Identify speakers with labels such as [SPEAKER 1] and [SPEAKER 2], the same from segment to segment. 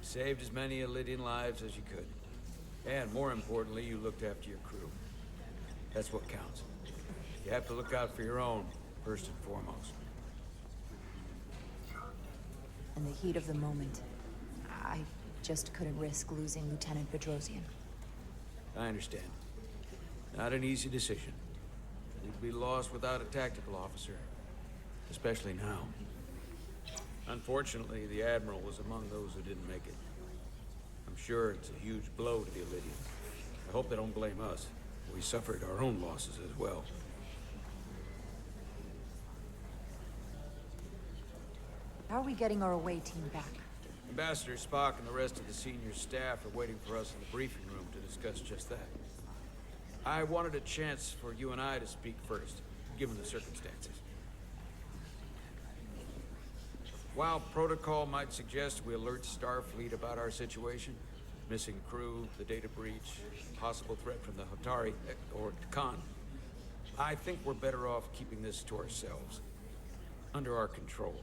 [SPEAKER 1] saved as many Lydian lives as you could. And more importantly, you looked after your crew. That's what counts. You have to look out for your own, first and foremost.
[SPEAKER 2] In the heat of the moment, I just couldn't risk losing Lieutenant Bedrosian.
[SPEAKER 1] I understand. Not an easy decision. We'd be lost without a tactical officer. Especially now. Unfortunately, the Admiral was among those who didn't make it. I'm sure it's a huge blow to the Lydians. I hope they don't blame us. We suffered our own losses as well.
[SPEAKER 2] How are we getting our away team back?
[SPEAKER 1] Ambassador Spock and the rest of the senior staff are waiting for us in the briefing room to discuss just that. I wanted a chance for you and I to speak first, given the circumstances. While protocol might suggest we alert Starfleet about our situation, missing crew, the data breach, possible threat from the Hotari, or Khan, I think we're better off keeping this to ourselves, under our control.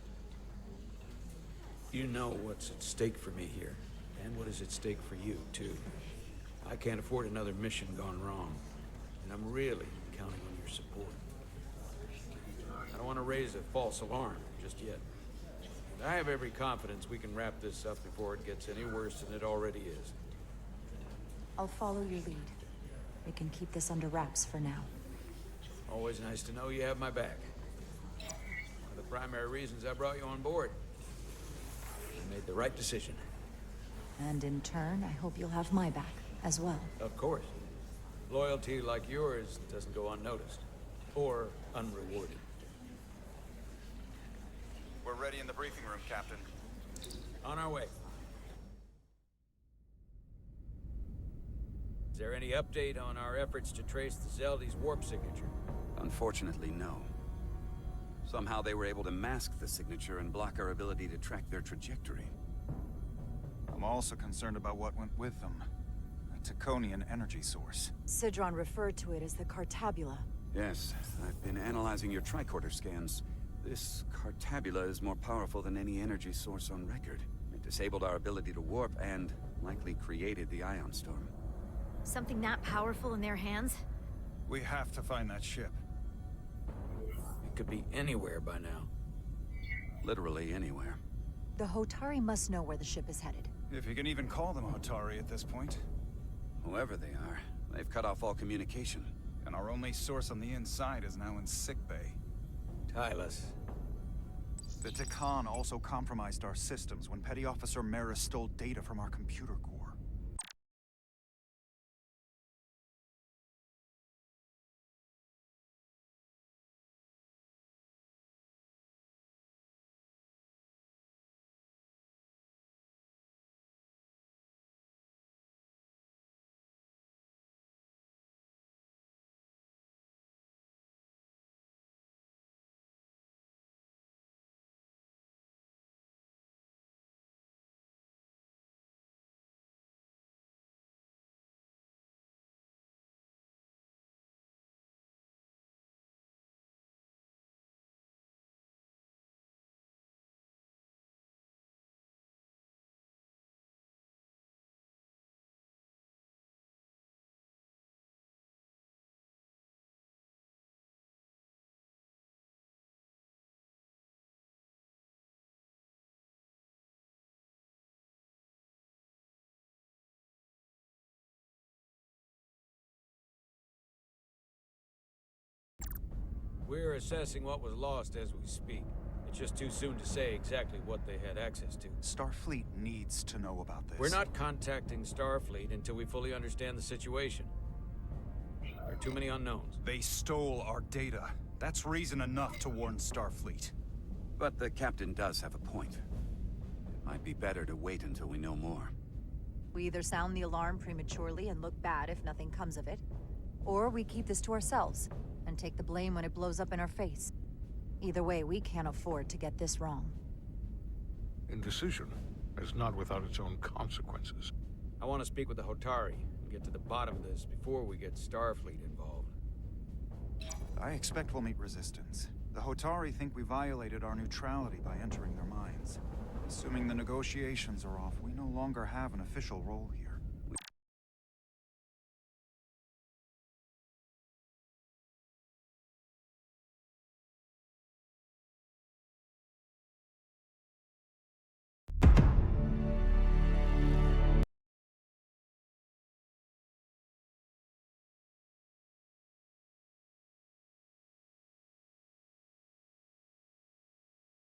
[SPEAKER 1] You know what's at stake for me here, and what is at stake for you, too. I can't afford another mission gone wrong, and I'm really counting on your support. I don't want to raise a false alarm just yet. I have every confidence we can wrap this up before it gets any worse than it already is.
[SPEAKER 2] I'll follow your lead. We can keep this under wraps for now.
[SPEAKER 1] Always nice to know you have my back. One of the primary reasons I brought you on board. You made the right decision.
[SPEAKER 2] And in turn, I hope you'll have my back as well.
[SPEAKER 1] Of course. Loyalty like yours doesn't go unnoticed. Or unrewarded.
[SPEAKER 3] We're ready in the briefing room, Captain.
[SPEAKER 1] On our way. Is there any update on our efforts to trace the Zeldy's warp signature?
[SPEAKER 4] Unfortunately, no. Somehow they were able to mask the signature and block our ability to track their trajectory.
[SPEAKER 3] I'm also concerned about what went with them. A Taconian energy source.
[SPEAKER 2] Sidron referred to it as the Cartabula.
[SPEAKER 4] Yes, I've been analyzing your tricorder scans. This Cartabula is more powerful than any energy source on record. It disabled our ability to warp and likely created the ion storm.
[SPEAKER 5] Something that powerful in their hands?
[SPEAKER 3] We have to find that ship.
[SPEAKER 1] It could be anywhere by now.
[SPEAKER 4] Literally anywhere.
[SPEAKER 2] The Hotari must know where the ship is headed.
[SPEAKER 3] If you can even call them Hotari at this point.
[SPEAKER 4] Whoever they are, they've cut off all communication.
[SPEAKER 3] And our only source on the inside is now in sickbay.
[SPEAKER 1] Tylus.
[SPEAKER 3] The Takan also compromised our systems when Petty Officer Mera stole data from our computer core.
[SPEAKER 1] We're assessing what was lost as we speak. It's just too soon to say exactly what they had access to.
[SPEAKER 3] Starfleet needs to know about this.
[SPEAKER 1] We're not contacting Starfleet until we fully understand the situation. There are too many unknowns.
[SPEAKER 3] They stole our data. That's reason enough to warn Starfleet.
[SPEAKER 4] But the captain does have a point. It might be better to wait until we know more.
[SPEAKER 2] We either sound the alarm prematurely and look bad if nothing comes of it, or we keep this to ourselves and take the blame when it blows up in our face. Either way, we can't afford to get this wrong.
[SPEAKER 6] Indecision is not without its own consequences.
[SPEAKER 1] I want to speak with the Hotari and get to the bottom of this before we get Starfleet involved.
[SPEAKER 3] I expect we'll meet resistance. The Hotari think we violated our neutrality by entering their minds. As Assuming the negotiations are off, we no longer have an official role here.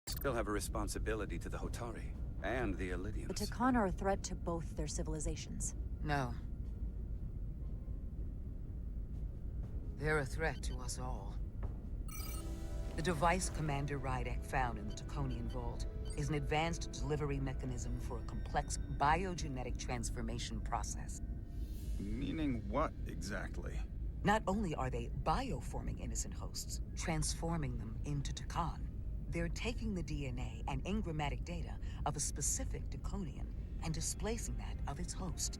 [SPEAKER 4] Still have a responsibility to the Hotari and the
[SPEAKER 2] The
[SPEAKER 4] Elydians.
[SPEAKER 2] Takan are a threat to both their civilizations.
[SPEAKER 7] No. They're a threat to us all. The device Commander Rydek found in the Taconian Vault is an advanced delivery mechanism for a complex biogenetic transformation process.
[SPEAKER 3] Meaning what, exactly?
[SPEAKER 7] Not only are they bioforming innocent hosts, transforming them into Takan, they're taking the DNA and engrammatic data of a specific Taconian and displacing that of its host.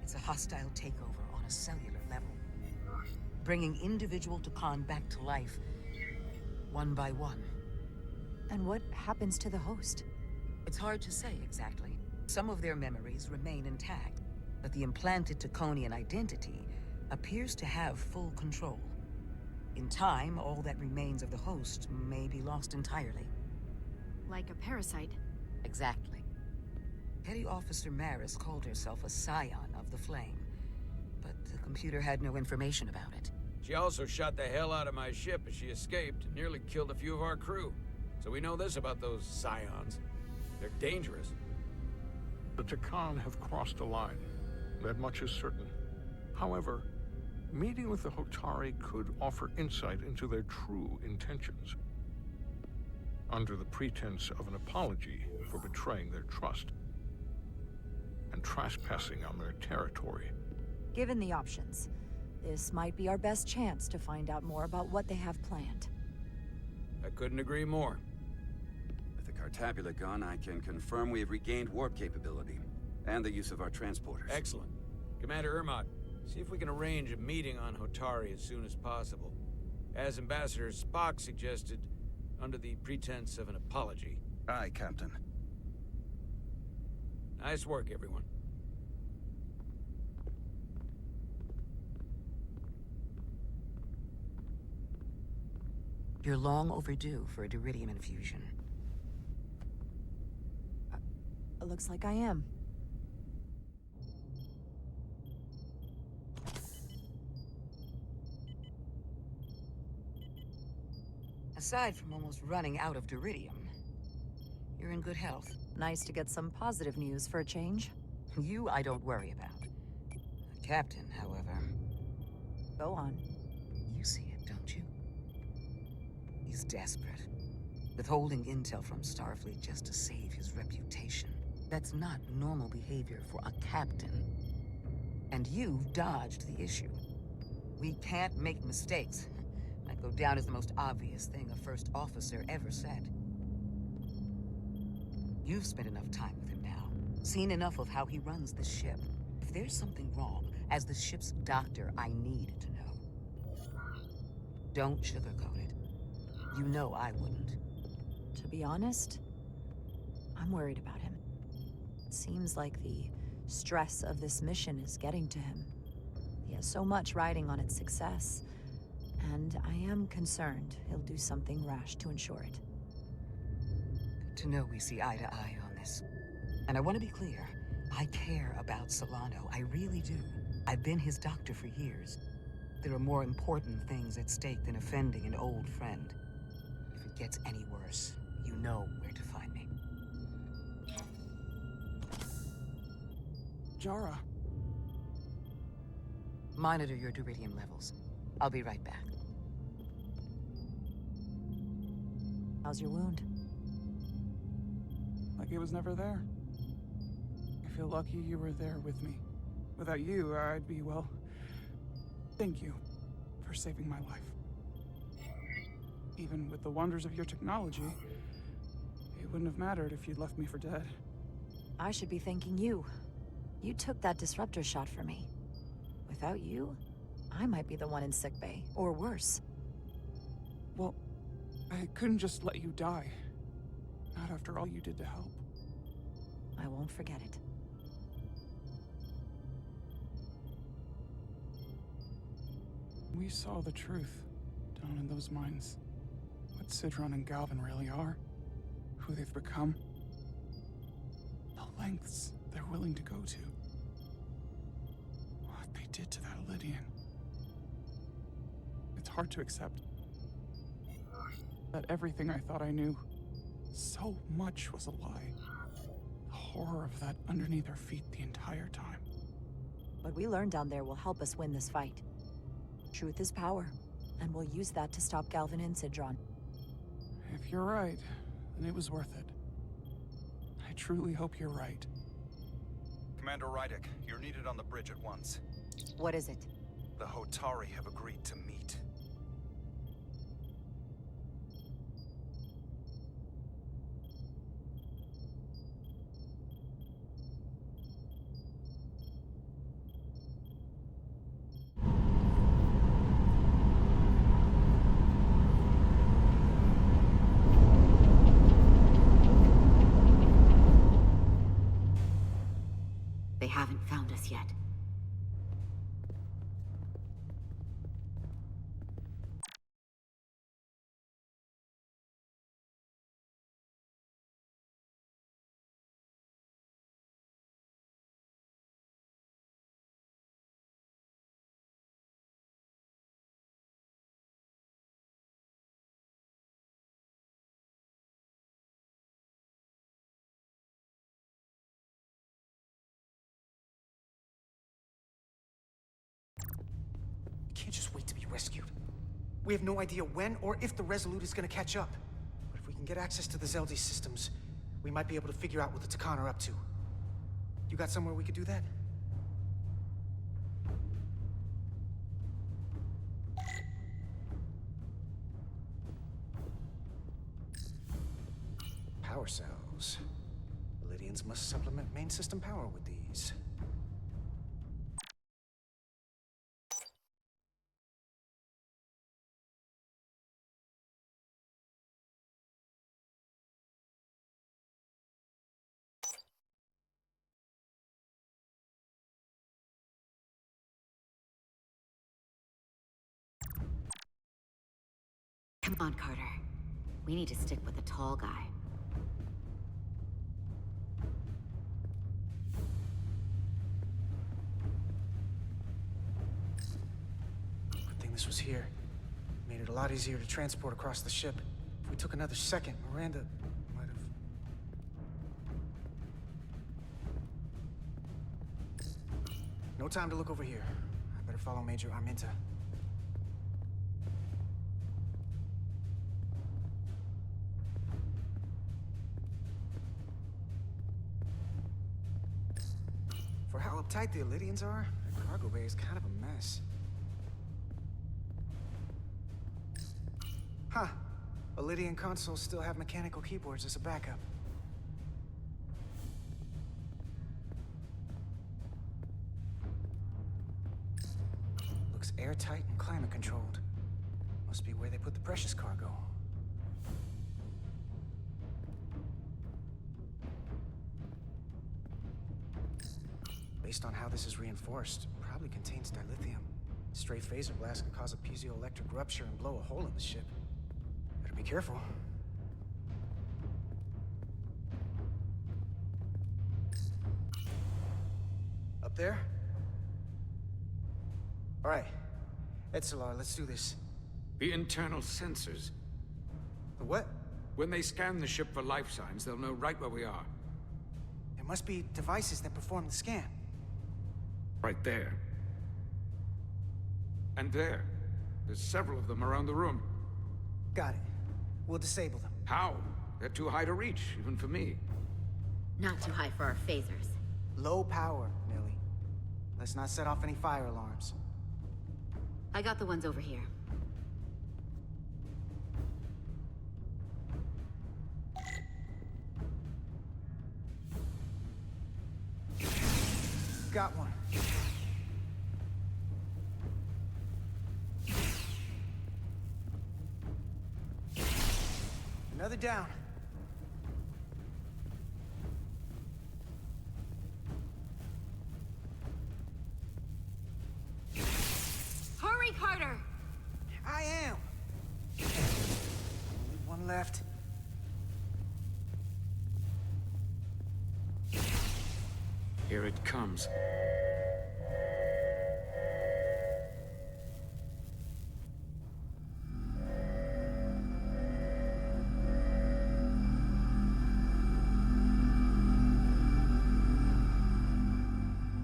[SPEAKER 7] It's a hostile takeover on a cellular level, bringing individual Takan back to life, one by one.
[SPEAKER 2] And what happens to the host?
[SPEAKER 7] It's hard to say exactly. Some of their memories remain intact, but the implanted Taconian identity appears to have full control. In time, all that remains of the host may be lost entirely.
[SPEAKER 5] Like a parasite.
[SPEAKER 7] Exactly. Petty Officer Maris called herself a scion of the Flame, but the computer had no information about it.
[SPEAKER 1] She also shot the hell out of my ship as she escaped and nearly killed a few of our crew. So we know this about those scions. They're dangerous.
[SPEAKER 6] The Takan have crossed a line. That much is certain. However, meeting with the Hotari could offer insight into their true intentions. Under the pretense of an apology for betraying their trust and trespassing on their territory.
[SPEAKER 2] Given the options, this might be our best chance to find out more about what they have planned.
[SPEAKER 1] I couldn't agree more.
[SPEAKER 4] With the Cartabula gone, I can confirm we have regained warp capability and the use of our transporters.
[SPEAKER 1] Excellent. Commander Ermot, see if we can arrange a meeting on Hotari as soon as possible. As Ambassador Spock suggested, under the pretense of an apology.
[SPEAKER 3] Aye, Captain.
[SPEAKER 1] Nice work, everyone.
[SPEAKER 7] You're long overdue for a Duridium infusion.
[SPEAKER 2] It looks like I am.
[SPEAKER 7] Aside from almost running out of Duridium, you're in good health.
[SPEAKER 2] Nice to get some positive news for a change.
[SPEAKER 7] You I don't worry about. The Captain, however,
[SPEAKER 2] Go on.
[SPEAKER 7] you see it, don't you? He's desperate. Withholding intel from Starfleet just to save his reputation. That's not normal behavior for a captain. And you've dodged the issue. We can't make mistakes. Might go down as the most obvious thing a first officer ever said. You've spent enough time with him now. Seen enough of how he runs the ship. If there's something wrong, as the ship's doctor, I need to know. Don't sugarcoat it. You know I wouldn't.
[SPEAKER 2] To be honest, I'm worried about him. It seems like the stress of this mission is getting to him. He has so much riding on its success, and I am concerned he'll do something rash to ensure it.
[SPEAKER 7] To know we see eye to eye on this. And I want to be clear, I care about Solano, I really do. I've been his doctor for years. There are more important things at stake than offending an old friend. If it gets any worse, you know where to find me.
[SPEAKER 8] Jara.
[SPEAKER 7] Monitor your Duridium levels. I'll be right back.
[SPEAKER 2] How's your wound?
[SPEAKER 8] Like it was never there. I feel lucky you were there with me. Without you, I'd be, well... Thank you for saving my life. Even with the wonders of your technology, it wouldn't have mattered if you'd left me for dead.
[SPEAKER 2] I should be thanking you. You took that disruptor shot for me. Without you, I might be the one in sickbay, or worse.
[SPEAKER 8] Well, I couldn't just let you die. Not after all you did to help.
[SPEAKER 2] I won't forget it.
[SPEAKER 8] We saw the truth down in those mines. What Sidron and Galvin really are. Who they've become. The lengths they're willing to go to. What they did to that Lydian. It's hard to accept that everything I thought I knew, so much was a lie. The horror of that underneath our feet the entire time.
[SPEAKER 2] What we learned down there will help us win this fight. Truth is power, and we'll use that to stop Galvin and Sidron.
[SPEAKER 8] If you're right, then it was worth it. I truly hope you're right.
[SPEAKER 3] Commander Rydick, you're needed on the bridge at once.
[SPEAKER 2] What is it?
[SPEAKER 3] The Hotari have agreed to meet.
[SPEAKER 5] They haven't found us yet.
[SPEAKER 9] We can't just wait to be rescued. We have no idea when or if the Resolute is gonna catch up. But if we can get access to the Zeldi systems, we might be able to figure out what the Takan are up to. You got somewhere we could do that? Power cells. The Lydians must supplement main system power with these.
[SPEAKER 5] Come on, Carter. We need to stick with the tall guy.
[SPEAKER 9] Good thing this was here. Made it a lot easier to transport across the ship. If we took another second, Miranda might have... No time to look over here. I better follow Major Arminta. For how uptight the Lydians are, the cargo bay is kind of a mess. Huh. Lydian consoles still have mechanical keyboards as a backup. Looks airtight and climate controlled. Must be where they put the precious cargo. Based on how this is reinforced, probably contains dilithium. Stray phaser blast could cause a piezoelectric rupture and blow a hole in the ship. Better be careful. Up there? All right. Etzelar, let's do this.
[SPEAKER 1] The internal sensors.
[SPEAKER 9] The what?
[SPEAKER 1] When they scan the ship for life signs, they'll know right where we are.
[SPEAKER 9] There must be devices that perform the scan.
[SPEAKER 1] Right there. And there. There's several of them around the room.
[SPEAKER 9] Got it. We'll disable them.
[SPEAKER 1] How? They're too high to reach, even for me.
[SPEAKER 5] Not too high for our phasers.
[SPEAKER 9] Low power, Millie. Let's not set off any fire alarms.
[SPEAKER 5] I got the ones over here.
[SPEAKER 9] Got one. Another down. left.
[SPEAKER 1] Here it comes.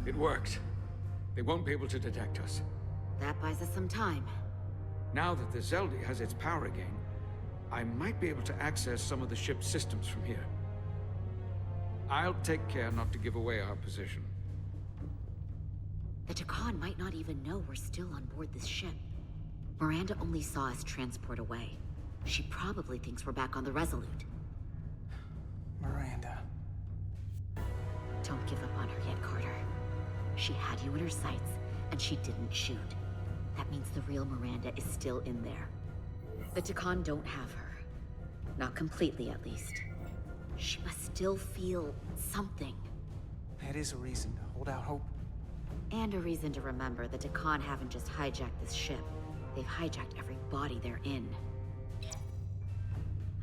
[SPEAKER 1] It worked. They won't be able to detect us.
[SPEAKER 5] That buys us some time.
[SPEAKER 1] Now that the Zeldi has its power again, I might be able to access some of the ship's systems from here. I'll take care not to give away our position.
[SPEAKER 5] The Takan might not even know we're still on board this ship. Miranda only saw us transport away. She probably thinks we're back on the Resolute.
[SPEAKER 9] Miranda.
[SPEAKER 5] Don't give up on her yet, Carter. She had you in her sights, and she didn't shoot. That means the real Miranda is still in there. The Takan don't have her. Not completely, at least. She must still feel something.
[SPEAKER 9] That is a reason to hold out hope.
[SPEAKER 5] And a reason to remember the Takan haven't just hijacked this ship. They've hijacked every body they're in.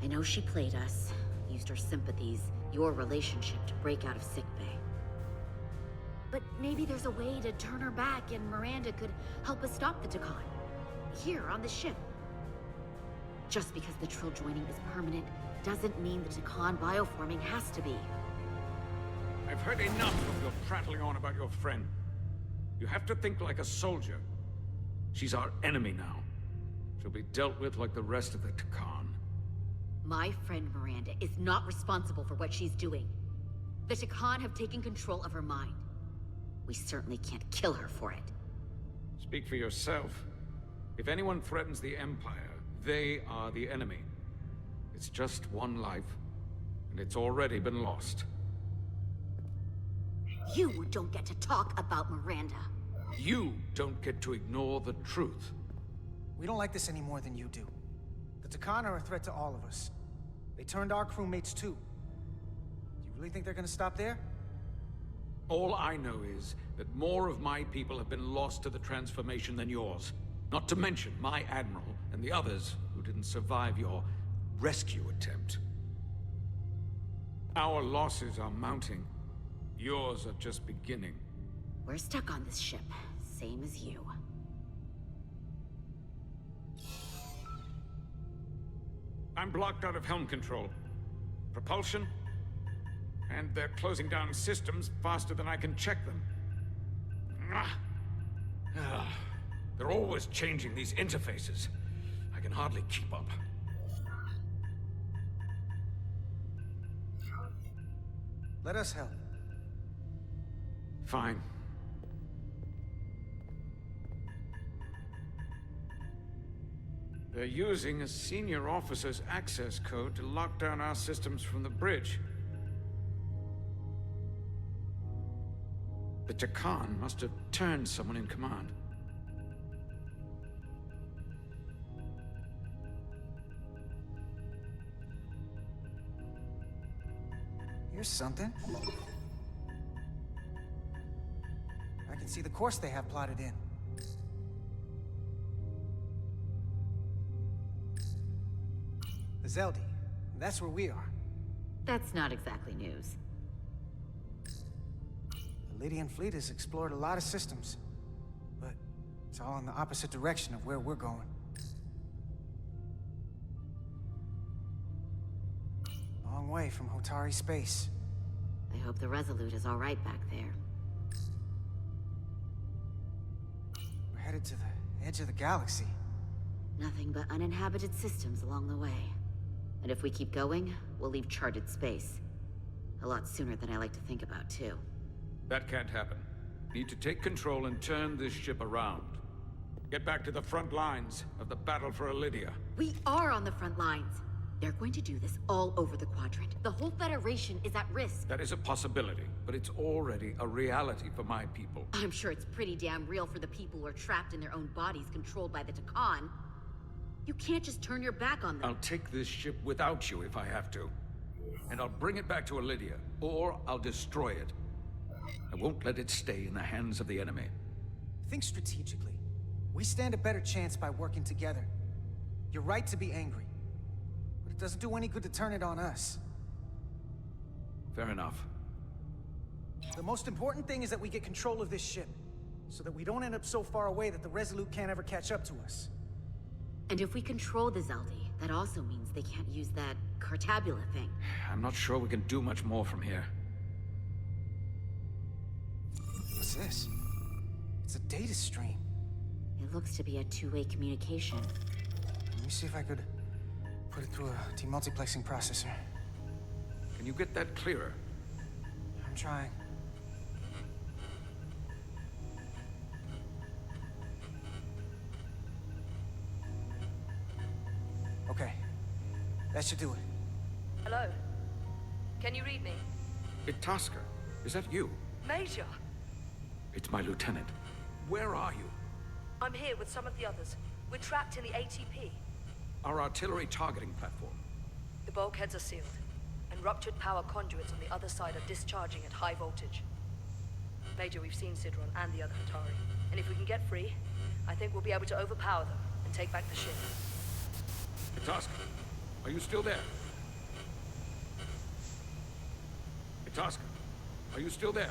[SPEAKER 5] I know she played us, used our sympathies, your relationship to break out of sickbay. But maybe there's a way to turn her back and Miranda could help us stop the Takan. Here, on the ship. Just because the Trill joining is permanent doesn't mean the Takan bioforming has to be.
[SPEAKER 1] I've heard enough of your prattling on about your friend. You have to think like a soldier. She's our enemy now. She'll be dealt with like the rest of the Takan.
[SPEAKER 5] My friend Miranda is not responsible for what she's doing. The Takan have taken control of her mind. We certainly can't kill her for it.
[SPEAKER 1] Speak for yourself. If anyone threatens the Empire, they are the enemy. It's just one life, and it's already been lost.
[SPEAKER 5] You don't get to talk about Miranda.
[SPEAKER 1] You don't get to ignore the truth.
[SPEAKER 9] We don't like this any more than you do. The Takan are a threat to all of us. They turned our crewmates too. Do you really think they're gonna stop there?
[SPEAKER 1] All I know is that more of my people have been lost to the transformation than yours. Not to mention my admiral and the others who didn't survive your rescue attempt. Our losses are mounting. Yours are just beginning.
[SPEAKER 5] We're stuck on this ship, same as you.
[SPEAKER 1] I'm blocked out of helm control. Propulsion? And they're closing down systems faster than I can check them. They're always changing these interfaces. I can hardly keep up.
[SPEAKER 9] Let us help.
[SPEAKER 1] Fine. They're using a senior officer's access code to lock down our systems from the bridge. The Takan must have turned someone in command.
[SPEAKER 9] Here's something. I can see the course they have plotted in. The Zeldi. That's where we are.
[SPEAKER 5] That's not exactly news.
[SPEAKER 9] The Lydian fleet has explored a lot of systems, but it's all in the opposite direction of where we're going. Long way from Hotari space.
[SPEAKER 5] I hope the Resolute is all right back there.
[SPEAKER 9] We're headed to the edge of the galaxy.
[SPEAKER 5] Nothing but uninhabited systems along the way. And if we keep going, we'll leave charted space. A lot sooner than I like to think about, too.
[SPEAKER 1] That can't happen. Need to take control and turn this ship around. Get back to the front lines of the battle for Elydia.
[SPEAKER 5] We are on the front lines. They're going to do this all over the Quadrant. The whole Federation is at risk.
[SPEAKER 1] That is a possibility, but it's already a reality for my people.
[SPEAKER 5] I'm sure it's pretty damn real for the people who are trapped in their own bodies controlled by the Takan. You can't just turn your back on them.
[SPEAKER 1] I'll take this ship without you if I have to. And I'll bring it back to Elydia, or I'll destroy it. I won't let it stay in the hands of the enemy.
[SPEAKER 9] Think strategically. We stand a better chance by working together. You're right to be angry. But at doesn't do any good to turn it on us.
[SPEAKER 1] Fair enough.
[SPEAKER 9] The most important thing is that we get control of this ship, so that we don't end up so far away that the Resolute can't ever catch up to us.
[SPEAKER 5] And if we control the Zeldi, that also means they can't use that Cartabula thing.
[SPEAKER 1] I'm not sure we can do much more from here.
[SPEAKER 9] What's this? It's a data stream.
[SPEAKER 5] It looks to be a two-way communication.
[SPEAKER 9] Let me see if I could put it through a demultiplexing processor.
[SPEAKER 1] Can you get that clearer?
[SPEAKER 9] I'm trying. Okay. That should do it.
[SPEAKER 10] Hello? Can you read me?
[SPEAKER 1] Itasca, is that you?
[SPEAKER 10] Major!
[SPEAKER 1] It's my lieutenant. Where are you?
[SPEAKER 10] I'm here with some of the others. We're trapped in the ATP.
[SPEAKER 1] Our artillery targeting platform.
[SPEAKER 10] The bulkheads are sealed, and ruptured power conduits on the other side are discharging at high voltage. Major, we've seen Sidron and the other Hatari, and if we can get free, I think we'll be able to overpower them and take back the ship.
[SPEAKER 1] Itasca, are you still there? Itasca, are you still there?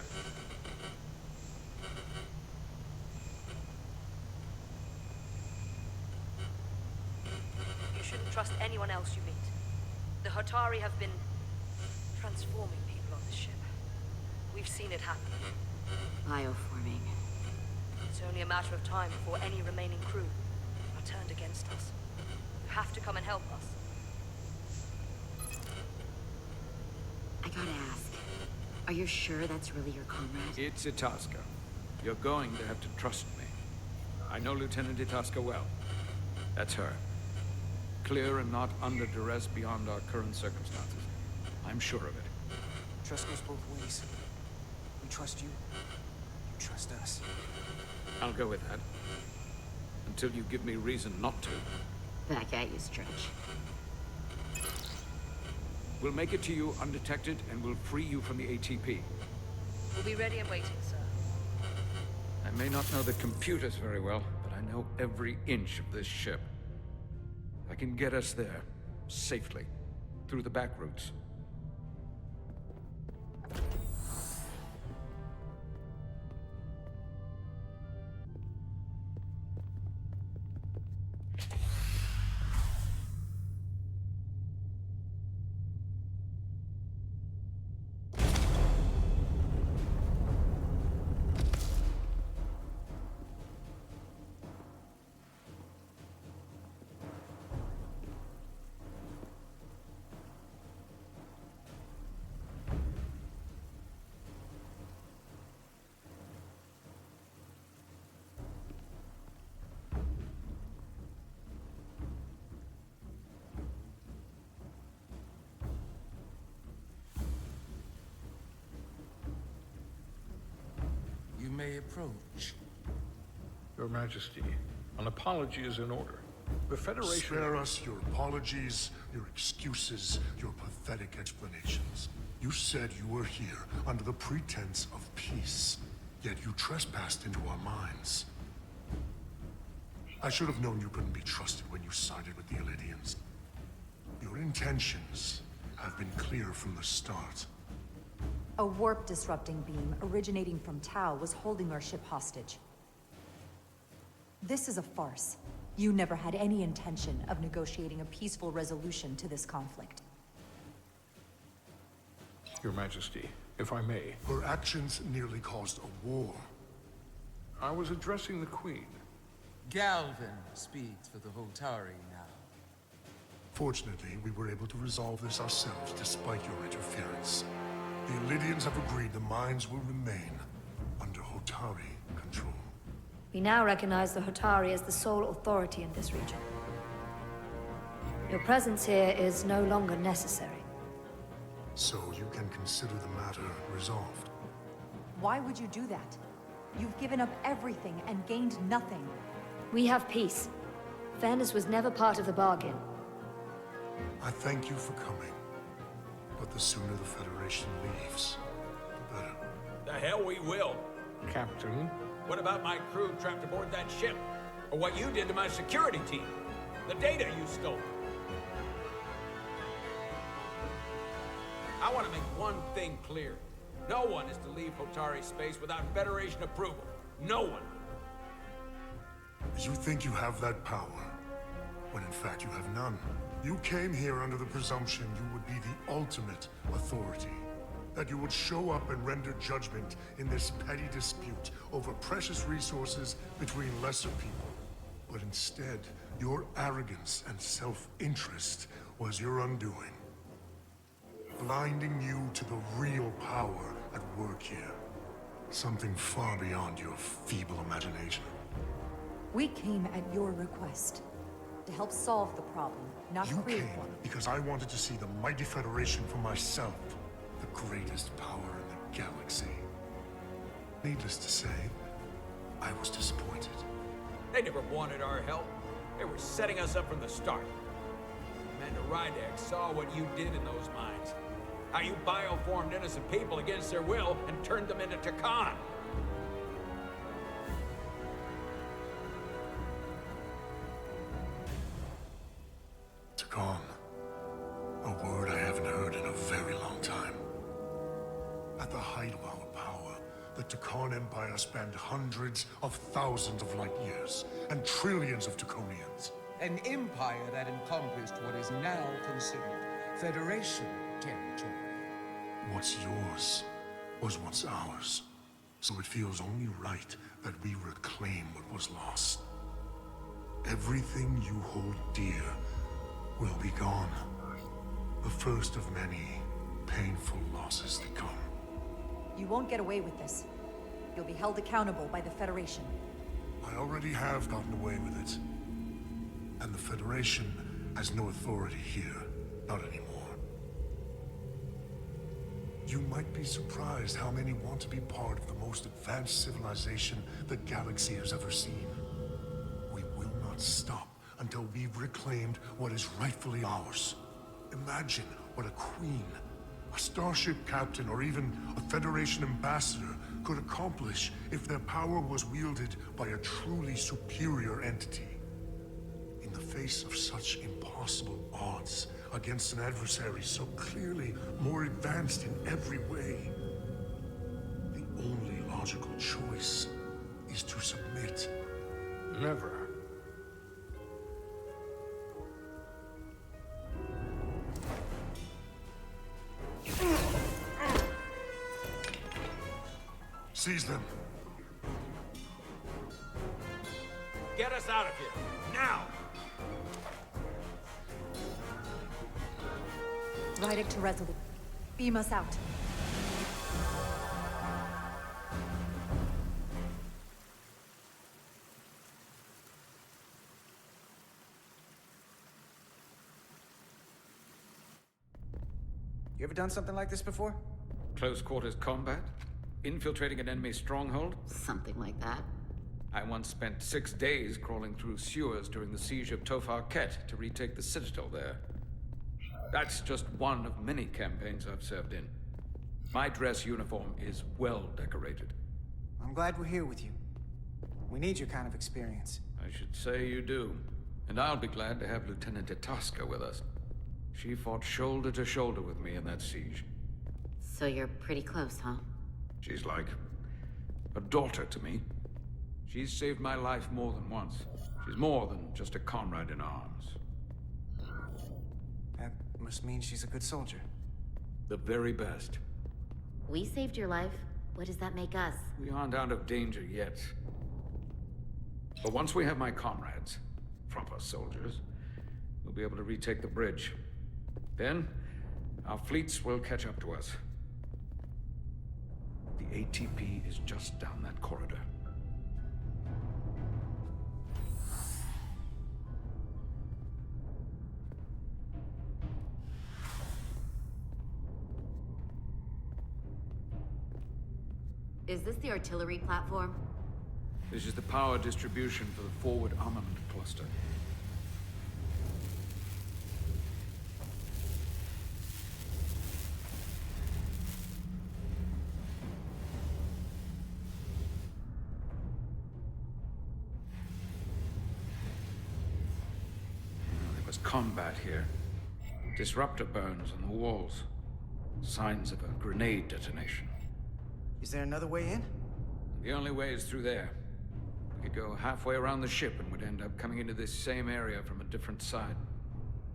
[SPEAKER 10] You shouldn't trust anyone else you meet. The Hatari have been transforming people on this ship. We've seen it happen.
[SPEAKER 5] Bioforming.
[SPEAKER 10] It's only a matter of time before any remaining crew are turned against us. You have to come and help us.
[SPEAKER 5] I gotta ask, are you sure that's really your comrade?
[SPEAKER 1] It's Itasca. You're going to have to trust me. I know Lieutenant Itasca well. That's her. Clear and not under duress beyond our current circumstances. I'm sure of it.
[SPEAKER 9] Trust goes both ways. We trust you. You trust us.
[SPEAKER 1] I'll go with that. Until you give me reason not to.
[SPEAKER 5] Back at you, Stretch.
[SPEAKER 1] We'll make it to you undetected, and we'll free you from the ATP.
[SPEAKER 10] We'll be ready and waiting, sir.
[SPEAKER 1] I may not know the computers very well, but I know every inch of this ship. I can get us there, safely, through the back routes.
[SPEAKER 11] You may approach.
[SPEAKER 6] Your Majesty, an apology is in order. The Federation...
[SPEAKER 12] Spare us your apologies, your excuses, your pathetic explanations. You said you were here under the pretense of peace, yet you trespassed into our minds. I should have known you couldn't be trusted when you sided with the Illidians. Your intentions have been clear from the start.
[SPEAKER 2] A warp-disrupting beam originating from Tau was holding our ship hostage. This is a farce. You never had any intention of negotiating a peaceful resolution to this conflict.
[SPEAKER 6] Your Majesty, if I may.
[SPEAKER 12] Her actions nearly caused a war.
[SPEAKER 6] I was addressing the Queen.
[SPEAKER 11] Galvin speaks for the Hotari now.
[SPEAKER 12] Fortunately, we were able to resolve this ourselves despite your interference. The Illidians have agreed the mines will remain under Hotari control.
[SPEAKER 13] We now recognize the Hotari as the sole authority in this region. Your presence here is no longer necessary.
[SPEAKER 12] So you can consider the matter resolved.
[SPEAKER 2] Why would you do that? You've given up everything and gained nothing.
[SPEAKER 13] We have peace. Fairness was never part of the bargain.
[SPEAKER 12] I thank you for coming. But the sooner the Federation leaves, the better.
[SPEAKER 1] The hell we will.
[SPEAKER 6] Captain?
[SPEAKER 1] What about my crew trapped aboard that ship? Or what you did to my security team? The data you stole? I want to make one thing clear. No one is to leave Hotari space without Federation approval. No one.
[SPEAKER 12] You think you have that power, when in fact you have none. You came here under the presumption you would be the ultimate authority. That you would show up and render judgment in this petty dispute over precious resources between lesser people. But instead, your arrogance and self-interest was your undoing. Blinding you to the real power at work here. Something far beyond your feeble imagination.
[SPEAKER 2] We came at your request. To help solve the problem, not
[SPEAKER 12] You
[SPEAKER 2] create
[SPEAKER 12] came
[SPEAKER 2] one.
[SPEAKER 12] because I wanted to see the mighty Federation for myself. The greatest power in the galaxy. Needless to say, I was disappointed.
[SPEAKER 1] They never wanted our help. They were setting us up from the start. Commander Rydak saw what you did in those mines. How you bioformed innocent people against their will and turned them into Takan.
[SPEAKER 12] Takan. A word I haven't heard in a very long time. At the height of our power, the Takan Empire spanned hundreds of thousands of light years, and trillions of Taconians.
[SPEAKER 11] An empire that encompassed what is now considered Federation territory.
[SPEAKER 12] What's yours was once ours. So it feels only right that we reclaim what was lost. Everything you hold dear will be gone. The first of many painful losses to come.
[SPEAKER 2] You won't get away with this. You'll be held accountable by the Federation.
[SPEAKER 12] I already have gotten away with it. And the Federation has no authority here. Not anymore. You might be surprised how many want to be part of the most advanced civilization the galaxy has ever seen. We will not stop until we've reclaimed what is rightfully ours. Imagine what a queen, a starship captain, or even a Federation ambassador could accomplish if their power was wielded by a truly superior entity. In the face of such impossible odds against an adversary so clearly more advanced in every way, the only logical choice is to submit.
[SPEAKER 6] Never.
[SPEAKER 12] Seize them.
[SPEAKER 1] Get us out of here, now!
[SPEAKER 2] Rydak to Resolute. Beam us out.
[SPEAKER 9] You ever done something like this before?
[SPEAKER 1] Close quarters combat? Infiltrating an enemy stronghold?
[SPEAKER 5] Something like that.
[SPEAKER 1] I once spent 6 days crawling through sewers during the siege of Tofar Ket to retake the citadel there. That's just one of many campaigns I've served in. My dress uniform is well decorated.
[SPEAKER 9] I'm glad we're here with you. We need your kind of experience.
[SPEAKER 1] I should say you do. And I'll be glad to have Lieutenant Itasca with us. She fought shoulder to shoulder with me in that siege.
[SPEAKER 5] So you're pretty close, huh?
[SPEAKER 1] She's like a daughter to me. She's saved my life more than once. She's more than just a comrade in arms.
[SPEAKER 9] That must mean she's a good soldier.
[SPEAKER 1] The very best.
[SPEAKER 5] We saved your life. What does that make us?
[SPEAKER 1] We aren't out of danger yet. But once we have my comrades, proper soldiers, we'll be able to retake the bridge. Then, our fleets will catch up to us. The ATP is just down that corridor.
[SPEAKER 5] Is this the artillery platform?
[SPEAKER 1] This is the power distribution for the forward armament cluster. There was combat here. Disruptor burns on the walls. Signs of a grenade detonation.
[SPEAKER 9] Is there another way in?
[SPEAKER 1] The only way is through there. We could go halfway around the ship and would end up coming into this same area from a different side.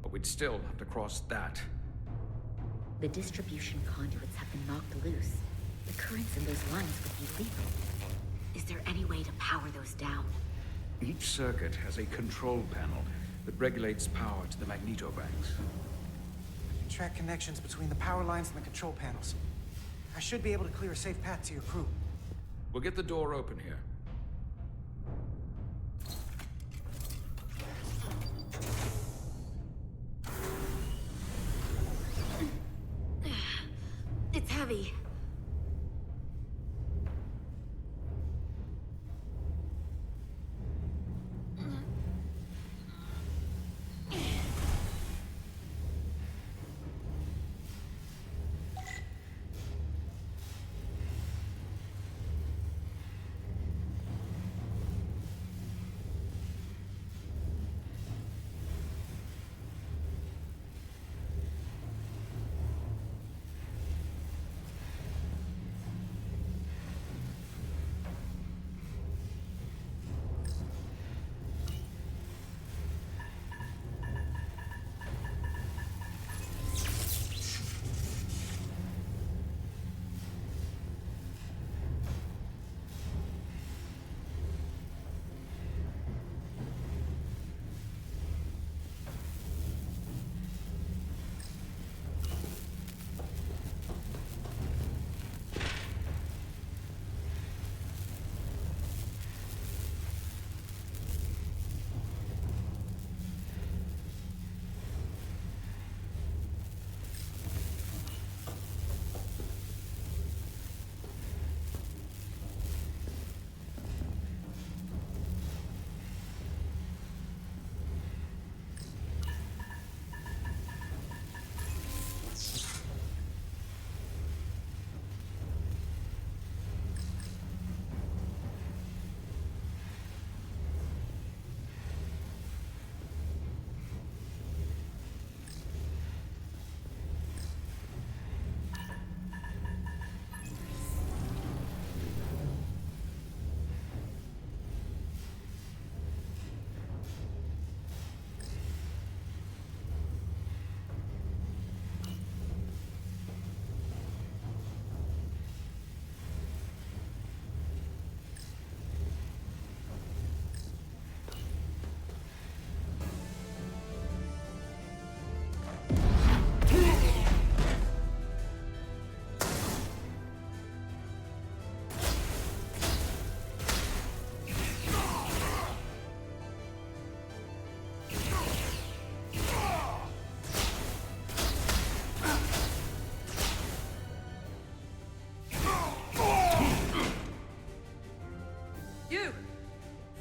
[SPEAKER 1] But we'd still have to cross that.
[SPEAKER 5] The distribution conduits have been knocked loose. The currents in those lines would be lethal. Is there any way to power those down?
[SPEAKER 1] Each circuit has a control panel that regulates power to the magnetobanks.
[SPEAKER 9] I can track connections between the power lines and the control panels. I should be able to clear a safe path to your crew.
[SPEAKER 1] We'll get the door open here.
[SPEAKER 5] It's heavy.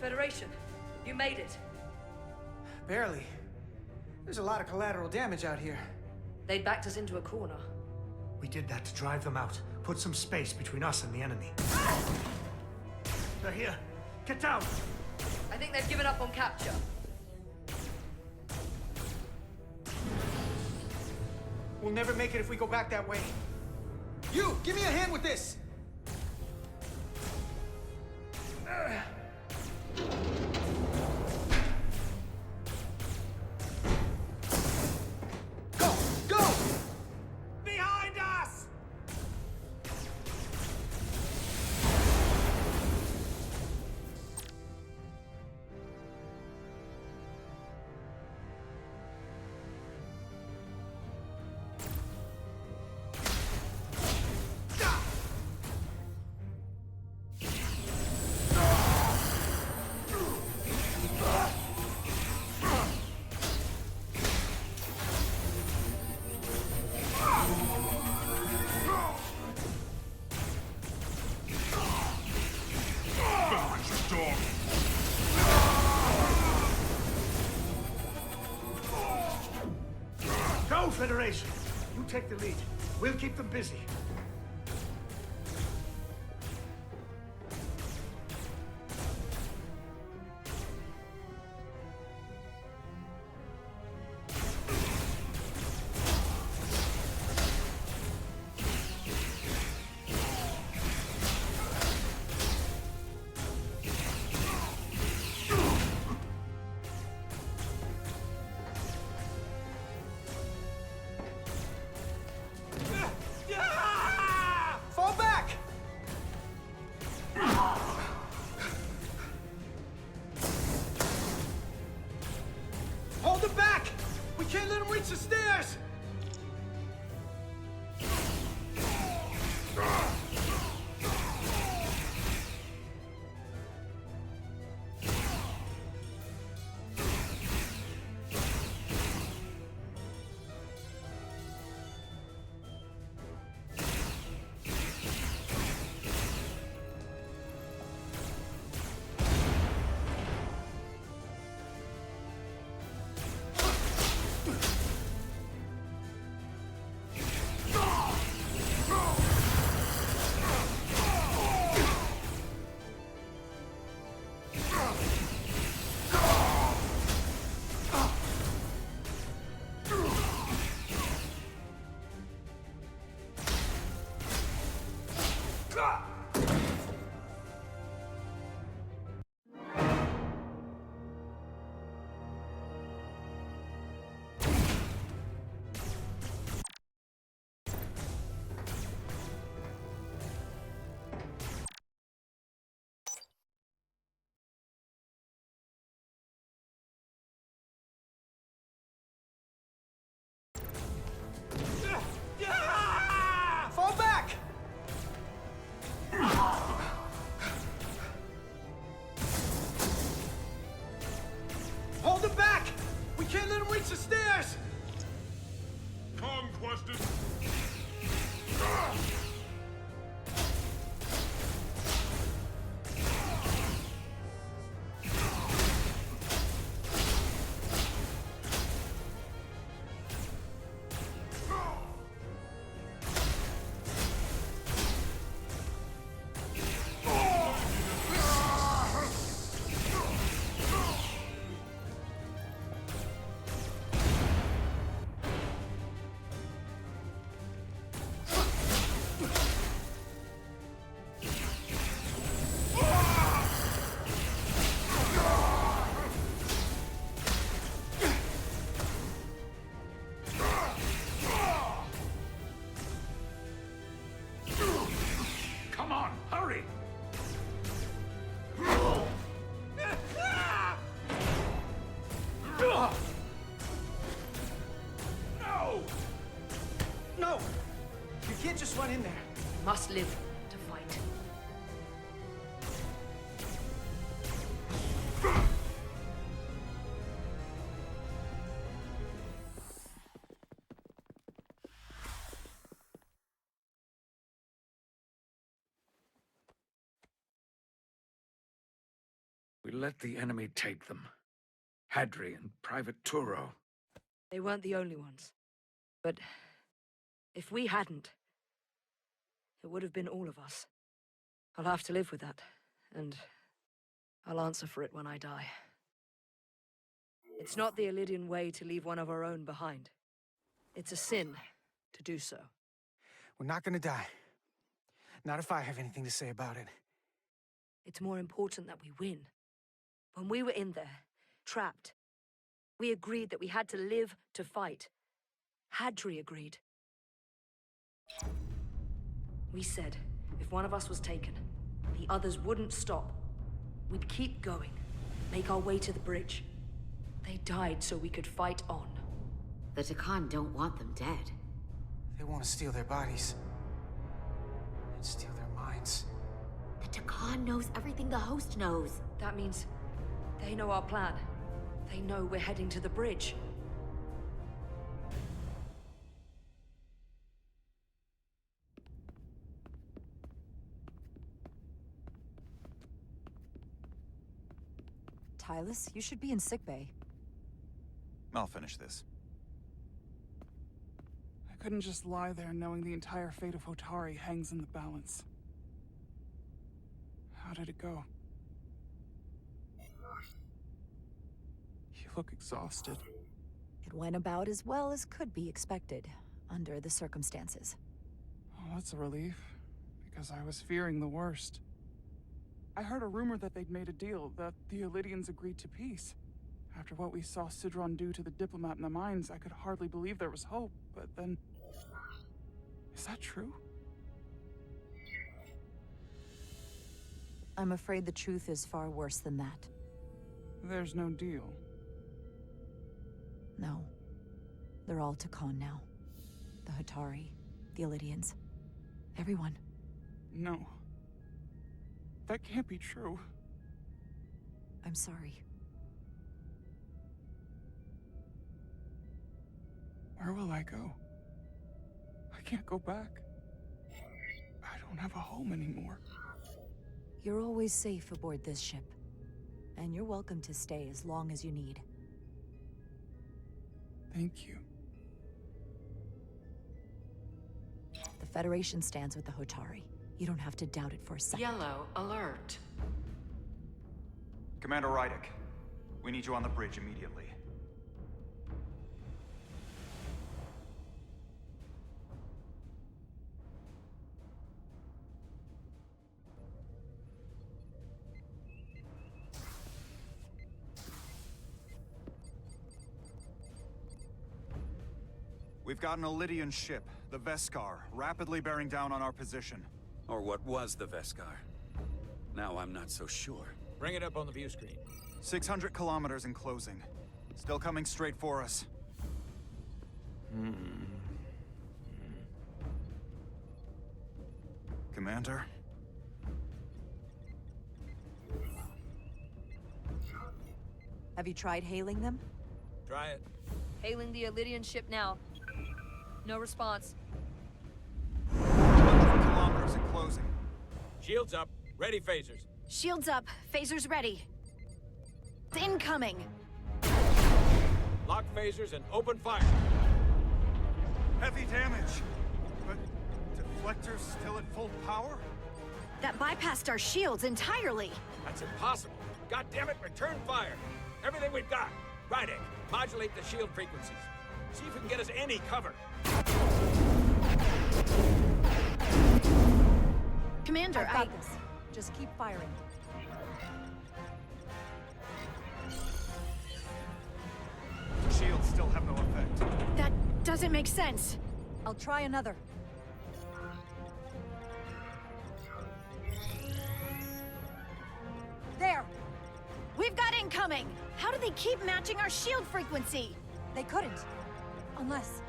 [SPEAKER 10] Federation, you made it.
[SPEAKER 9] Barely. There's a lot of collateral damage out here.
[SPEAKER 10] They'd backed us into a corner.
[SPEAKER 14] We did that to drive them out. Put some space between us and the enemy. They're here. Get down!
[SPEAKER 10] I think they've given up on capture.
[SPEAKER 9] We'll never make it if we go back that way. You, give me a hand with this! Go! Go! Behind us!
[SPEAKER 14] Go, Federation! You take the lead. We'll keep them busy.
[SPEAKER 9] can't just run in there.
[SPEAKER 10] Must live to fight.
[SPEAKER 1] We let the enemy take them. Hadri and Private Turo.
[SPEAKER 10] They weren't the only ones. But if we hadn't, it would have been all of us. I'll have to live with that, and I'll answer for it when I die. It's not the Illidian way to leave one of our own behind. It's a sin to do so.
[SPEAKER 9] We're not gonna die. Not if I have anything to say about it.
[SPEAKER 10] It's more important that we win. When we were in there, trapped, we agreed that we had to live to fight. Hadri agreed. We said, if one of us was taken, the others wouldn't stop. We'd keep going, make our way to the bridge. They died so we could fight on.
[SPEAKER 5] The Takan don't want them dead.
[SPEAKER 9] They want to steal their bodies. And steal their minds.
[SPEAKER 5] The Takan knows everything the host knows.
[SPEAKER 10] That means they know our plan. They know we're heading to the bridge.
[SPEAKER 2] Tylus, you should be in sickbay.
[SPEAKER 3] I'll finish this.
[SPEAKER 8] I couldn't just lie there knowing the entire fate of Hotari hangs in the balance. How did it go? You look exhausted.
[SPEAKER 2] It went about as well as could be expected, under the circumstances.
[SPEAKER 8] Oh, that's a relief, because I was fearing the worst. I heard a rumor that they'd made a deal, that the Illidians agreed to peace. After what we saw Sidron do to the diplomat in the mines, I could hardly believe there was hope, but then... Is that true?
[SPEAKER 2] I'm afraid the truth is far worse than that.
[SPEAKER 8] There's no deal.
[SPEAKER 2] No. They're all Takan now. The Hotari, the Illidians. Everyone.
[SPEAKER 8] No. That can't be true.
[SPEAKER 2] I'm sorry.
[SPEAKER 8] Where will I go? I can't go back. I don't have a home anymore.
[SPEAKER 2] You're always safe aboard this ship. And you're welcome to stay as long as you need.
[SPEAKER 8] Thank you.
[SPEAKER 2] The Federation stands with the Hotari. You don't have to doubt it for a second.
[SPEAKER 15] Yellow alert.
[SPEAKER 3] Commander Rydick, we need you on the bridge immediately. We've got an Illidian ship, the Veskar, rapidly bearing down on our position.
[SPEAKER 4] Or what was the Veskar. Now I'm not so sure.
[SPEAKER 1] Bring it up on the view screen.
[SPEAKER 3] 600 kilometers in closing. Still coming straight for us. Commander?
[SPEAKER 2] Have you tried hailing them?
[SPEAKER 1] Try it.
[SPEAKER 10] Hailing the Illidian ship now. No response.
[SPEAKER 3] 100 kilometers in closing.
[SPEAKER 1] Shields up. Ready phasers.
[SPEAKER 2] Shields up. Phasers ready. Incoming!
[SPEAKER 1] Lock phasers and open fire.
[SPEAKER 3] Heavy damage. But deflectors still at full power?
[SPEAKER 2] That bypassed our shields entirely!
[SPEAKER 1] That's impossible. God damn it, return fire. Everything we've got. Rydick, modulate the shield frequencies. See if we can get us any cover.
[SPEAKER 2] Commander, I got this. Just keep firing.
[SPEAKER 3] Shields still have no effect.
[SPEAKER 2] That doesn't make sense. I'll try another. There! We've got incoming! How do they keep matching our shield frequency? They couldn't. Unless...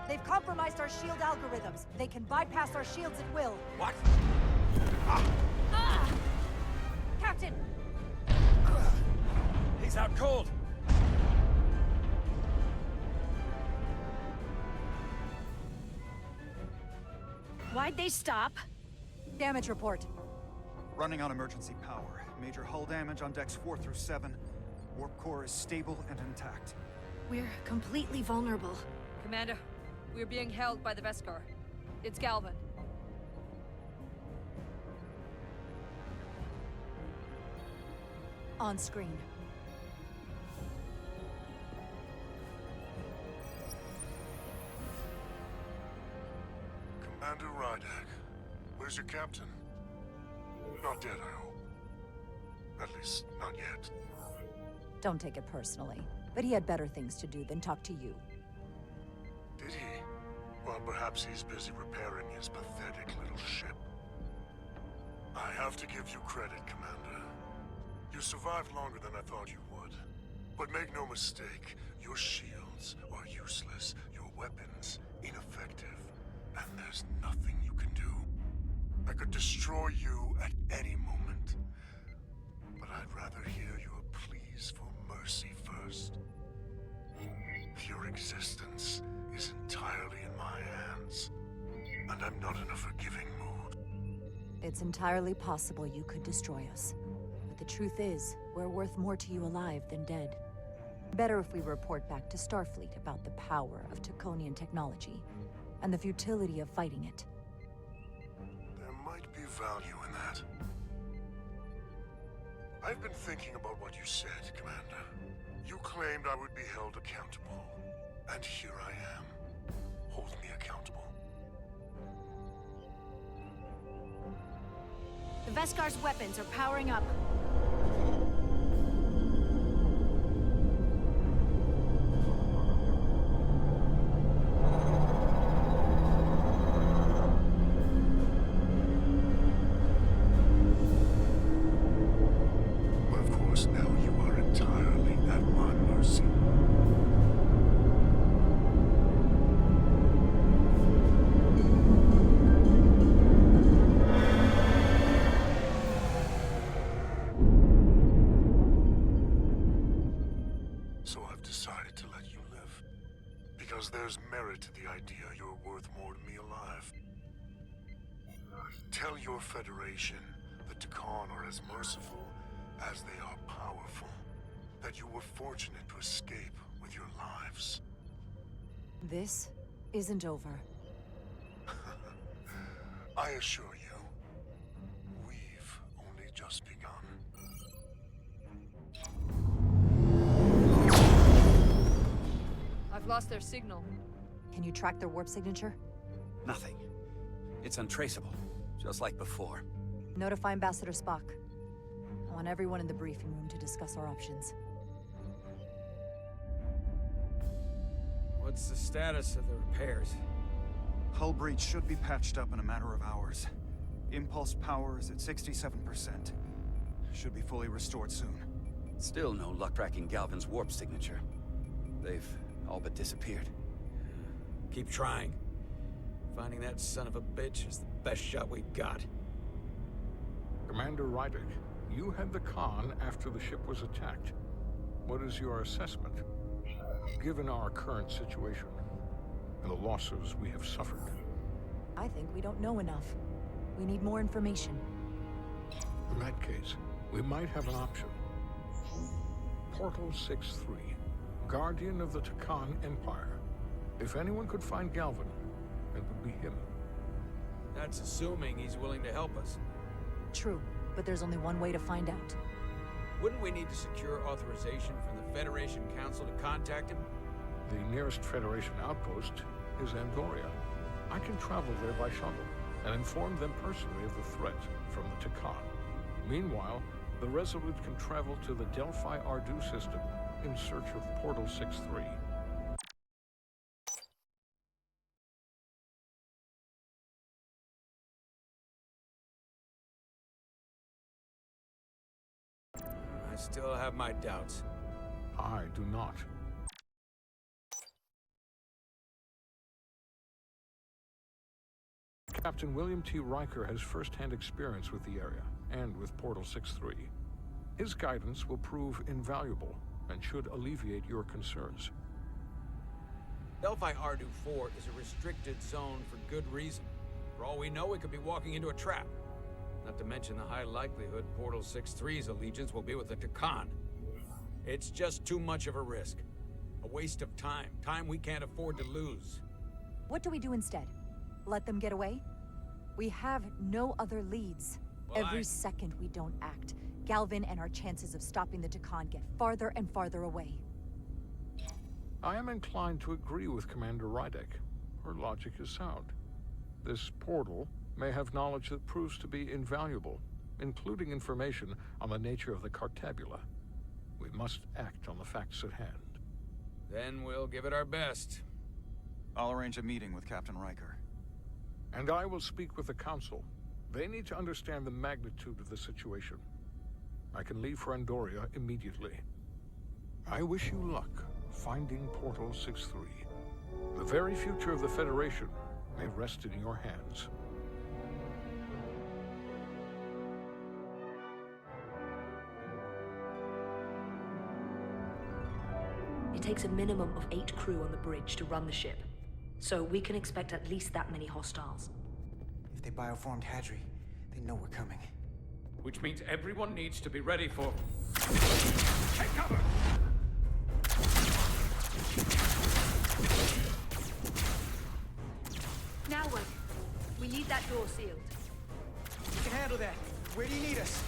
[SPEAKER 2] They've compromised our shield algorithms. They can bypass our shields at will.
[SPEAKER 1] What?
[SPEAKER 2] Captain!
[SPEAKER 4] He's out cold!
[SPEAKER 2] Why'd they stop? Damage report.
[SPEAKER 3] Running on emergency power. Major hull damage on decks 4 through 7. Warp core is stable and intact.
[SPEAKER 13] We're completely vulnerable.
[SPEAKER 10] Commander, we're being held by the Veskar. It's Galvin.
[SPEAKER 2] On screen.
[SPEAKER 12] Commander Rydak, where's your captain? Not dead, I hope. At least, not yet.
[SPEAKER 2] Don't take it personally, but he had better things to do than talk to you.
[SPEAKER 12] Did he? Well, perhaps he's busy repairing his pathetic little ship. I have to give you credit, Commander. You survived longer than I thought you would. But make no mistake, your shields are useless, your weapons ineffective, and there's nothing you can do. I could destroy you at any moment, but I'd rather hear your pleas for mercy first. Your existence is entirely in my hands, and I'm not in a forgiving mood.
[SPEAKER 2] It's entirely possible you could destroy us. But the truth is, we're worth more to you alive than dead. Better if we report back to Starfleet about the power of Taconian technology, and the futility of fighting it.
[SPEAKER 12] There might be value in that. I've been thinking about what you said, Commander. You claimed I would be held accountable, and here I am. Hold me accountable.
[SPEAKER 13] The Veskar's weapons are powering up.
[SPEAKER 12] But of course, now you are entirely at my mercy. So I've decided to let you live. Because there's merit to the idea you're worth more to me alive. Tell your Federation that Takan are as merciful as they are powerful. That you were fortunate to escape with your lives.
[SPEAKER 2] This isn't over.
[SPEAKER 12] I assure you, we've only just begun.
[SPEAKER 10] I've lost their signal.
[SPEAKER 2] Can you track their warp signature?
[SPEAKER 4] Nothing. It's untraceable, just like before.
[SPEAKER 2] Notify Ambassador Spock. I want everyone in the briefing room to discuss our options.
[SPEAKER 1] What's the status of the repairs?
[SPEAKER 3] Hull breach should be patched up in a matter of hours. Impulse power is at 67%. Should be fully restored soon.
[SPEAKER 4] Still no luck tracking Galvin's warp signature. They've all but disappeared.
[SPEAKER 1] Keep trying. Finding that son of a bitch is the best shot we've got.
[SPEAKER 6] Commander Rydick, you had the Khan after the ship was attacked. What is your assessment? Given our current situation, and the losses we have suffered.
[SPEAKER 2] I think we don't know enough. We need more information.
[SPEAKER 6] In that case, we might have an option. Portal 6-3, Guardian of the Takan Empire. If anyone could find Galvin, it would be him.
[SPEAKER 1] That's assuming he's willing to help us.
[SPEAKER 2] True, but there's only one way to find out.
[SPEAKER 1] Wouldn't we need to secure authorization from the Federation Council to contact him?
[SPEAKER 6] The nearest Federation outpost is Andoria. I can travel there by shuttle and inform them personally of the threat from the Takan. Meanwhile, the Resolute can travel to the Delphi Ardu system in search of Portal 6-3.
[SPEAKER 1] I still have my doubts.
[SPEAKER 6] I do not. Captain William T. Riker has first-hand experience with the area, and with Portal 6-3. His guidance will prove invaluable, and should alleviate your concerns.
[SPEAKER 1] Delphi Ardu 4 is a restricted zone for good reason. For all we know, we could be walking into a trap. Not to mention the high likelihood Portal 6-3's allegiance will be with the Takan. It's just too much of a risk. A waste of time. Time we can't afford to lose.
[SPEAKER 2] What do we do instead? Let them get away? We have no other leads.
[SPEAKER 1] Well,
[SPEAKER 2] Every second we don't act, Galvin and our chances of stopping the Takan get farther and farther away.
[SPEAKER 6] I am inclined to agree with Commander Rydek. Her logic is sound. This portal may have knowledge that proves to be invaluable, including information on the nature of the Cartabula. We must act on the facts at hand.
[SPEAKER 1] Then we'll give it our best.
[SPEAKER 3] I'll arrange a meeting with Captain Riker.
[SPEAKER 6] And I will speak with the Council. They need to understand the magnitude of the situation. I can leave for Andoria immediately. I wish you luck finding Portal 6-3. The very future of the Federation may rest in your hands.
[SPEAKER 10] It takes a minimum of 8 crew on the bridge to run the ship. So we can expect at least that many hostiles.
[SPEAKER 9] If they bioformed Hadri, they know we're coming.
[SPEAKER 1] Which means everyone needs to be ready for... Take cover!
[SPEAKER 10] Now what? We need that door sealed.
[SPEAKER 9] We can handle that. Where do you need us?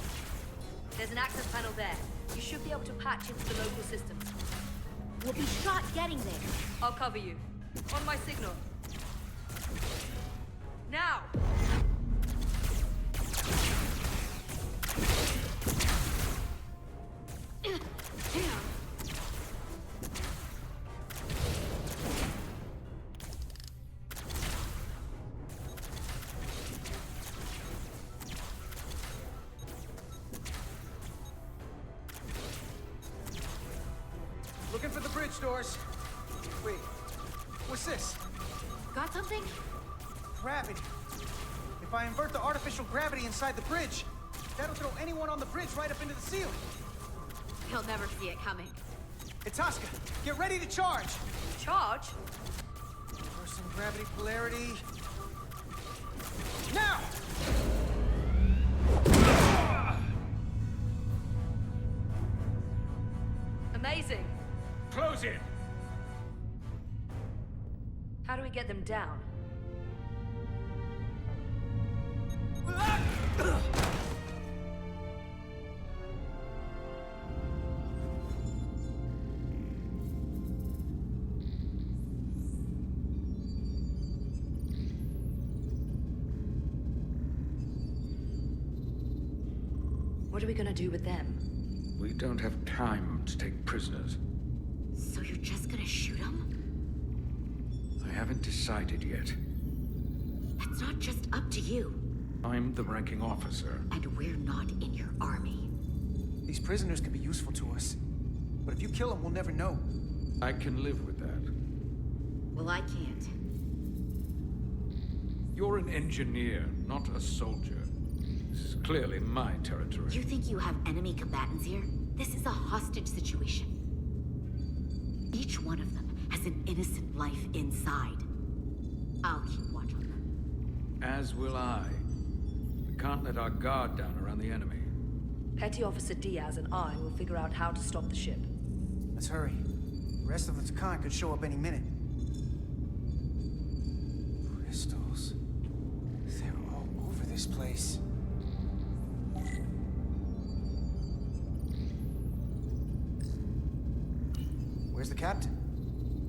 [SPEAKER 10] There's an access panel there. You should be able to patch into the local systems.
[SPEAKER 5] We'll be shot getting there.
[SPEAKER 10] I'll cover you. On my signal. Now!
[SPEAKER 9] Looking for the bridge doors. Wait, what's this?
[SPEAKER 5] Got something?
[SPEAKER 9] Gravity. If I invert the artificial gravity inside the bridge, that'll throw anyone on the bridge right up into the ceiling.
[SPEAKER 5] He'll never see it coming.
[SPEAKER 9] Itaska, get ready to charge.
[SPEAKER 10] Charge?
[SPEAKER 9] Reversing gravity polarity. Now!
[SPEAKER 10] Amazing.
[SPEAKER 1] Close in!
[SPEAKER 10] How do we get them down? What are we gonna do with them?
[SPEAKER 1] We don't have time to take prisoners.
[SPEAKER 5] So you're just gonna shoot him?
[SPEAKER 1] I haven't decided yet.
[SPEAKER 5] That's not just up to you.
[SPEAKER 1] I'm the ranking officer.
[SPEAKER 5] And we're not in your army.
[SPEAKER 9] These prisoners could be useful to us. But if you kill them, we'll never know.
[SPEAKER 1] I can live with that.
[SPEAKER 5] Well, I can't.
[SPEAKER 1] You're an engineer, not a soldier. This is clearly my territory.
[SPEAKER 5] You think you have enemy combatants here? This is a hostage situation. Each one of them has an innocent life inside. I'll keep watch on them.
[SPEAKER 1] As will I. We can't let our guard down around the enemy.
[SPEAKER 10] Petty Officer Diaz and I will figure out how to stop the ship.
[SPEAKER 9] Let's hurry. The rest of the Takan could show up any minute. Crystals. They're all over this place. Where's the captain?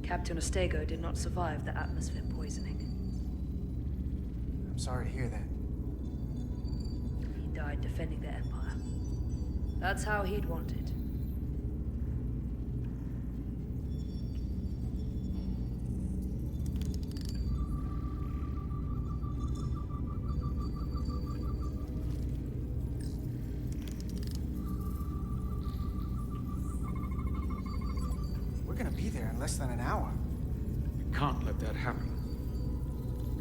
[SPEAKER 10] Captain Ostego did not survive the atmosphere poisoning.
[SPEAKER 9] I'm sorry to hear that.
[SPEAKER 10] He died defending the Empire. That's how he'd want it.
[SPEAKER 9] We're gonna be there in less than an hour.
[SPEAKER 1] We can't let that happen.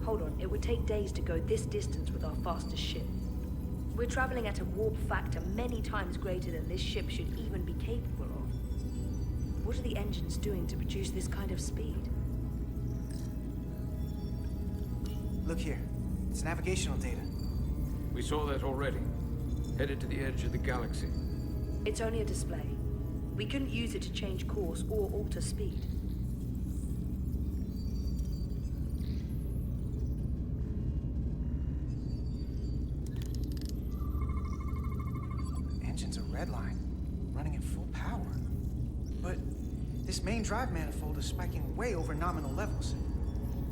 [SPEAKER 10] Hold on, it would take days to go this distance with our fastest ship. We're traveling at a warp factor many times greater than this ship should even be capable of. What are the engines doing to produce this kind of speed?
[SPEAKER 9] Look here. It's navigational data.
[SPEAKER 1] We saw that already. Headed to the edge of the galaxy.
[SPEAKER 10] It's only a display. We couldn't use it to change course or alter speed.
[SPEAKER 9] Engine's a red line, running at full power. But this main drive manifold is spiking way over nominal levels.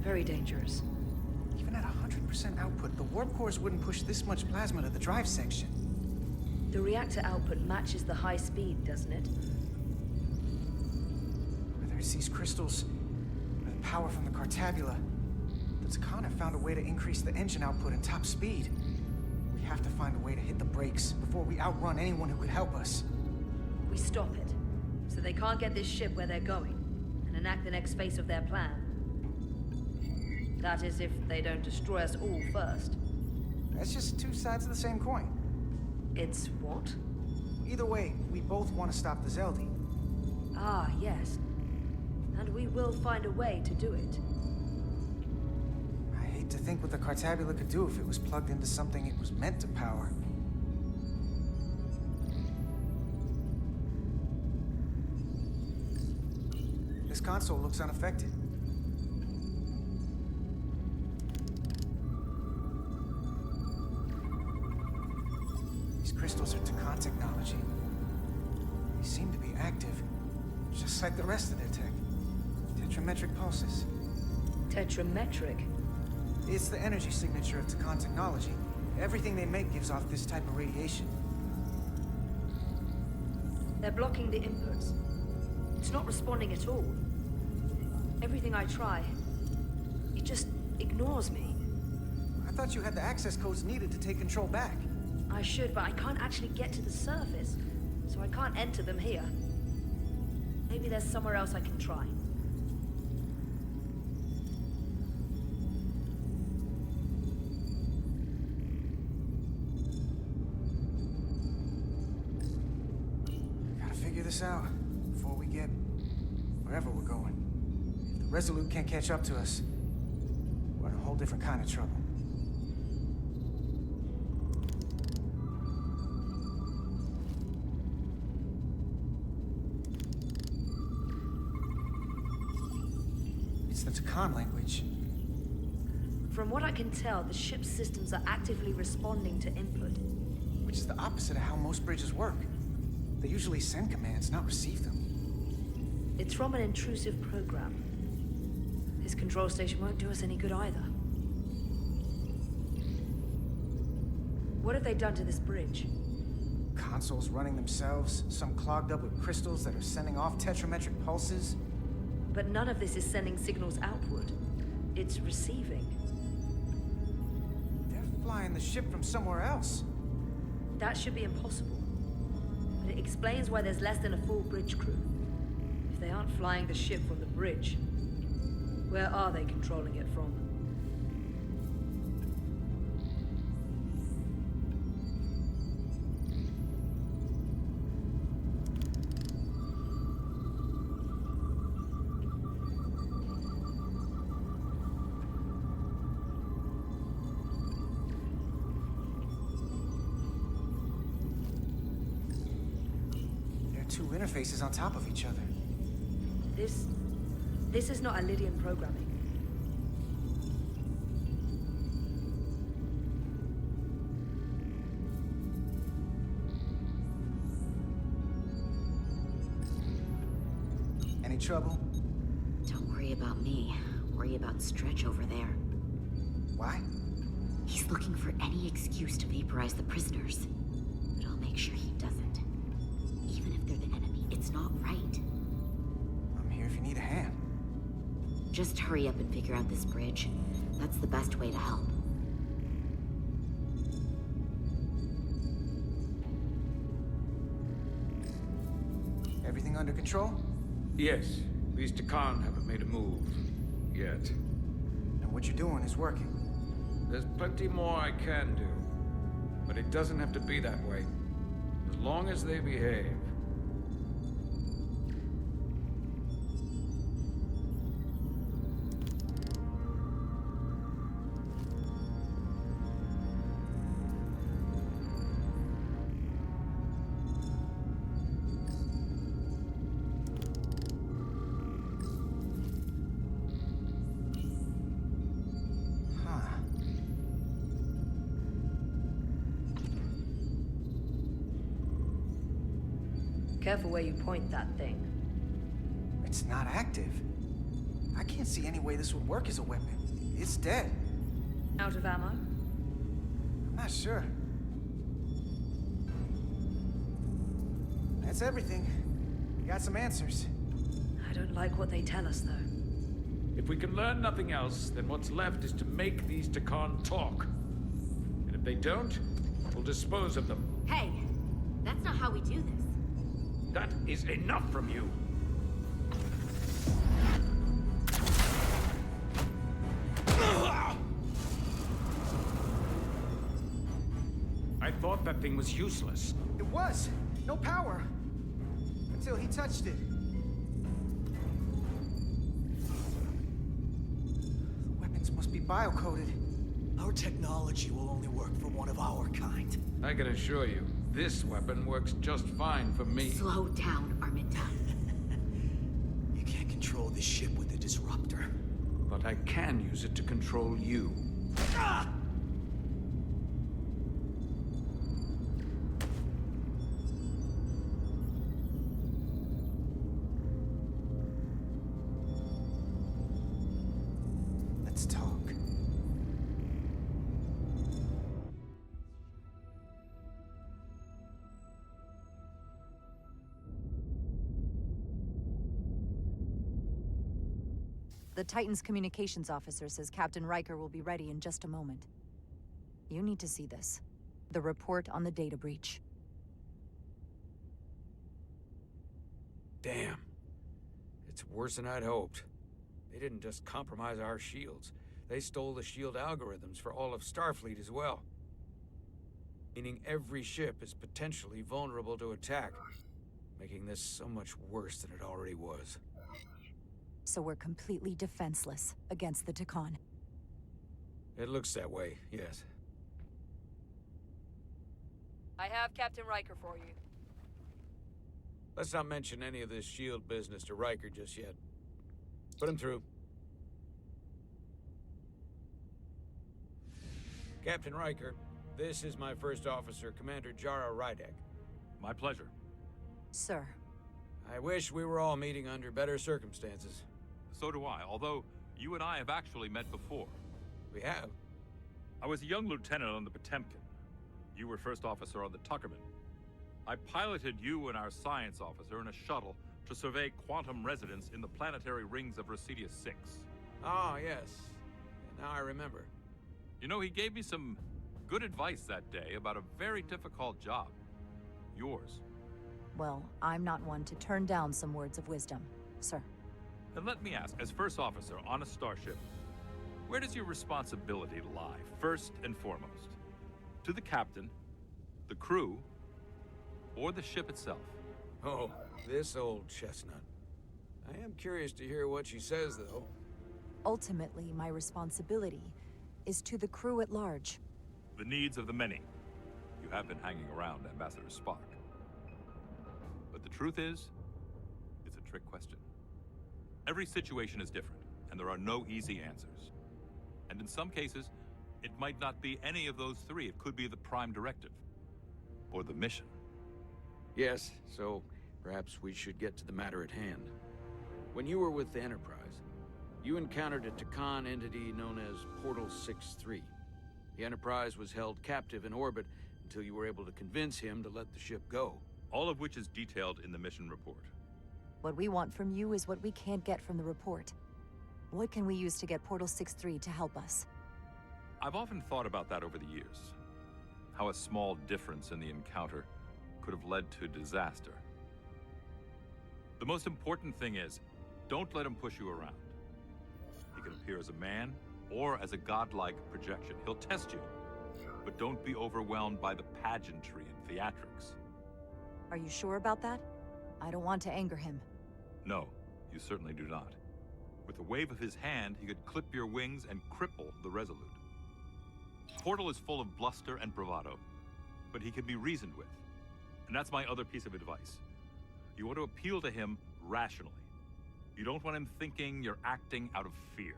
[SPEAKER 10] Very dangerous.
[SPEAKER 9] Even at 100% output, the warp cores wouldn't push this much plasma to the drive section.
[SPEAKER 10] The reactor output matches the high speed, doesn't it?
[SPEAKER 9] Whether it's these crystals or the power from the Cartabula, the Takana found a way to increase the engine output and top speed. We have to find a way to hit the brakes before we outrun anyone who could help us.
[SPEAKER 10] We stop it, so they can't get this ship where they're going, and enact the next phase of their plan. That is, if they don't destroy us all first.
[SPEAKER 9] That's just two sides of the same coin.
[SPEAKER 10] It's what?
[SPEAKER 9] Either way, we both want to stop the Zeldi.
[SPEAKER 10] Ah, yes. And we will find a way to do it.
[SPEAKER 9] I hate to think what the Cartabula could do if it was plugged into something it was meant to power. This console looks unaffected. These crystals are Takan technology. They seem to be active, just like the rest of their tech. Tetrametric pulses.
[SPEAKER 10] Tetrametric?
[SPEAKER 9] It's the energy signature of Takan technology. Everything they make gives off this type of radiation.
[SPEAKER 10] They're blocking the inputs. It's not responding at all. Everything I try, it just ignores me.
[SPEAKER 9] I thought you had the access codes needed to take control back.
[SPEAKER 10] I should, but I can't actually get to the surface, so I can't enter them here. Maybe there's somewhere else I can try.
[SPEAKER 9] Gotta figure this out before we get wherever we're going. If the Resolute can't catch up to us, we're in a whole different kind of trouble. It's the Takan language.
[SPEAKER 10] From what I can tell, the ship's systems are actively responding to input.
[SPEAKER 9] Which is the opposite of how most bridges work. They usually send commands, not receive them.
[SPEAKER 10] It's from an intrusive program. This control station won't do us any good either. What have they done to this bridge?
[SPEAKER 9] Consoles running themselves, some clogged up with crystals that are sending off tetrametric pulses.
[SPEAKER 10] But none of this is sending signals outward. It's receiving.
[SPEAKER 9] They're flying the ship from somewhere else.
[SPEAKER 10] That should be impossible. But it explains why there's less than a full bridge crew. If they aren't flying the ship from the bridge, where are they controlling it from?
[SPEAKER 9] Two interfaces on top of each other.
[SPEAKER 10] This is not Lydian programming.
[SPEAKER 9] Any trouble?
[SPEAKER 5] Don't worry about me. Worry about Stretch over there.
[SPEAKER 9] Why?
[SPEAKER 5] He's looking for any excuse to vaporize the prisoners. But I'll make sure he doesn't. Even if they're the enemy, it's not right.
[SPEAKER 9] I'm here if you need a hand.
[SPEAKER 5] Just hurry up and figure out this bridge. That's the best way to help.
[SPEAKER 9] Everything under control?
[SPEAKER 1] Yes. These Takan haven't made a move. Yet.
[SPEAKER 9] And what you're doing is working.
[SPEAKER 1] There's plenty more I can do. But it doesn't have to be that way. As long as they behave.
[SPEAKER 10] Careful where you point that thing.
[SPEAKER 9] It's not active. I can't see any way this would work as a weapon. It's dead.
[SPEAKER 10] Out of ammo?
[SPEAKER 9] I'm not sure. That's everything. We got some answers.
[SPEAKER 10] I don't like what they tell us, though.
[SPEAKER 1] If we can learn nothing else, then what's left is to make these Takan talk. And if they don't, we'll dispose of them.
[SPEAKER 5] Hey, that's not how we do this.
[SPEAKER 1] That is enough from you. I thought that thing was useless.
[SPEAKER 9] It was. No power. Until he touched it. The weapons must be biocoded.
[SPEAKER 15] Our technology will only work for one of our kind.
[SPEAKER 1] I can assure you, this weapon works just fine for me.
[SPEAKER 5] Slow down, Arminta.
[SPEAKER 15] You can't control this ship with a disruptor.
[SPEAKER 1] But I can use it to control you.
[SPEAKER 15] Ah!
[SPEAKER 9] Let's talk.
[SPEAKER 2] The Titan's communications officer says Captain Riker will be ready in just a moment. You need to see this. The report on the data breach.
[SPEAKER 1] Damn. It's worse than I'd hoped. They didn't just compromise our shields. They stole the shield algorithms for all of Starfleet as well. Meaning every ship is potentially vulnerable to attack, making this so much worse than it already was.
[SPEAKER 2] So we're completely defenseless against the Takan.
[SPEAKER 1] It looks that way, yes.
[SPEAKER 10] I have Captain Riker for you.
[SPEAKER 1] Let's not mention any of this shield business to Riker just yet. Put him through. Captain Riker, this is my first officer, Commander Jara Rydek.
[SPEAKER 16] My pleasure.
[SPEAKER 2] Sir.
[SPEAKER 1] I wish we were all meeting under better circumstances.
[SPEAKER 16] So do I, although you and I have actually met before.
[SPEAKER 1] We have?
[SPEAKER 16] I was a young lieutenant on the Potemkin. You were first officer on the Tuckerman. I piloted you and our science officer in a shuttle to survey quantum resonance in the planetary rings of Residius 6.
[SPEAKER 1] Ah, yes. Now I remember.
[SPEAKER 16] You know, he gave me some good advice that day about a very difficult job. Yours.
[SPEAKER 2] Well, I'm not one to turn down some words of wisdom, sir.
[SPEAKER 16] And let me ask, as first officer on a starship, where does your responsibility lie, first and foremost? To the captain, the crew, or the ship itself?
[SPEAKER 1] Oh, this old chestnut. I am curious to hear what she says, though.
[SPEAKER 2] Ultimately, my responsibility is to the crew at large.
[SPEAKER 16] The needs of the many. You have been hanging around Ambassador Spock. But the truth is, it's a trick question. Every situation is different, and there are no easy answers. And in some cases, it might not be any of those three. It could be the prime directive, or the mission.
[SPEAKER 1] Yes, so perhaps we should get to the matter at hand. When you were with the Enterprise, you encountered a Takan entity known as Portal 6-3. The Enterprise was held captive in orbit until you were able to convince him to let the ship go.
[SPEAKER 16] All of which is detailed in the mission report.
[SPEAKER 2] What we want from you is what we can't get from the report. What can we use to get Portal 6-3 to help us?
[SPEAKER 16] I've often thought about that over the years. How a small difference in the encounter could have led to disaster. The most important thing is, don't let him push you around. He can appear as a man or as a godlike projection. He'll test you, but don't be overwhelmed by the pageantry and theatrics.
[SPEAKER 2] Are you sure about that? I don't want to anger him.
[SPEAKER 16] No, you certainly do not. With a wave of his hand, he could clip your wings and cripple the Resolute. Portal is full of bluster and bravado, but he can be reasoned with. And that's my other piece of advice. You want to appeal to him rationally. You don't want him thinking you're acting out of fear.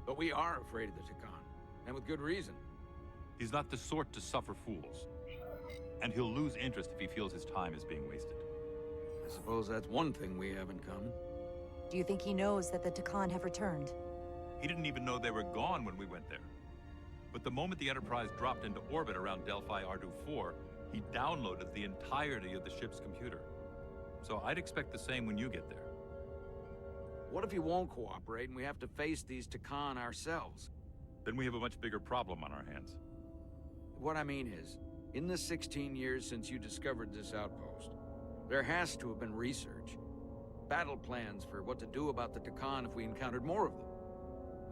[SPEAKER 1] But we are afraid of the Takan, and with good reason.
[SPEAKER 16] He's not the sort to suffer fools. And he'll lose interest if he feels his time is being wasted.
[SPEAKER 1] I suppose that's one thing we have in common.
[SPEAKER 2] Do you think he knows that the Takan have returned?
[SPEAKER 16] He didn't even know they were gone when we went there. But the moment the Enterprise dropped into orbit around Delphi Ardu 4, he downloaded the entirety of the ship's computer. So I'd expect the same when you get there.
[SPEAKER 1] What if he won't cooperate and we have to face these Takan ourselves?
[SPEAKER 16] Then we have a much bigger problem on our hands.
[SPEAKER 1] What I mean is, in the 16 years since you discovered this outpost, there has to have been research. Battle plans for what to do about the Takan if we encountered more of them.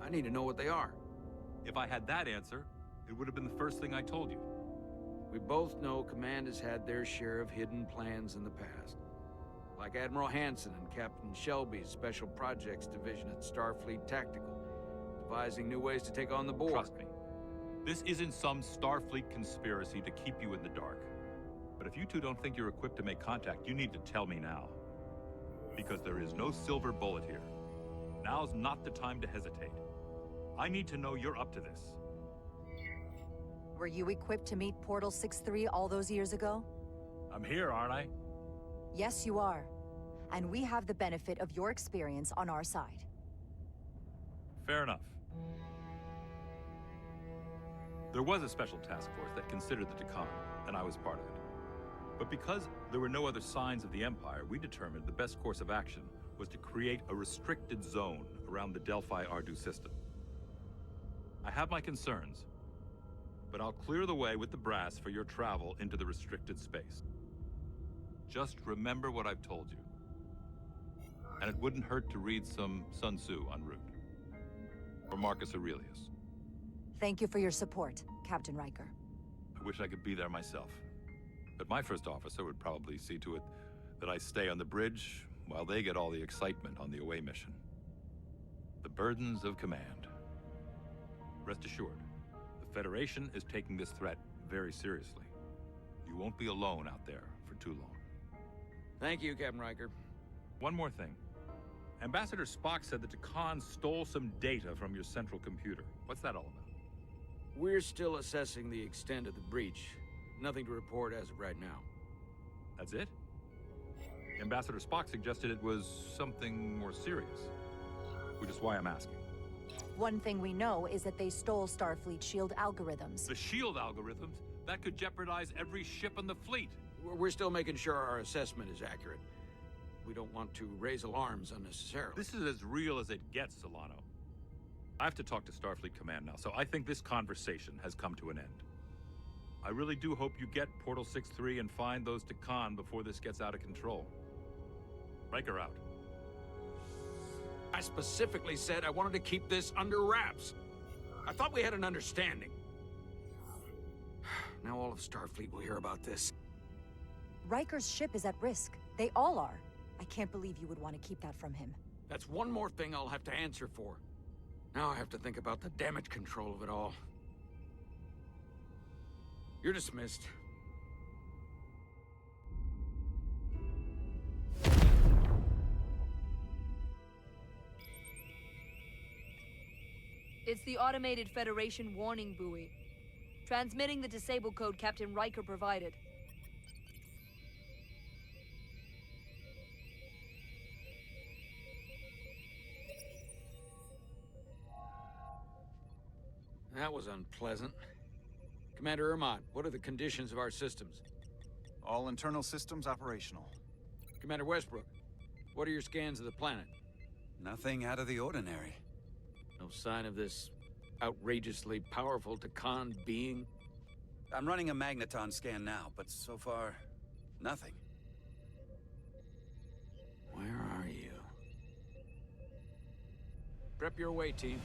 [SPEAKER 1] I need to know what they are.
[SPEAKER 16] If I had that answer, it would have been the first thing I told you.
[SPEAKER 1] We both know Command has had their share of hidden plans in the past. Like Admiral Hansen and Captain Shelby's Special Projects Division at Starfleet Tactical, devising new ways to take on the Borg.
[SPEAKER 16] Trust me. This isn't some Starfleet conspiracy to keep you in the dark. But if you two don't think you're equipped to make contact, you need to tell me now. Because there is no silver bullet here. Now's not the time to hesitate. I need to know you're up to this.
[SPEAKER 2] Were you equipped to meet Portal 6-3 all those years ago?
[SPEAKER 16] I'm here, aren't I?
[SPEAKER 2] Yes, you are. And we have the benefit of your experience on our side.
[SPEAKER 16] Fair enough. There was a special task force that considered the Takan, and I was part of it. But because there were no other signs of the Empire, we determined the best course of action was to create a restricted zone around the Delphi Ardu system. I have my concerns, but I'll clear the way with the brass for your travel into the restricted space. Just remember what I've told you. And it wouldn't hurt to read some Sun Tzu en route. Or Marcus Aurelius.
[SPEAKER 2] Thank you for your support, Captain Riker.
[SPEAKER 16] I wish I could be there myself. But my first officer would probably see to it that I stay on the bridge while they get all the excitement on the away mission. The burdens of command. Rest assured, the Federation is taking this threat very seriously. You won't be alone out there for too long.
[SPEAKER 1] Thank you, Captain Riker.
[SPEAKER 16] One more thing. Ambassador Spock said that Takan stole some data from your central computer. What's that all about?
[SPEAKER 1] We're still assessing the extent of the breach. Nothing to report as of right now.
[SPEAKER 16] That's it? Ambassador Spock suggested it was something more serious, which is why I'm asking.
[SPEAKER 2] One thing we know is that they stole Starfleet shield algorithms.
[SPEAKER 16] The shield algorithms? That could jeopardize every ship in the fleet.
[SPEAKER 1] We're still making sure our assessment is accurate. We don't want to raise alarms unnecessarily.
[SPEAKER 16] This is as real as it gets, Solano. I have to talk to Starfleet Command now, so I think this conversation has come to an end. I really do hope you get Portal 6-3 and find those Takan before this gets out of control. Riker out.
[SPEAKER 1] I specifically said I wanted to keep this under wraps. I thought we had an understanding. Now all of Starfleet will hear about this.
[SPEAKER 2] Riker's ship is at risk. They all are. I can't believe you would want to keep that from him.
[SPEAKER 1] That's one more thing I'll have to answer for. Now I have to think about the damage control of it all. You're dismissed.
[SPEAKER 10] It's the automated Federation warning buoy. Transmitting the disable code Captain Riker provided.
[SPEAKER 1] That was unpleasant. Commander Ermont, what are the conditions of our systems?
[SPEAKER 3] All internal systems operational.
[SPEAKER 1] Commander Westbrook, what are your scans of the planet?
[SPEAKER 4] Nothing out of the ordinary.
[SPEAKER 1] No sign of this outrageously powerful Takan being?
[SPEAKER 4] I'm running a magneton scan now, but so far, nothing.
[SPEAKER 1] Where are you? Prep your way, team.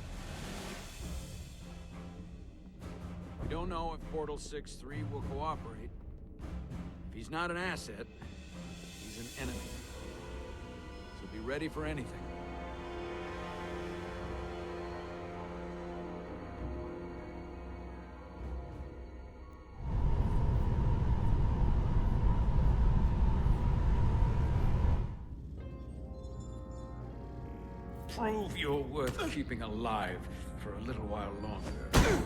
[SPEAKER 1] don't know if Portal 6-3 will cooperate. If he's not an asset, he's an enemy. So be ready for anything. Prove you're worth keeping alive for a little while longer.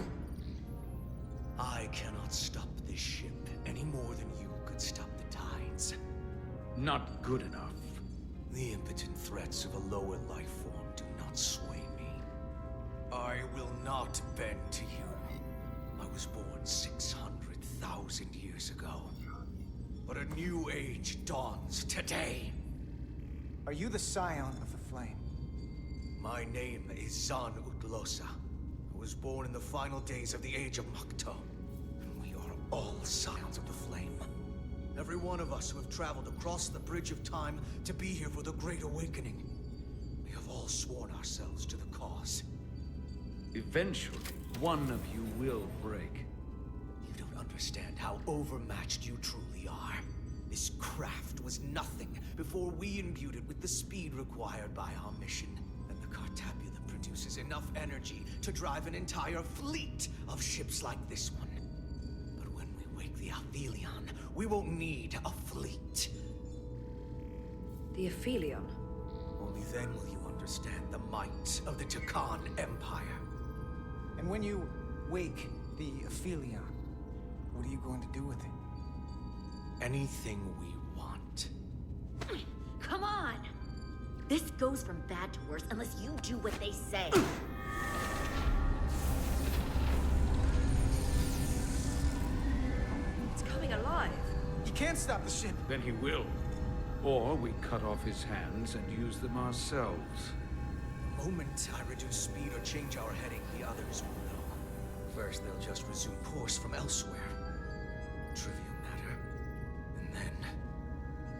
[SPEAKER 15] I cannot stop this ship any more than you could stop the tides.
[SPEAKER 1] Not good enough.
[SPEAKER 15] The impotent threats of a lower life form do not sway me. I will not bend to you. I was born 600,000 years ago. But a new age dawns today.
[SPEAKER 9] Are you the scion of the Flame?
[SPEAKER 15] My name is Zan Utlosa. I was born in the final days of the Age of Makto. And we are all scions of the Flame. Every one of us who have traveled across the Bridge of Time to be here for the Great Awakening. We have all sworn ourselves to the cause.
[SPEAKER 1] Eventually, one of you will break.
[SPEAKER 15] You don't understand how overmatched you truly are. This craft was nothing before we imbued it with the speed required by our mission. And the Cartabula produces enough energy to drive an entire fleet of ships like this one. But when we wake the Aphelion, we won't need a fleet.
[SPEAKER 10] The Aphelion?
[SPEAKER 15] Only then will you understand the might of the Takan Empire.
[SPEAKER 9] And when you wake the Aphelion, what are you going to do with it?
[SPEAKER 15] Anything we want.
[SPEAKER 5] Come on! This goes from bad to worse unless you do what they say.
[SPEAKER 10] It's coming alive.
[SPEAKER 9] You can't stop the ship.
[SPEAKER 1] Then he will. Or we cut off his hands and use them ourselves.
[SPEAKER 15] The moment I reduce speed or change our heading, the others will know. First, they'll just resume course from elsewhere. Trivial matter. And then,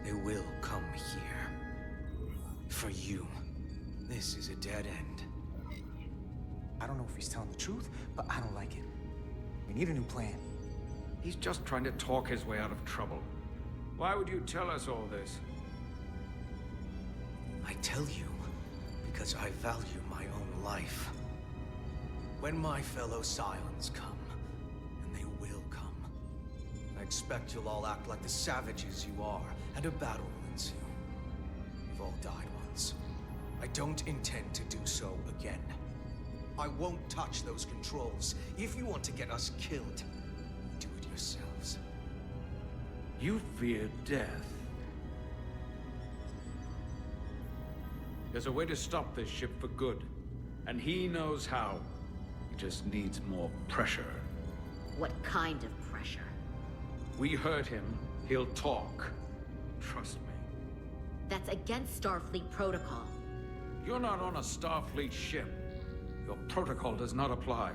[SPEAKER 15] they will come here. For you, this is a dead end.
[SPEAKER 9] I don't know if he's telling the truth, but I don't like it. We need a new plan.
[SPEAKER 1] He's just trying to talk his way out of trouble. Why would you tell us all this?
[SPEAKER 15] I tell you because I value my own life. When my fellow scions come, and they will come, I expect you'll all act like the savages you are, and a battle will ensue. We've all died once. I don't intend to do so again. I won't touch those controls. If you want to get us killed, do it yourselves.
[SPEAKER 1] You fear death. There's a way to stop this ship for good, and he knows how. He just needs more pressure.
[SPEAKER 5] What kind of pressure?
[SPEAKER 1] We hurt him, he'll talk. Trust me.
[SPEAKER 5] That's against Starfleet protocol.
[SPEAKER 1] You're not on a Starfleet ship. Your protocol does not apply.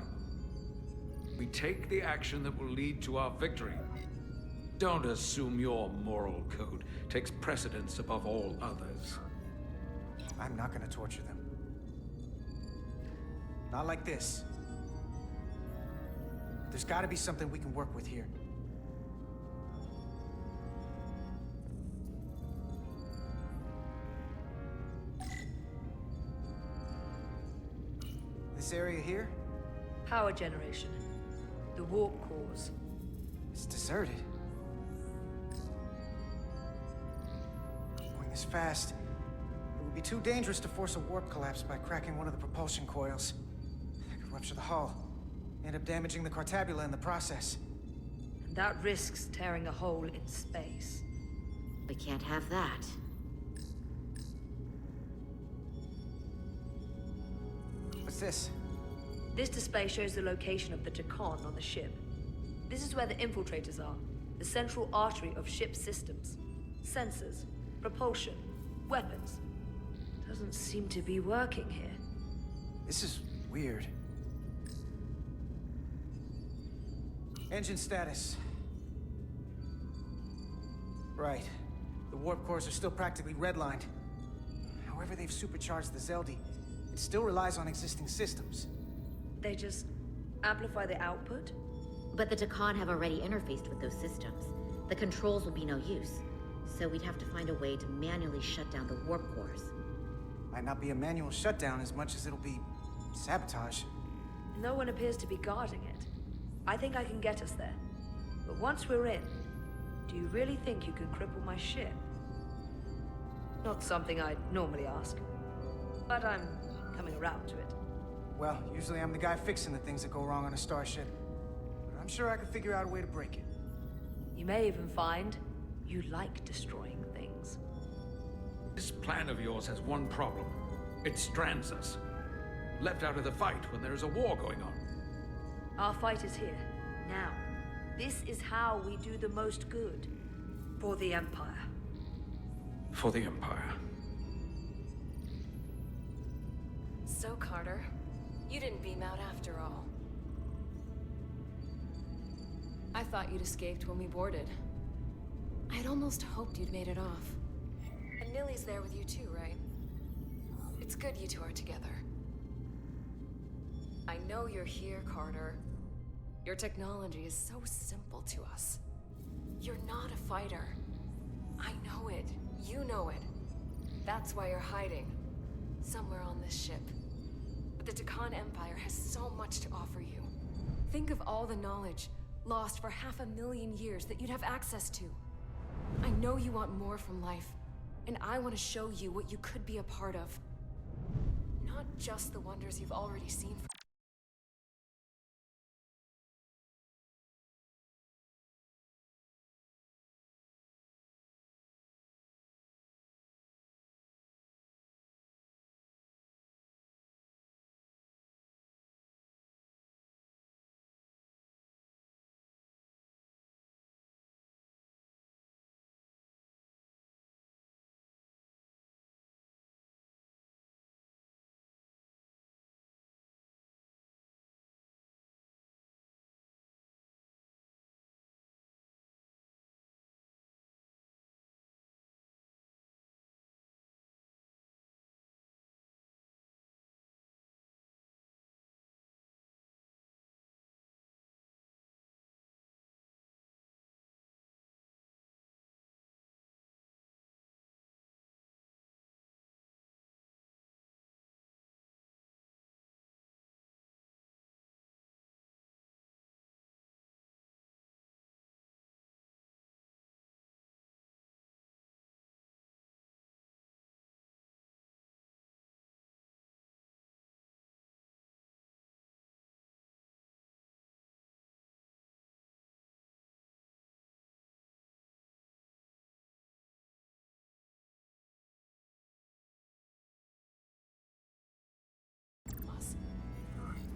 [SPEAKER 1] We take the action that will lead to our victory. Don't assume your moral code takes precedence above all others.
[SPEAKER 9] I'm not gonna torture them. Not like this. There's gotta be something we can work with here. This area here?
[SPEAKER 10] Power generation. The warp cores.
[SPEAKER 9] It's deserted. Going this fast, it would be too dangerous to force a warp collapse by cracking one of the propulsion coils. That could rupture the hull, end up damaging the Cartabula in the process.
[SPEAKER 10] And that risks tearing a hole in space.
[SPEAKER 5] We can't have that.
[SPEAKER 9] What's this?
[SPEAKER 10] This display shows the location of the Takan on the ship. This is where the infiltrators are, the central artery of ship systems. Sensors, propulsion, weapons. Doesn't seem to be working here.
[SPEAKER 9] This is weird. Engine status. Right. The warp cores are still practically redlined. However they've supercharged the Zeldi, it still relies on existing systems.
[SPEAKER 10] They just amplify the output?
[SPEAKER 5] But the Takan have already interfaced with those systems. The controls will be no use. So we'd have to find a way to manually shut down the warp cores.
[SPEAKER 9] Might not be a manual shutdown as much as it'll be sabotage.
[SPEAKER 10] No one appears to be guarding it. I think I can get us there. But once we're in, do you really think you can cripple my ship? Not something I'd normally ask, but I'm coming around to it.
[SPEAKER 9] Well, usually I'm the guy fixing the things that go wrong on a starship. But I'm sure I could figure out a way to break it.
[SPEAKER 10] You may even find you like destroying things.
[SPEAKER 1] This plan of yours has one problem. It strands us. Left out of the fight when there is a war going on.
[SPEAKER 10] Our fight is here, now. This is how we do the most good. For the Empire.
[SPEAKER 1] For the Empire.
[SPEAKER 17] So, Carter, you didn't beam out after all. I thought you'd escaped when we boarded. I had almost hoped you'd made it off. And Millie's there with you too, right? It's good you two are together. I know you're here, Carter. Your technology is so simple to us. You're not a fighter. I know it. You know it. That's why you're hiding. Somewhere on this ship. But the Takan Empire has so much to offer you. Think of all the knowledge lost for 500,000 years that you'd have access to. I know you want more from life, and I want to show you what you could be a part of. Not just the wonders you've already seen.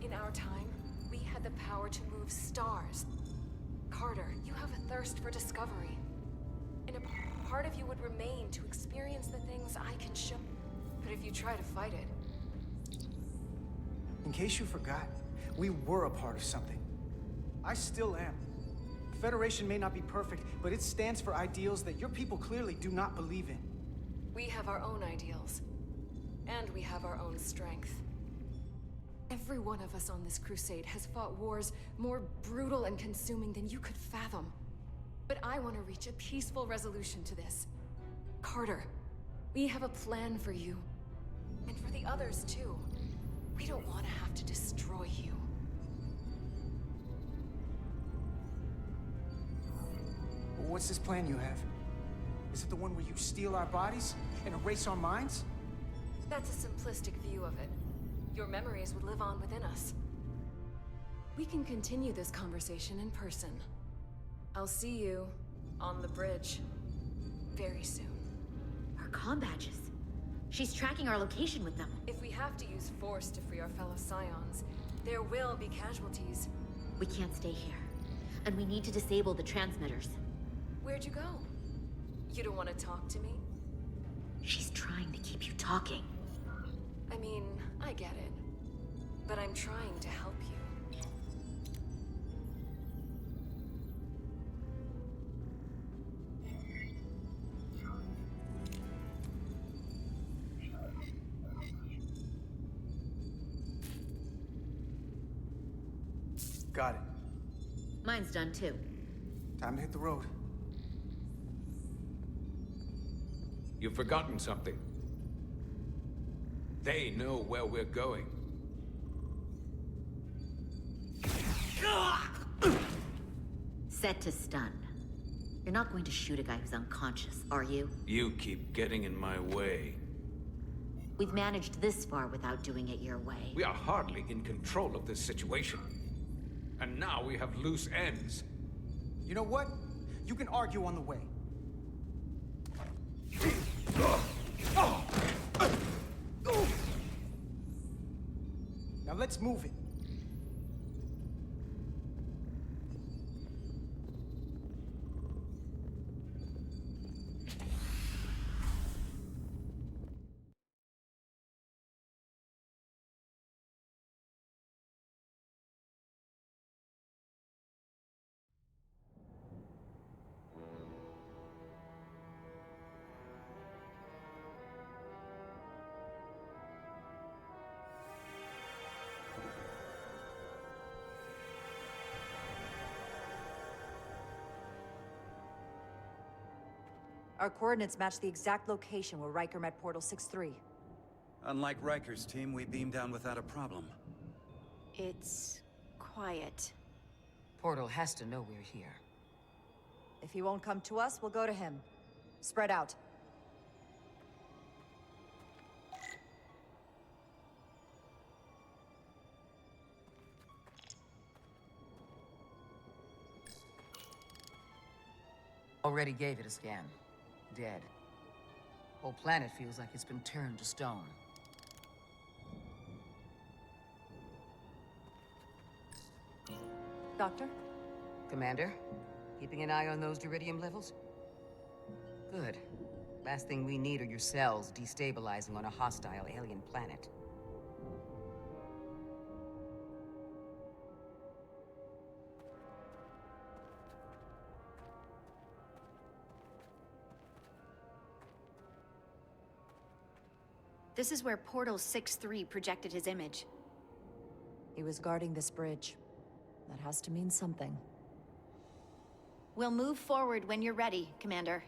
[SPEAKER 17] In our time, we had the power to move stars. Carter, you have a thirst for discovery. And a part of you would remain to experience the things I can show. But if you try to fight it...
[SPEAKER 9] In case you forgot, we were a part of something. I still am. The Federation may not be perfect, but it stands for ideals that your people clearly do not believe in.
[SPEAKER 17] We have our own ideals. And we have our own strength. Every one of us on this crusade has fought wars more brutal and consuming than you could fathom. But I want to reach a peaceful resolution to this. Carter, we have a plan for you. And for the others, too. We don't want to have to destroy you.
[SPEAKER 9] What's this plan you have? Is it the one where you steal our bodies and erase our minds?
[SPEAKER 17] That's a simplistic view of it. Your memories would live on within us. We can continue this conversation in person. I'll see you on the bridge very soon.
[SPEAKER 5] Her comm badges. She's tracking our location with them.
[SPEAKER 17] If we have to use force to free our fellow Scions, there will be casualties.
[SPEAKER 5] We can't stay here. And we need to disable the transmitters.
[SPEAKER 17] Where'd you go? You don't want to talk to me?
[SPEAKER 5] She's trying to keep you talking.
[SPEAKER 17] I mean, I get it. But I'm trying to help you.
[SPEAKER 9] Got it.
[SPEAKER 5] Mine's done too.
[SPEAKER 9] Time to hit the road.
[SPEAKER 1] You've forgotten something. They know where we're going.
[SPEAKER 5] Set to stun. You're not going to shoot a guy who's unconscious, are you?
[SPEAKER 1] You keep getting in my way.
[SPEAKER 5] We've managed this far without doing it your way.
[SPEAKER 1] We are hardly in control of this situation. And now we have loose ends.
[SPEAKER 9] You know what? You can argue on the way. Now let's move it.
[SPEAKER 2] Our coordinates match the exact location where Riker met Portal 6-3.
[SPEAKER 4] Unlike Riker's team, we beamed down without a problem.
[SPEAKER 13] It's quiet.
[SPEAKER 7] Portal has to know we're here.
[SPEAKER 2] If he won't come to us, we'll go to him. Spread out.
[SPEAKER 7] Already gave it a scan. Dead. Whole planet feels like it's been turned to stone.
[SPEAKER 2] Doctor?
[SPEAKER 7] Commander, keeping an eye on those Duridium levels? Good. Last thing we need are your cells destabilizing on a hostile alien planet.
[SPEAKER 18] This is where Portal 6-3 projected his image.
[SPEAKER 2] He was guarding this bridge. That has to mean something.
[SPEAKER 18] We'll move forward when you're ready, Commander.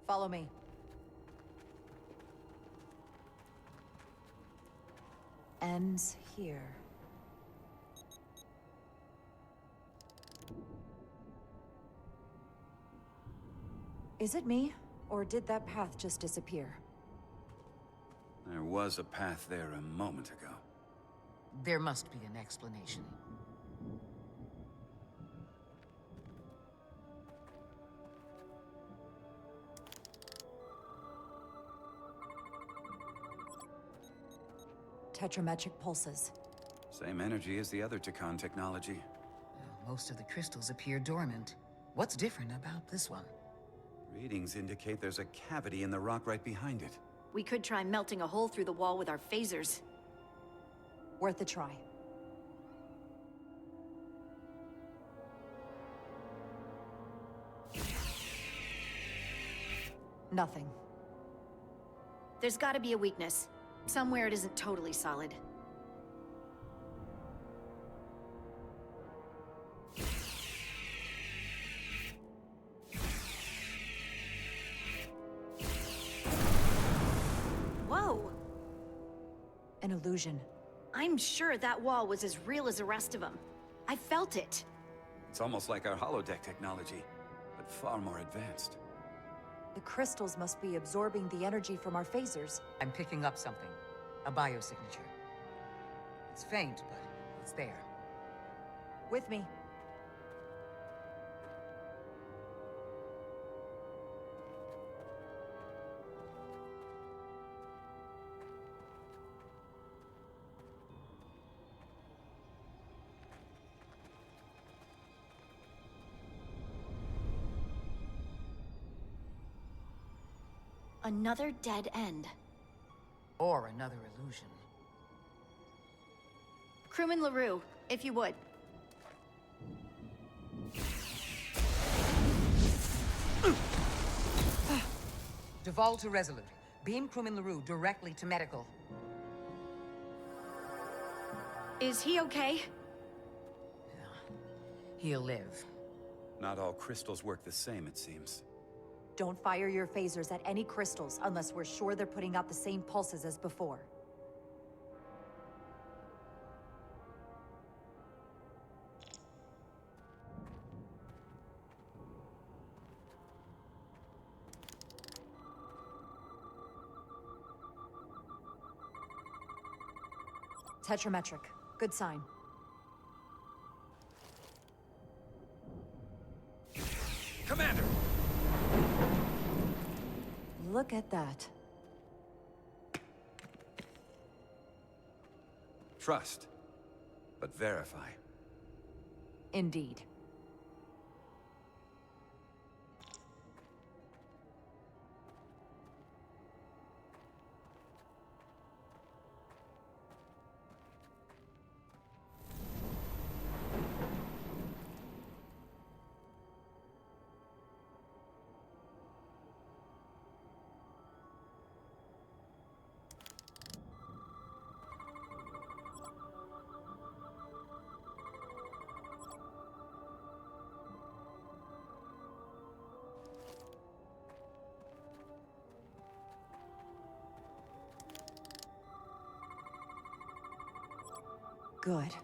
[SPEAKER 2] Follow me. Ends here. Is it me, or did that path just disappear?
[SPEAKER 4] There was a path there a moment ago.
[SPEAKER 7] There must be an explanation.
[SPEAKER 2] Tetrametric pulses.
[SPEAKER 4] Same energy as the other Takan technology.
[SPEAKER 7] Most of the crystals appear dormant. What's different about this one?
[SPEAKER 4] Readings indicate there's a cavity in the rock right behind it.
[SPEAKER 18] We could try melting a hole through the wall with our phasers.
[SPEAKER 2] Worth a try. Nothing.
[SPEAKER 18] There's gotta be a weakness. Somewhere it isn't totally solid. Whoa!
[SPEAKER 2] An illusion.
[SPEAKER 18] I'm sure that wall was as real as the rest of them. I felt it.
[SPEAKER 4] It's almost like our holodeck technology, but far more advanced.
[SPEAKER 2] The crystals must be absorbing the energy from our phasers.
[SPEAKER 7] I'm picking up something. A biosignature. It's faint, but it's there.
[SPEAKER 2] With me.
[SPEAKER 18] Another dead end.
[SPEAKER 7] Or another illusion.
[SPEAKER 18] Crewman LaRue, if you would.
[SPEAKER 7] Fall to Resolute. Beam crewman LaRue directly to medical.
[SPEAKER 18] Is he okay?
[SPEAKER 7] He'll live.
[SPEAKER 4] Not all crystals work the same, it seems.
[SPEAKER 2] Don't fire your phasers at any crystals unless we're sure they're putting out the same pulses as before. Tetrametric. Good sign.
[SPEAKER 4] Commander!
[SPEAKER 2] Look at that.
[SPEAKER 4] Trust, but verify.
[SPEAKER 2] Indeed. Good.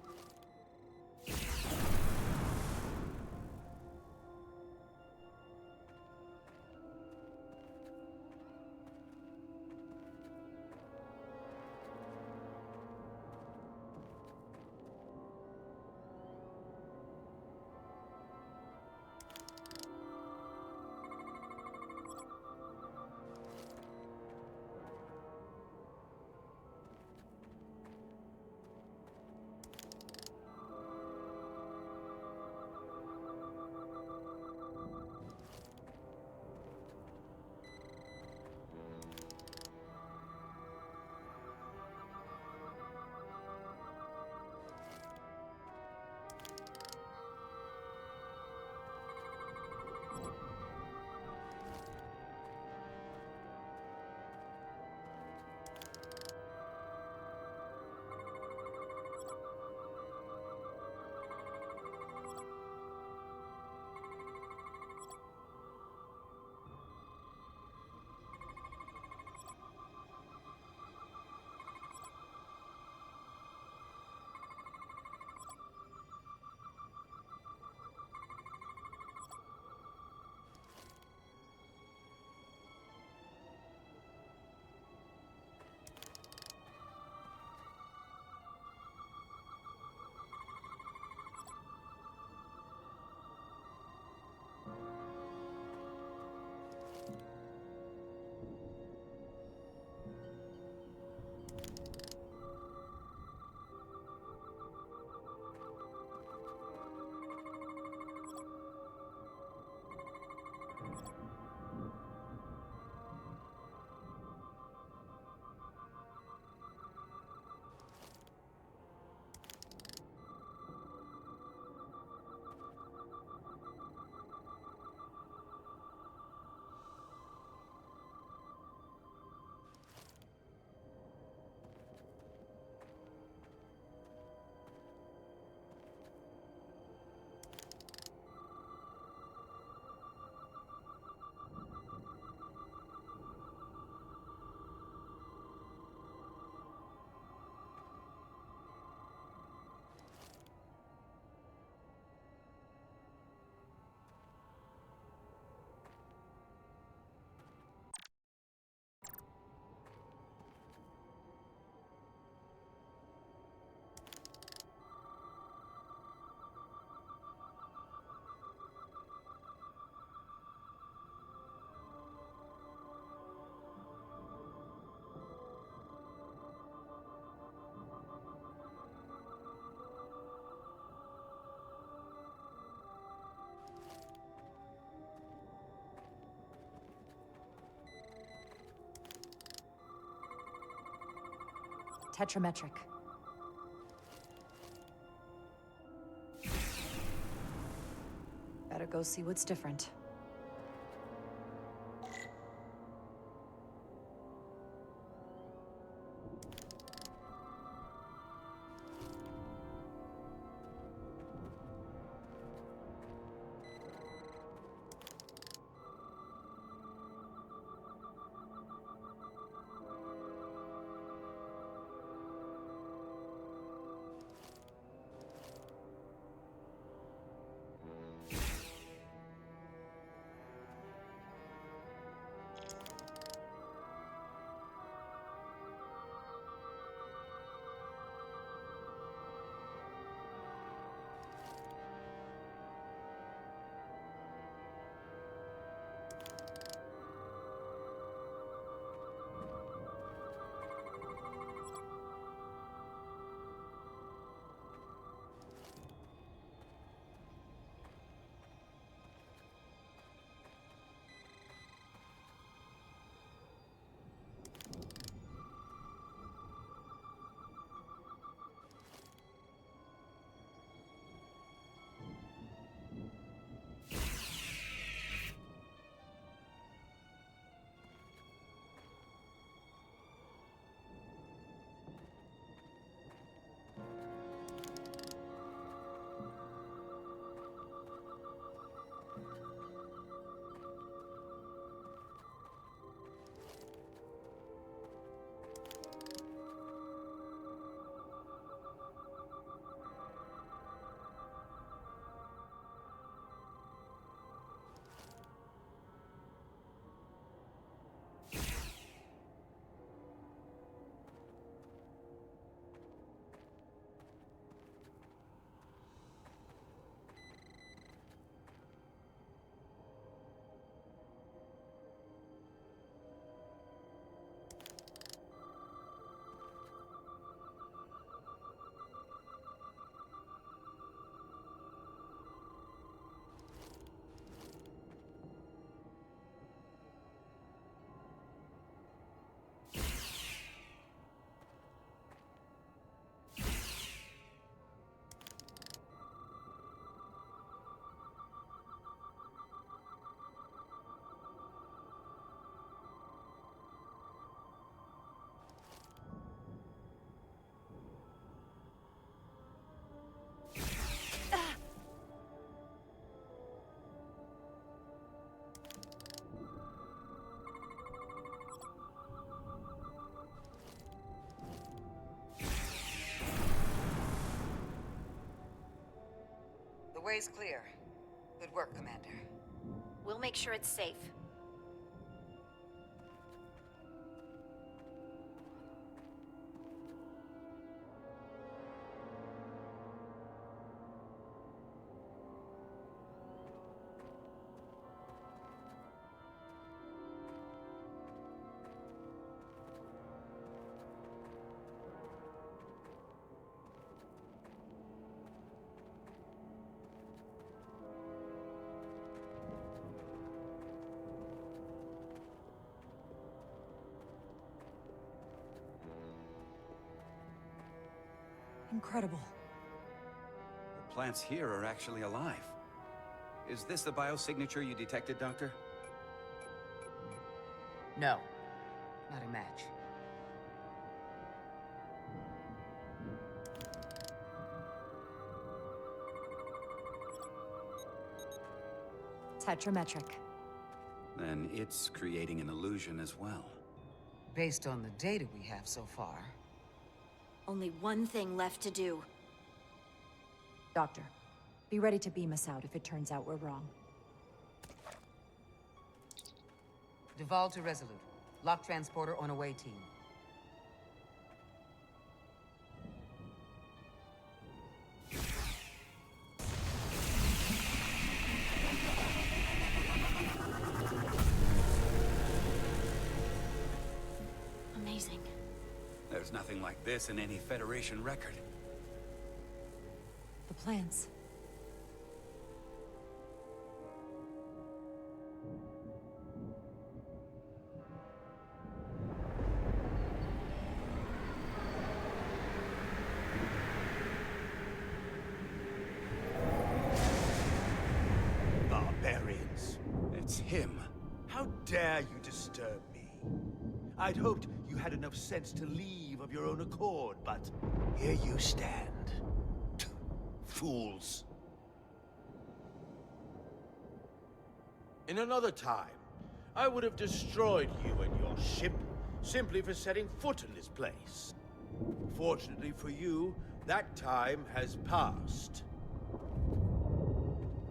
[SPEAKER 2] Tetrametric. Better go see what's different.
[SPEAKER 7] way's clear. Good work, Commander.
[SPEAKER 18] We'll make sure it's safe.
[SPEAKER 2] Incredible.
[SPEAKER 4] The plants here are actually alive. Is this the biosignature you detected, Doctor?
[SPEAKER 7] No, not a match.
[SPEAKER 2] Tetrametric.
[SPEAKER 4] Then it's creating an illusion as well.
[SPEAKER 7] Based on the data we have so far.
[SPEAKER 18] Only one thing left to do.
[SPEAKER 2] Doctor, be ready to beam us out if it turns out we're wrong.
[SPEAKER 7] Duval to Resolute. Lock transporter on away, team.
[SPEAKER 18] Amazing.
[SPEAKER 4] There's nothing like this in any Federation record.
[SPEAKER 2] The plans.
[SPEAKER 19] Barbarians.
[SPEAKER 4] It's him.
[SPEAKER 19] How dare you disturb me? I'd hoped you had enough sense to leave of your own accord, but here you stand. Fools. In another time, I would have destroyed you and your ship simply for setting foot in this place. Fortunately for you, that time has passed.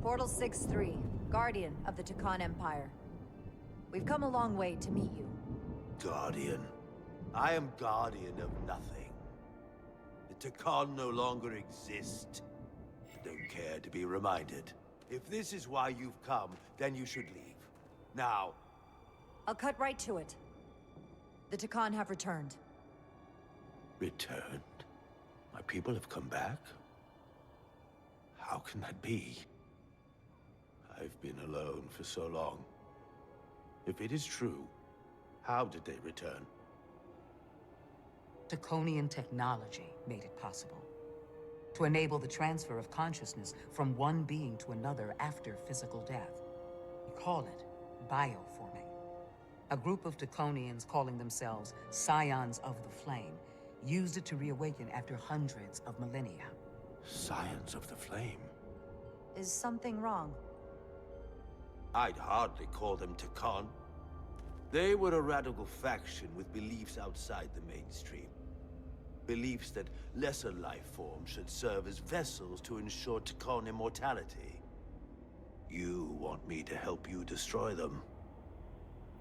[SPEAKER 2] Portal 6-3, Guardian of the Takan Empire. We've come a long way to meet you.
[SPEAKER 19] Guardian. I am guardian of nothing. The Takan no longer exist. Don't care to be reminded. If this is why you've come, then you should leave. Now.
[SPEAKER 2] I'll cut right to it. The Takan have returned.
[SPEAKER 19] Returned? My people have come back? How can that be? I've been alone for so long. If it is true, how did they return?
[SPEAKER 7] Draconian technology made it possible. To enable the transfer of consciousness from one being to another after physical death. We call it bioforming. A group of Draconians calling themselves Scions of the Flame used it to reawaken after hundreds of millennia.
[SPEAKER 19] Scions of the Flame?
[SPEAKER 2] Is something wrong?
[SPEAKER 19] I'd hardly call them Takan. They were a radical faction with beliefs outside the mainstream. Beliefs that lesser life forms should serve as vessels to ensure Takan immortality. You want me to help you destroy them.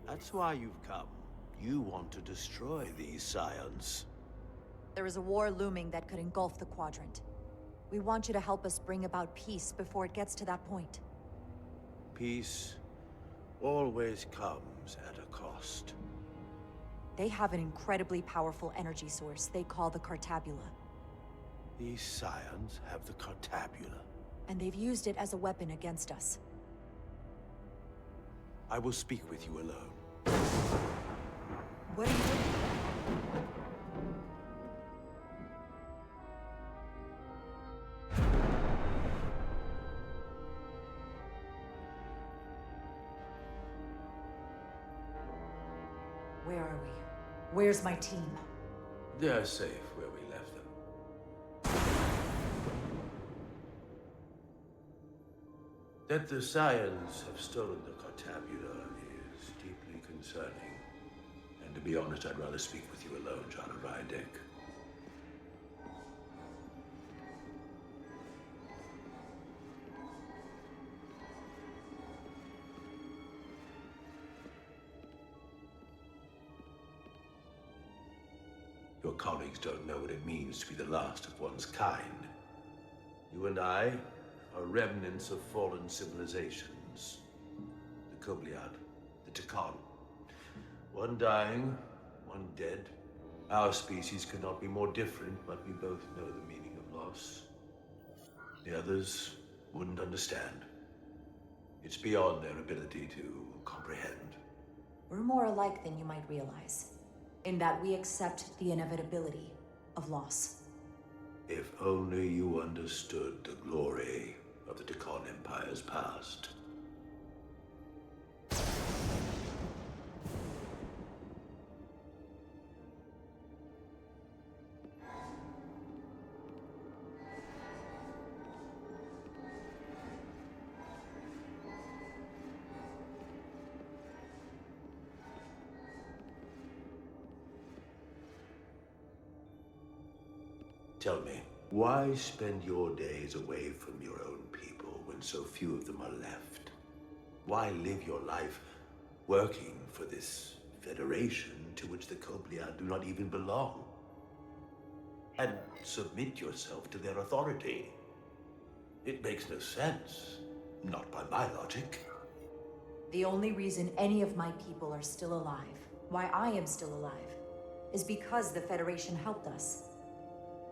[SPEAKER 19] That's why you've come. You want to destroy these Scions.
[SPEAKER 2] There is a war looming that could engulf the Quadrant. We want you to help us bring about peace before it gets to that point.
[SPEAKER 19] Peace always comes at a cost.
[SPEAKER 2] They have an incredibly powerful energy source they call the Cartabula.
[SPEAKER 19] These Scions have the Cartabula.
[SPEAKER 2] And they've used it as a weapon against us.
[SPEAKER 19] I will speak with you alone.
[SPEAKER 2] What are you doing? Where are we? Where's my team?
[SPEAKER 19] They're safe where we left them. That the Scions have stolen the Cartabula is deeply concerning. And to be honest, I'd rather speak with you alone, John Rydick. Your colleagues don't know what it means to be the last of one's kind. You and I are remnants of fallen civilizations. The Kobliad, the Takan. One dying, one dead. Our species could not be more different, but we both know the meaning of loss. The others wouldn't understand. It's beyond their ability to comprehend.
[SPEAKER 2] We're more alike than you might realize, in that we accept the inevitability of loss.
[SPEAKER 19] If only you understood the glory of the Takan Empire's past. Tell me, why spend your days away from your own people when so few of them are left? Why live your life working for this federation to which the Kobliad do not even belong? And submit yourself to their authority? It makes no sense. Not by my logic.
[SPEAKER 2] The only reason any of my people are still alive, why I am still alive, is because the Federation helped us.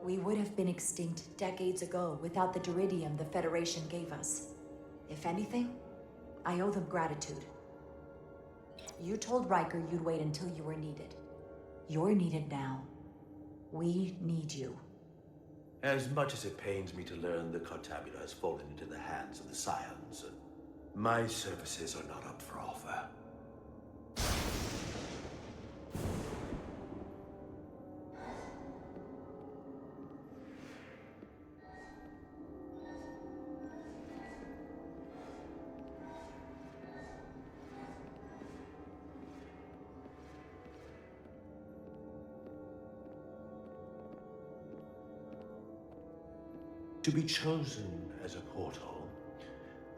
[SPEAKER 2] We would have been extinct decades ago without the Duridium the Federation gave us. If anything, I owe them gratitude. You told Riker you'd wait until you were needed. You're needed now. We need you.
[SPEAKER 19] As much as it pains me to learn the Cartabula has fallen into the hands of the Scions, my services are not up for offer. To be chosen as a portal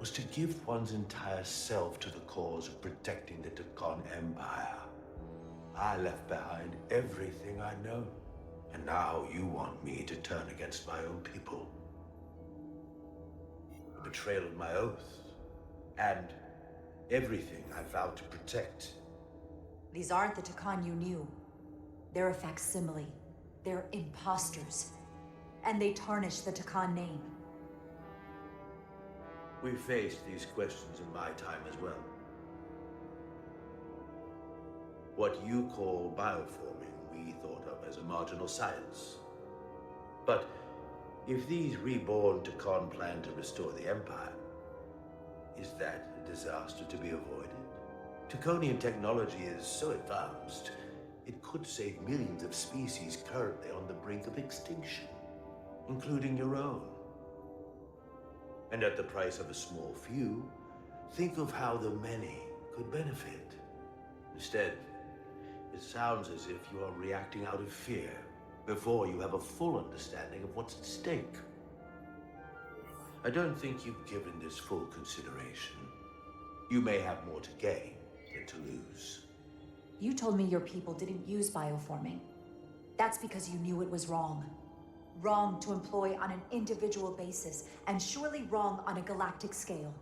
[SPEAKER 19] was to give one's entire self to the cause of protecting the Takan Empire. I left behind everything I know, and now you want me to turn against my own people. Betrayal of my oath, and everything I vowed to protect.
[SPEAKER 2] These aren't the Takan you knew. They're a facsimile. They're imposters. And they tarnish the Takan name.
[SPEAKER 19] We faced these questions in my time as well. What you call bioforming, we thought of as a marginal science. But if these reborn Takan plan to restore the Empire, is that a disaster to be avoided? Takonian technology is so advanced, it could save millions of species currently on the brink of extinction, including your own. And at the price of a small few, think of how the many could benefit. Instead, it sounds as if you are reacting out of fear before you have a full understanding of what's at stake. I don't think you've given this full consideration. You may have more to gain than to lose.
[SPEAKER 2] You told me your people didn't use bioforming. That's because you knew it was wrong. Wrong to employ on an individual basis, and surely wrong on a galactic scale.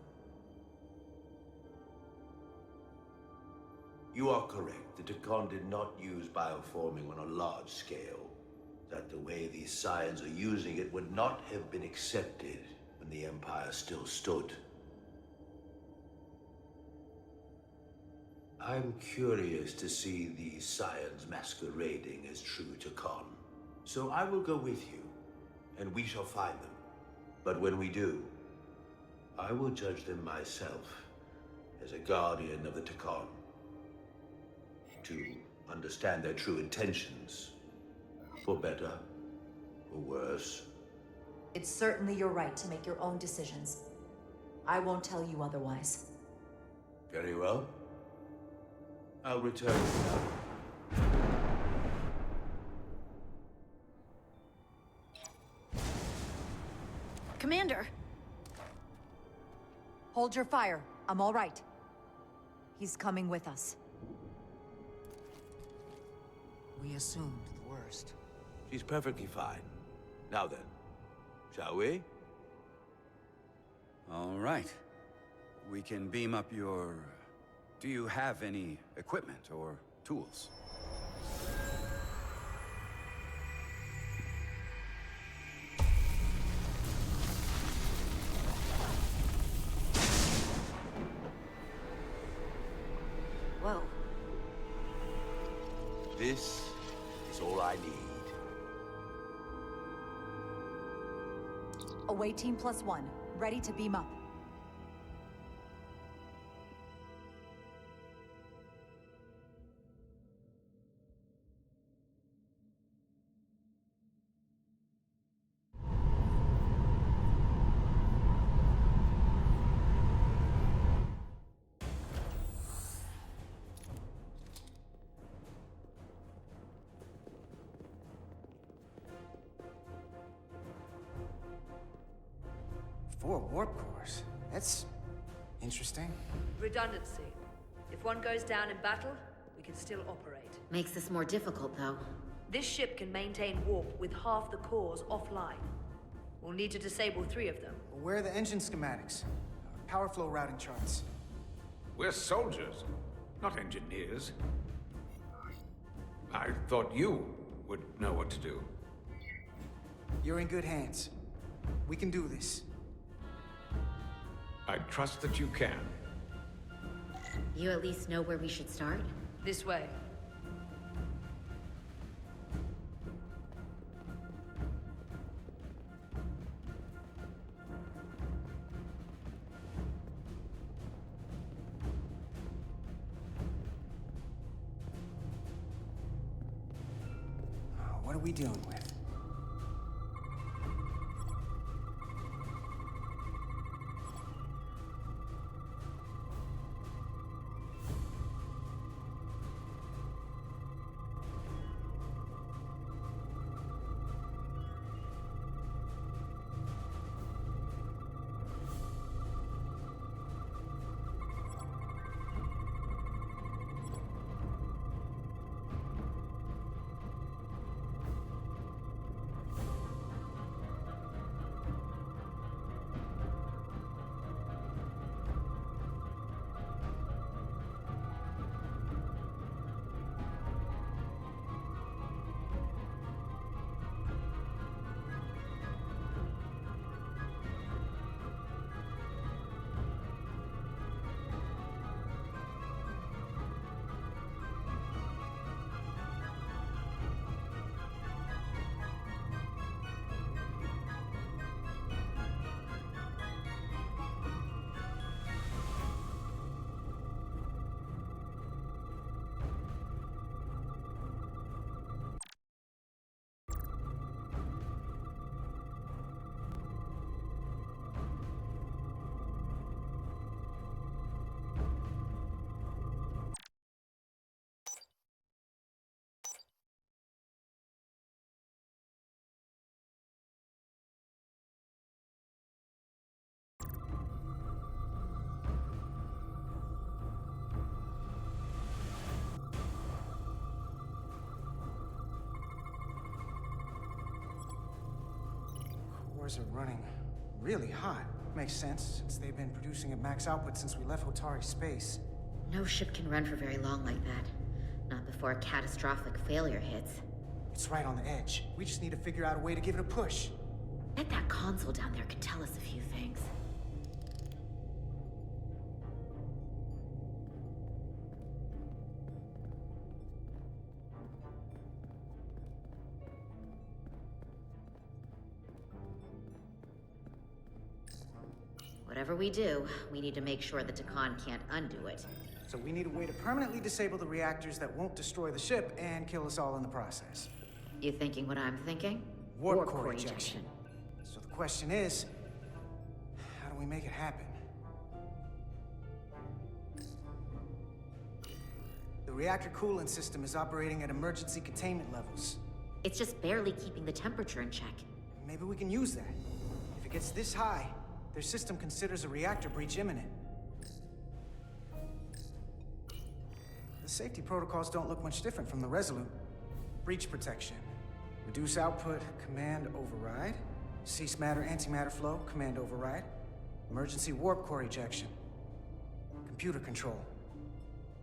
[SPEAKER 19] You are correct. The Takan did not use bioforming on a large scale. That the way these Scions are using it would not have been accepted when the Empire still stood. I'm curious to see these Scions masquerading as true Takan. So I will go with you, and we shall find them. But when we do, I will judge them myself as a guardian of the Takan. To understand their true intentions, for better or worse.
[SPEAKER 2] It's certainly your right to make your own decisions. I won't tell you otherwise.
[SPEAKER 19] Very well. I'll return now.
[SPEAKER 18] Commander!
[SPEAKER 2] Hold your fire. I'm all right. He's coming with us.
[SPEAKER 7] We assumed the worst.
[SPEAKER 19] She's perfectly fine. Now then, shall we?
[SPEAKER 4] All right. We can beam up your... Do you have any equipment or tools?
[SPEAKER 5] Whoa.
[SPEAKER 19] This is all I need.
[SPEAKER 2] Away team +1, ready to beam up.
[SPEAKER 9] Four warp cores. That's interesting.
[SPEAKER 10] Redundancy. If one goes down in battle, we can still operate.
[SPEAKER 5] Makes this more difficult, though.
[SPEAKER 10] This ship can maintain warp with half the cores offline. We'll need to disable 3 of them.
[SPEAKER 9] Well, where are the engine schematics? Power flow routing charts.
[SPEAKER 1] We're soldiers, not engineers. I thought you would know what to do.
[SPEAKER 9] You're in good hands. We can do this.
[SPEAKER 1] I trust that you can.
[SPEAKER 5] You at least know where we should start?
[SPEAKER 10] This way.
[SPEAKER 9] What are we dealing with? Cores are running really hot. Makes sense, since they've been producing at max output since we left Hotari space.
[SPEAKER 5] No ship can run for very long like that. Not before a catastrophic failure hits.
[SPEAKER 9] It's right on the edge. We just need to figure out a way to give it a push.
[SPEAKER 5] Bet that console down there could tell us a few things. Whatever we do, we need to make sure the Takan can't undo it.
[SPEAKER 9] So we need a way to permanently disable the reactors that won't destroy the ship and kill us all in the process.
[SPEAKER 5] You thinking what I'm thinking?
[SPEAKER 9] Warp core ejection. So the question is, how do we make it happen? The reactor coolant system is operating at emergency containment levels.
[SPEAKER 5] It's just barely keeping the temperature in check.
[SPEAKER 9] Maybe we can use that. If it gets this high, their system considers a reactor breach imminent. The safety protocols don't look much different from the Resolute. Breach protection, Reduce output, command override. Cease matter, antimatter flow, command override. Emergency warp core ejection. Computer control.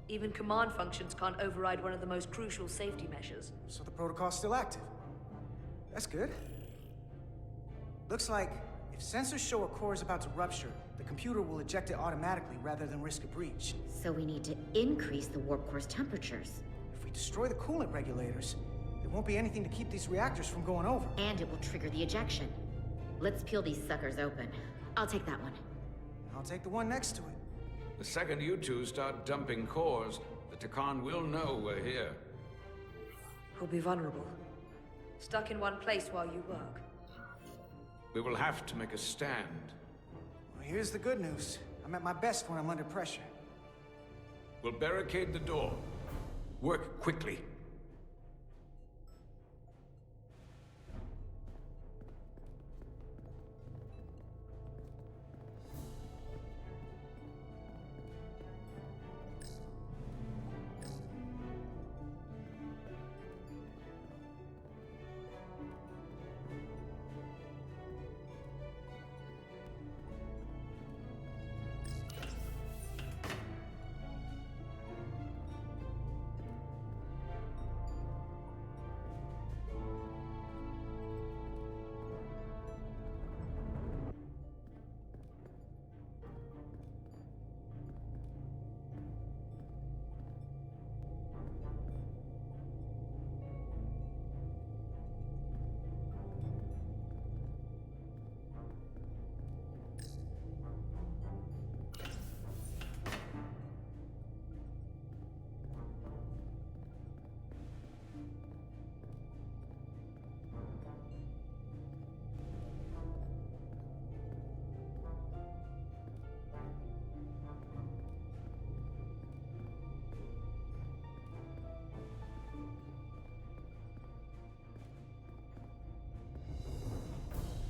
[SPEAKER 10] Even command functions can't override one of the most crucial safety measures.
[SPEAKER 9] So the protocol's still active. That's good. Looks like if sensors show a core is about to rupture, the computer will eject it automatically rather than risk a breach.
[SPEAKER 5] So we need to increase the warp core's temperatures.
[SPEAKER 9] If we destroy the coolant regulators, there won't be anything to keep these reactors from going over.
[SPEAKER 5] And it will trigger the ejection. Let's peel these suckers open. I'll take that one.
[SPEAKER 9] I'll take the one next to it.
[SPEAKER 1] The second you two start dumping cores, the Takan will know we're here.
[SPEAKER 10] We'll be vulnerable. Stuck in one place while you work.
[SPEAKER 1] We will have to make a stand.
[SPEAKER 9] Well, here's the good news. I'm at my best when I'm under pressure.
[SPEAKER 1] We'll barricade the door. Work quickly.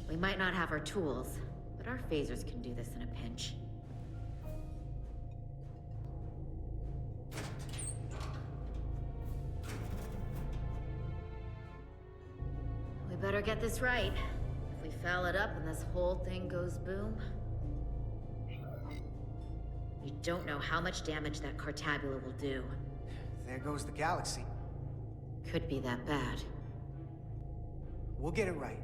[SPEAKER 5] We might not have our tools, but our phasers can do this in a pinch. We better get this right. If we foul it up and this whole thing goes boom... You don't know how much damage that Cartabula will do.
[SPEAKER 9] There goes the galaxy.
[SPEAKER 5] Could be that bad.
[SPEAKER 9] We'll get it right.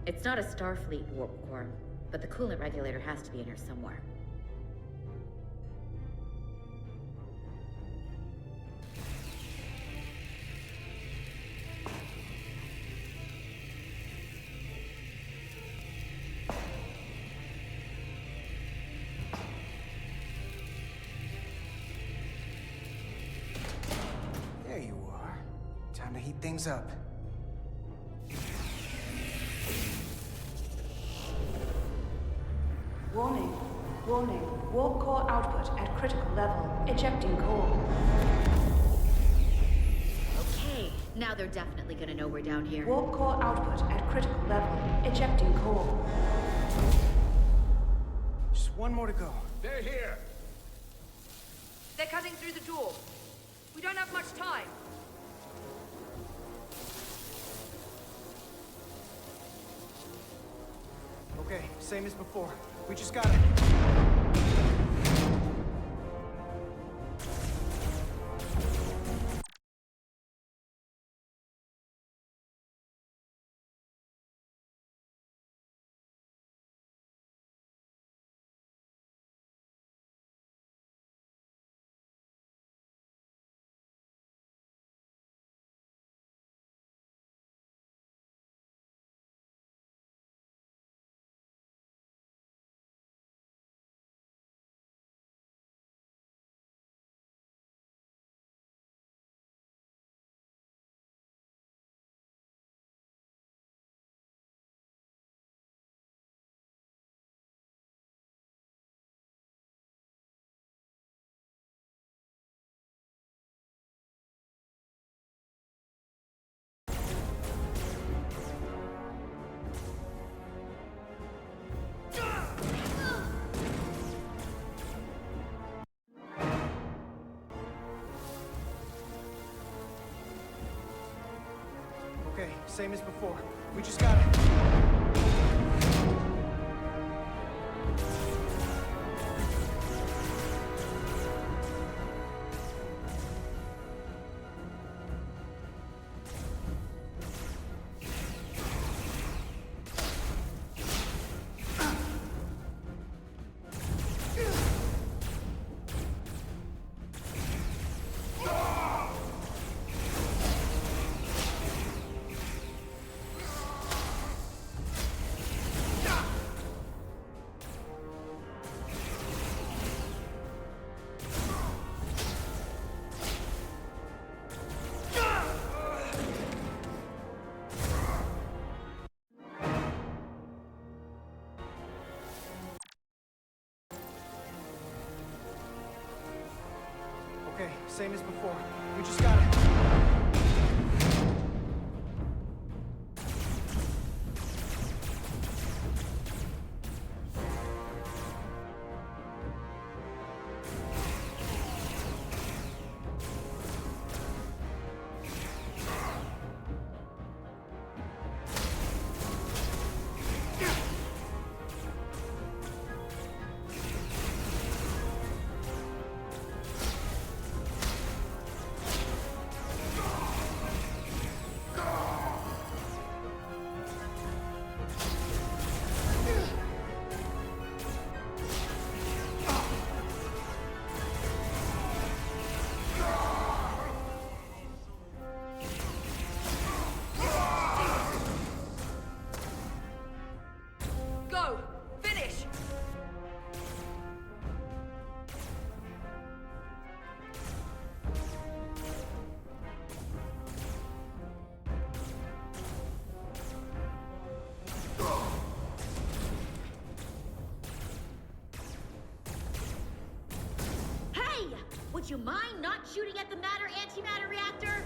[SPEAKER 5] It's not a Starfleet warp core, but the coolant regulator has to be in here somewhere.
[SPEAKER 9] There you are. Time to heat things up.
[SPEAKER 13] Warning. Warning. Warp core output at critical level. Ejecting core.
[SPEAKER 5] Okay, now they're definitely gonna know we're down here.
[SPEAKER 13] Warp core output at critical level. Ejecting core.
[SPEAKER 9] Just one more to go.
[SPEAKER 1] They're here!
[SPEAKER 10] They're cutting through the door. We don't have much time.
[SPEAKER 9] Okay, same as before. We just gotta... same as before. We just gotta... Okay, same as before. We just gotta...
[SPEAKER 10] Go! Finish!
[SPEAKER 5] Hey! Would you mind not shooting at the matter-antimatter reactor?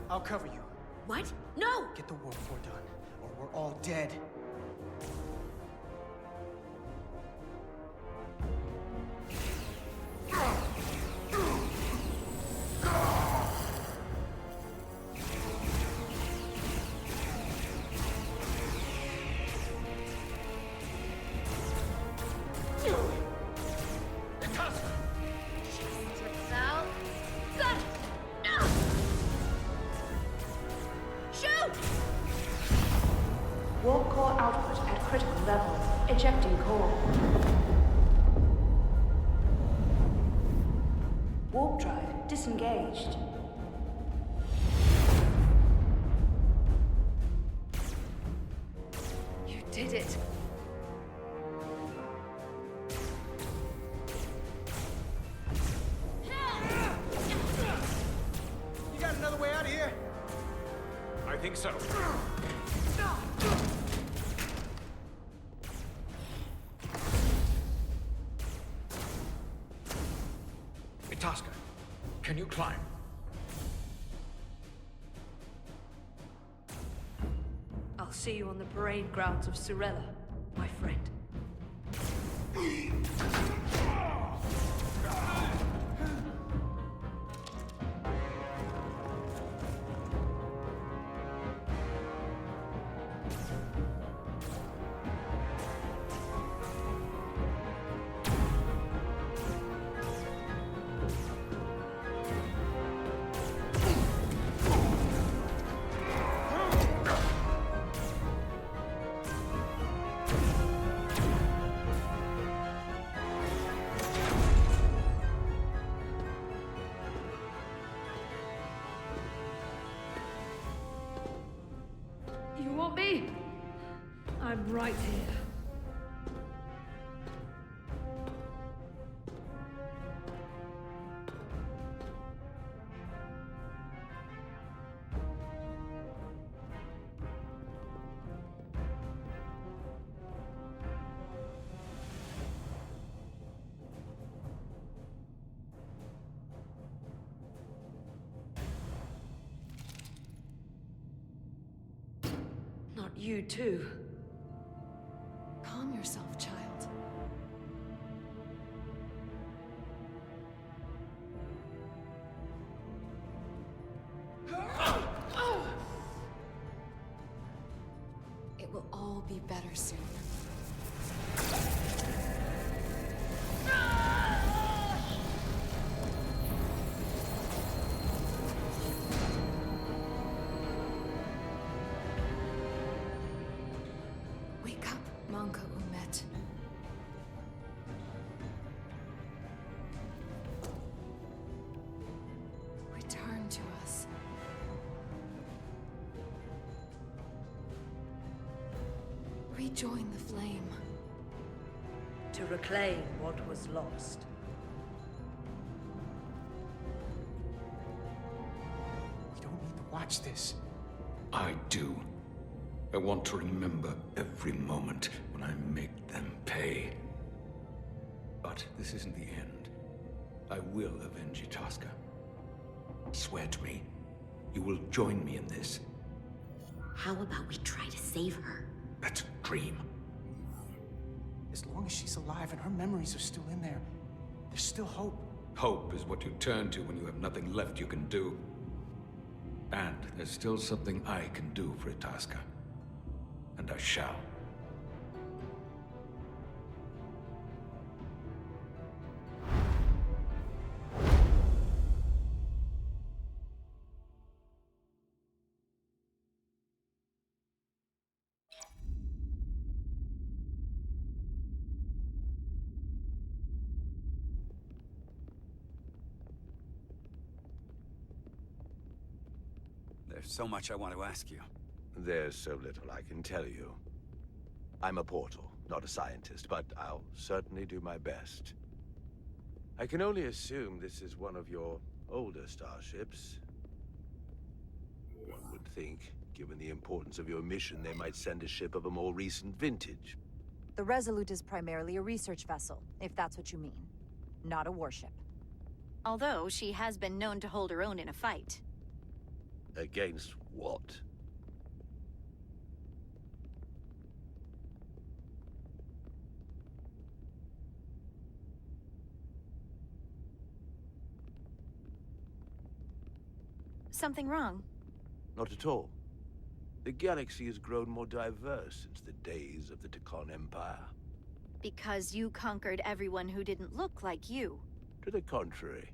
[SPEAKER 9] I'll cover you.
[SPEAKER 5] What? No!
[SPEAKER 9] Get the warp core done, or we're all dead.
[SPEAKER 13] Warp core output at critical levels. Ejecting core. Warp drive disengaged.
[SPEAKER 10] You did it.
[SPEAKER 9] You got another way out of here?
[SPEAKER 1] I think so.
[SPEAKER 6] Tosca, can you climb?
[SPEAKER 10] I'll see you on the parade grounds of Surella, my friend. You want me? I'm right here. Not you, too.
[SPEAKER 17] Calm yourself, child. be better soon. Wake up, Manka Umet. Return to us. Rejoin the flame.
[SPEAKER 10] To reclaim what was lost.
[SPEAKER 9] We don't need to watch this.
[SPEAKER 1] I do. I want to remember every moment when I make them pay. But this isn't the end. I will avenge Itasca. Swear to me, you will join me in this.
[SPEAKER 5] How about we try to save her?
[SPEAKER 1] That's a dream.
[SPEAKER 9] As long as she's alive and her memories are still in there, there's still hope.
[SPEAKER 1] Hope is what you turn to when you have nothing left you can do. And there's still something I can do for Itasca. And I shall.
[SPEAKER 4] There's so much I want to ask you.
[SPEAKER 19] There's so little I can tell you. I'm a portal, not a scientist, but I'll certainly do my best. I can only assume this is one of your older starships. One would think, given the importance of your mission, they might send a ship of a more recent vintage.
[SPEAKER 2] The Resolute is primarily a research vessel, if that's what you mean. Not a warship.
[SPEAKER 18] Although she has been known to hold her own in a fight.
[SPEAKER 19] Against what?
[SPEAKER 18] Something wrong?
[SPEAKER 19] Not at all. The galaxy has grown more diverse since the days of the Tekon Empire.
[SPEAKER 18] Because you conquered everyone who didn't look like you.
[SPEAKER 19] To the contrary.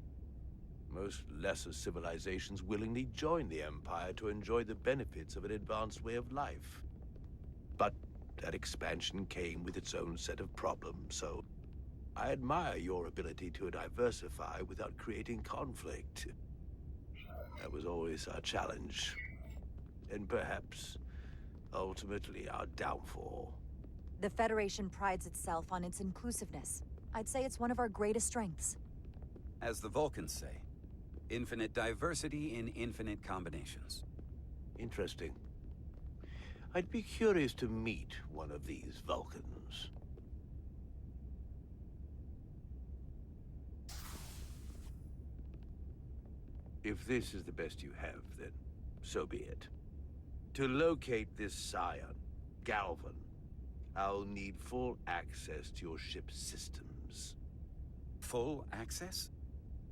[SPEAKER 19] Most lesser civilizations willingly join the Empire to enjoy the benefits of an advanced way of life. But that expansion came with its own set of problems, so I admire your ability to diversify without creating conflict. That was always our challenge. And perhaps, ultimately, our downfall.
[SPEAKER 2] The Federation prides itself on its inclusiveness. I'd say it's one of our greatest strengths.
[SPEAKER 4] As the Vulcans say, infinite diversity in infinite combinations.
[SPEAKER 19] Interesting. I'd be curious to meet one of these Vulcans. If this is the best you have, then so be it. To locate this scion, Galvan, I'll need full access to your ship's systems.
[SPEAKER 4] Full access?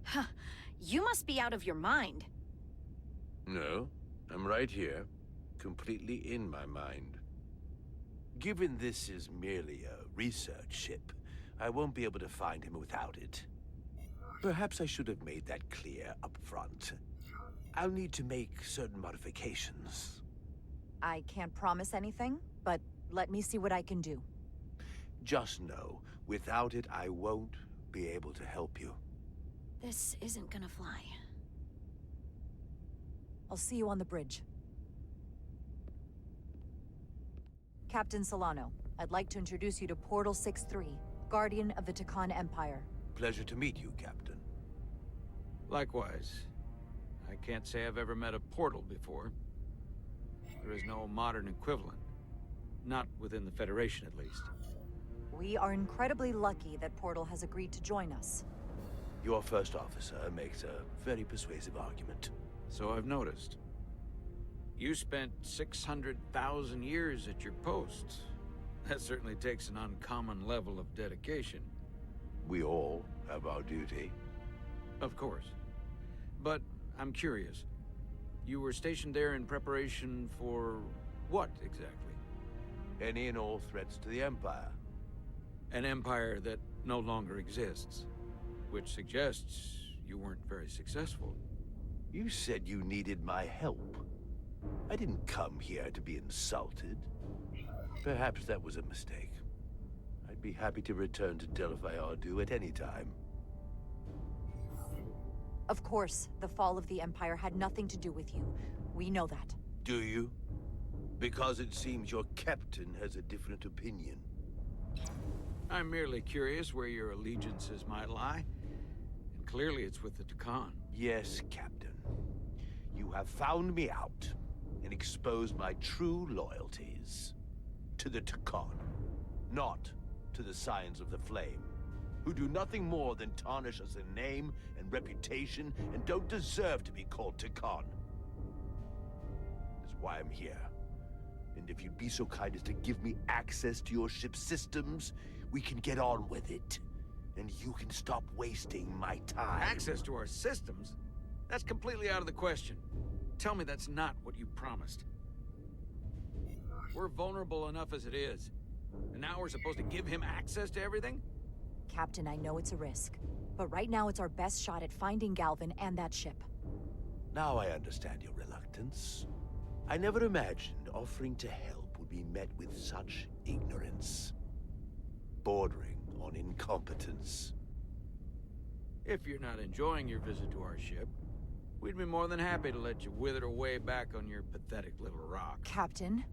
[SPEAKER 18] Huh. You must be out of your mind.
[SPEAKER 19] No, I'm right here, completely in my mind. Given this is merely a research ship, I won't be able to find him without it. Perhaps I should have made that clear up front. I'll need to make certain modifications.
[SPEAKER 2] I can't promise anything, but let me see what I can do.
[SPEAKER 19] Just know, without it, I won't be able to help you.
[SPEAKER 18] This isn't gonna fly.
[SPEAKER 2] I'll see you on the bridge. Captain Solano, I'd like to introduce you to Portal 6-3, Guardian of the Tekon Empire.
[SPEAKER 19] Pleasure to meet you, Captain.
[SPEAKER 1] Likewise. I can't say I've ever met a portal before. There is no modern equivalent. Not within the Federation, at least.
[SPEAKER 2] We are incredibly lucky that Portal has agreed to join us.
[SPEAKER 19] Your first officer makes a very persuasive argument.
[SPEAKER 1] So I've noticed. You spent 600,000 years at your post. That certainly takes an uncommon level of dedication.
[SPEAKER 19] We all have our duty.
[SPEAKER 1] Of course. But I'm curious. You were stationed there in preparation for what, exactly?
[SPEAKER 19] Any and all threats to the Empire.
[SPEAKER 1] An empire that no longer exists, which suggests you weren't very successful.
[SPEAKER 19] You said you needed my help. I didn't come here to be insulted. Perhaps that was a mistake. I'd be happy to return to Delphi Ardu at any time.
[SPEAKER 2] Of course, the fall of the Empire had nothing to do with you. We know that.
[SPEAKER 19] Do you? Because it seems your captain has a different opinion.
[SPEAKER 1] I'm merely curious where your allegiances might lie. And clearly it's with the Takan.
[SPEAKER 19] Yes, Captain. You have found me out and exposed my true loyalties. To the Takan, not to the Scions of the Flame, who do nothing more than tarnish us in name and reputation and don't deserve to be called Takan. That's why I'm here. And if you'd be so kind as to give me access to your ship's systems, we can get on with it. And you can stop wasting my time.
[SPEAKER 1] Access to our systems? That's completely out of the question. Tell me that's not what you promised. We're vulnerable enough as it is. And now we're supposed to give him access to everything?
[SPEAKER 2] Captain, I know it's a risk. But right now it's our best shot at finding Galvin and that ship.
[SPEAKER 19] Now I understand your reluctance. I never imagined offering to help would be met with such ignorance. Bordering on incompetence.
[SPEAKER 1] If you're not enjoying your visit to our ship, we'd be more than happy to let you wither away back on your pathetic little rock.
[SPEAKER 2] Captain?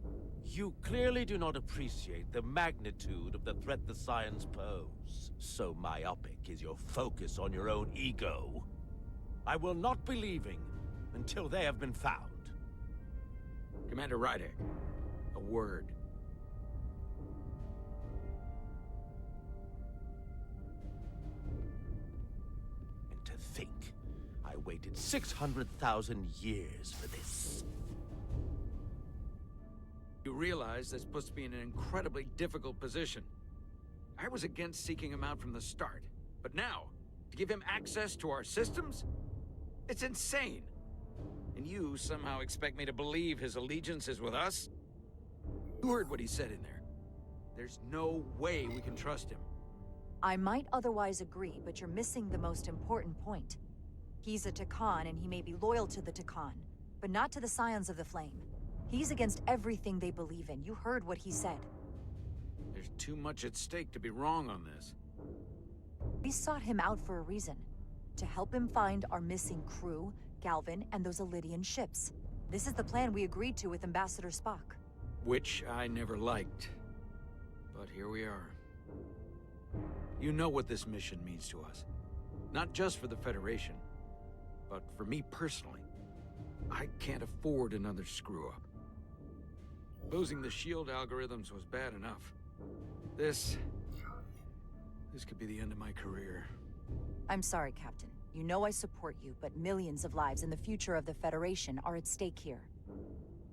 [SPEAKER 19] You clearly do not appreciate the magnitude of the threat the Scions pose. So myopic is your focus on your own ego. I will not be leaving until they have been found.
[SPEAKER 1] Commander Rydek, a word.
[SPEAKER 19] And to think, I waited 600,000 years for this.
[SPEAKER 1] You realize this puts me in an incredibly difficult position. I was against seeking him out from the start, but now, to give him access to our systems? It's insane. And you somehow expect me to believe his allegiance is with us? You heard what he said in there. There's no way we can trust him.
[SPEAKER 2] I might otherwise agree, but you're missing the most important point. He's a Takan, and he may be loyal to the Takan, but not to the Scions of the Flame. He's against everything they believe in. You heard what he said.
[SPEAKER 1] There's too much at stake to be wrong on this.
[SPEAKER 2] We sought him out for a reason. To help him find our missing crew, Galvin, and those Elydian ships. This is the plan we agreed to with Ambassador Spock.
[SPEAKER 1] Which I never liked. But here we are. You know what this mission means to us. Not just for the Federation, but for me personally. I can't afford another screw-up. Losing the shield algorithms was bad enough. This could be the end of my career.
[SPEAKER 2] I'm sorry, Captain. You know I support you, but millions of lives and the future of the Federation are at stake here.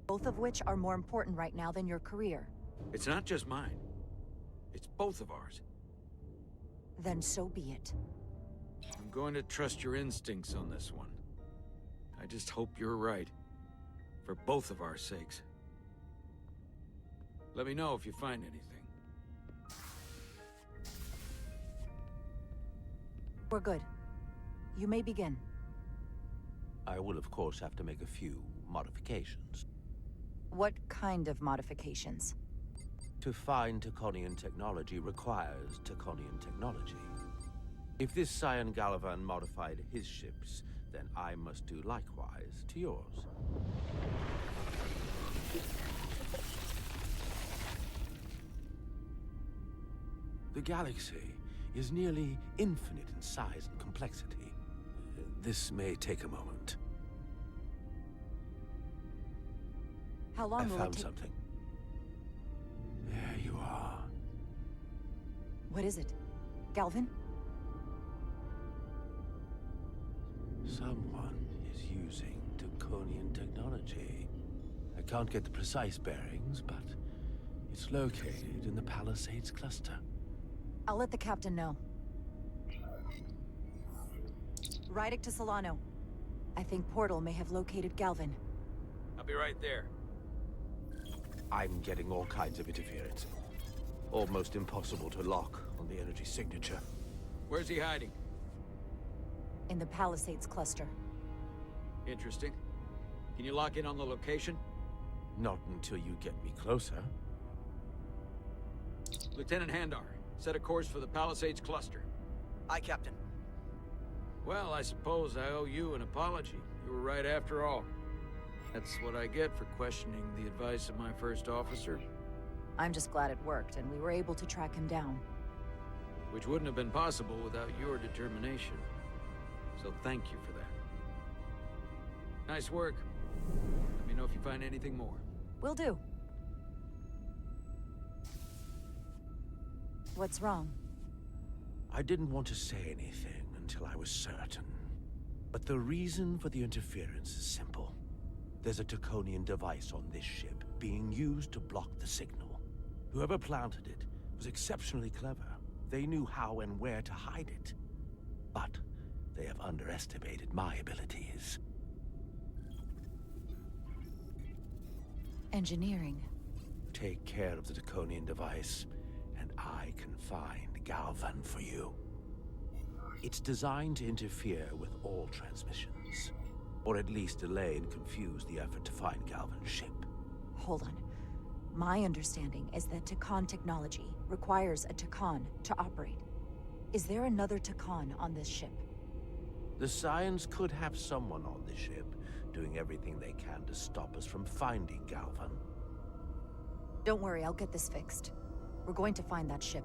[SPEAKER 2] Both of which are more important right now than your career.
[SPEAKER 1] It's not just mine. It's both of ours.
[SPEAKER 2] Then so be it.
[SPEAKER 1] I'm going to trust your instincts on this one. I just hope you're right. For both of our sakes. Let me know if you find anything.
[SPEAKER 2] We're good. You may begin.
[SPEAKER 19] I will, of course, have to make a few modifications.
[SPEAKER 2] What kind of modifications?
[SPEAKER 19] To find Taconian technology requires Taconian technology. If this Scion Galavan modified his ships, then I must do likewise to yours. The galaxy is nearly infinite in size and complexity. This may take a moment.
[SPEAKER 2] How long
[SPEAKER 19] I
[SPEAKER 2] will it
[SPEAKER 19] found
[SPEAKER 2] take?
[SPEAKER 19] something. There you are.
[SPEAKER 2] What is it? Galvin?
[SPEAKER 19] Someone is using Taconian technology. I can't get the precise bearings, but it's located in the Palisades cluster.
[SPEAKER 2] I'll let the captain know. Rydek to Solano. I think Portal may have located Galvin.
[SPEAKER 1] I'll be right there.
[SPEAKER 19] I'm getting all kinds of interference. Almost impossible to lock on the energy signature.
[SPEAKER 1] Where's he hiding?
[SPEAKER 2] In the Palisades cluster.
[SPEAKER 1] Interesting. Can you lock in on the location?
[SPEAKER 19] Not until you get me closer.
[SPEAKER 1] Lieutenant Handar, set a course for the Palisades cluster.
[SPEAKER 9] Aye, Captain.
[SPEAKER 1] Well, I suppose I owe you an apology. You were right after all. That's what I get for questioning the advice of my first officer.
[SPEAKER 2] I'm just glad it worked, and we were able to track him down.
[SPEAKER 1] Which wouldn't have been possible without your determination. So thank you for that. Nice work. Let me know if you find anything more.
[SPEAKER 2] Will do. What's wrong?
[SPEAKER 19] I didn't want to say anything until I was certain. But the reason for the interference is simple. There's a Draconian device on this ship being used to block the signal. Whoever planted it was exceptionally clever. They knew how and where to hide it. But they have underestimated my abilities.
[SPEAKER 2] Engineering.
[SPEAKER 19] Take care of the Draconian device, and I can find Galvan for you. It's designed to interfere with all transmissions, or at least delay and confuse the effort to find Galvan's ship.
[SPEAKER 2] Hold on. My understanding is that Takan technology requires a Takan to operate. Is there another Takan on this ship?
[SPEAKER 19] The Scions could have someone on the ship, doing everything they can to stop us from finding Galvan.
[SPEAKER 2] Don't worry, I'll get this fixed. We're going to find that ship.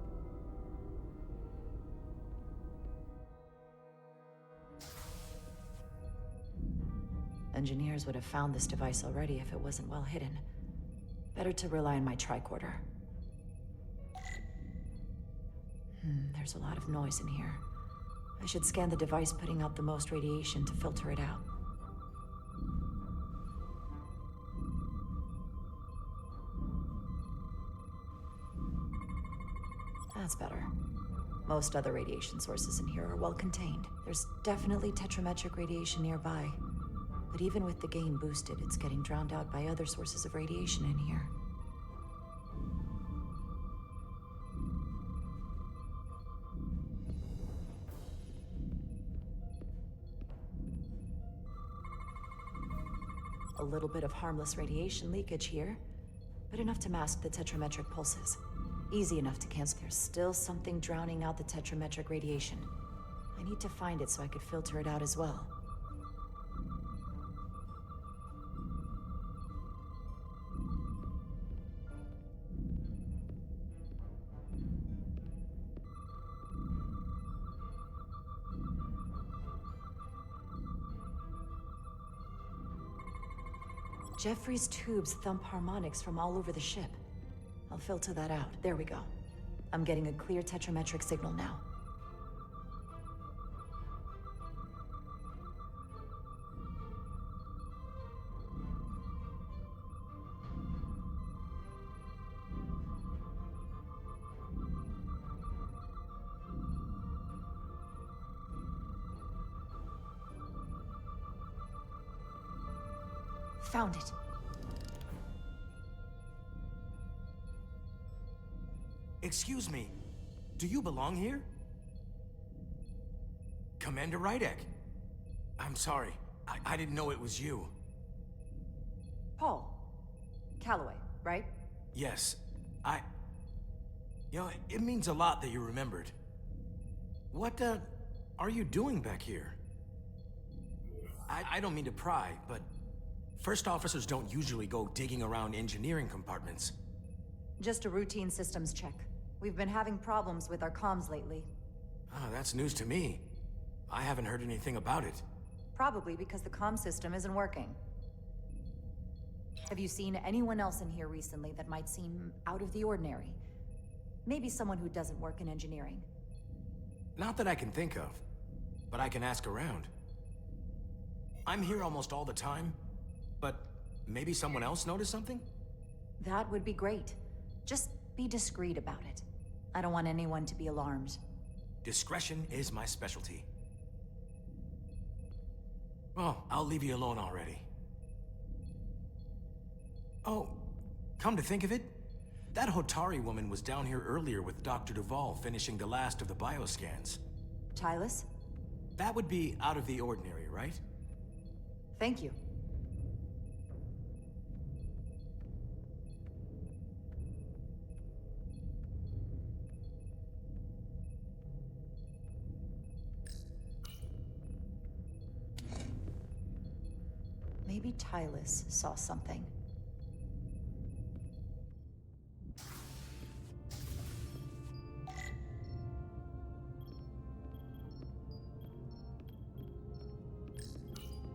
[SPEAKER 2] Engineers would have found this device already if it wasn't well hidden. Better to rely on my tricorder. There's a lot of noise in here. I should scan the device putting out the most radiation to filter it out. That's better. Most other radiation sources in here are well contained. There's definitely tetrametric radiation nearby. But even with the gain boosted, it's getting drowned out by other sources of radiation in here. A little bit of harmless radiation leakage here, but enough to mask the tetrametric pulses. Easy enough to cancel. There's still something drowning out the tetrametric radiation. I need to find it so I could filter it out as well. Jeffrey's tubes thump harmonics from all over the ship. I'll filter that out. There we go. I'm getting a clear tetrametric signal now. Found it.
[SPEAKER 15] Excuse me, do you belong here? Commander Rydek. I'm sorry, I didn't know it was you.
[SPEAKER 2] Paul. Calloway, right?
[SPEAKER 15] Yes, You know, it means a lot that you remembered. What, are you doing back here? I don't mean to pry, but first officers don't usually go digging around engineering compartments.
[SPEAKER 2] Just a routine systems check. We've been having problems with our comms lately.
[SPEAKER 15] Oh, that's news to me. I haven't heard anything about it.
[SPEAKER 2] Probably because the comm system isn't working. Have you seen anyone else in here recently that might seem out of the ordinary? Maybe someone who doesn't work in engineering.
[SPEAKER 15] Not that I can think of, but I can ask around. I'm here almost all the time, but maybe someone else noticed something?
[SPEAKER 2] That would be great. Just be discreet about it. I don't want anyone to be alarmed.
[SPEAKER 15] Discretion is my specialty. Well, I'll leave you alone already. Oh,
[SPEAKER 20] Come to think of it, that Hotari woman was down here earlier with Dr. Duval finishing the last of the bioscans.
[SPEAKER 2] Tylus?
[SPEAKER 20] That would be out of the ordinary, right?
[SPEAKER 2] Thank you. Maybe Tylus saw something.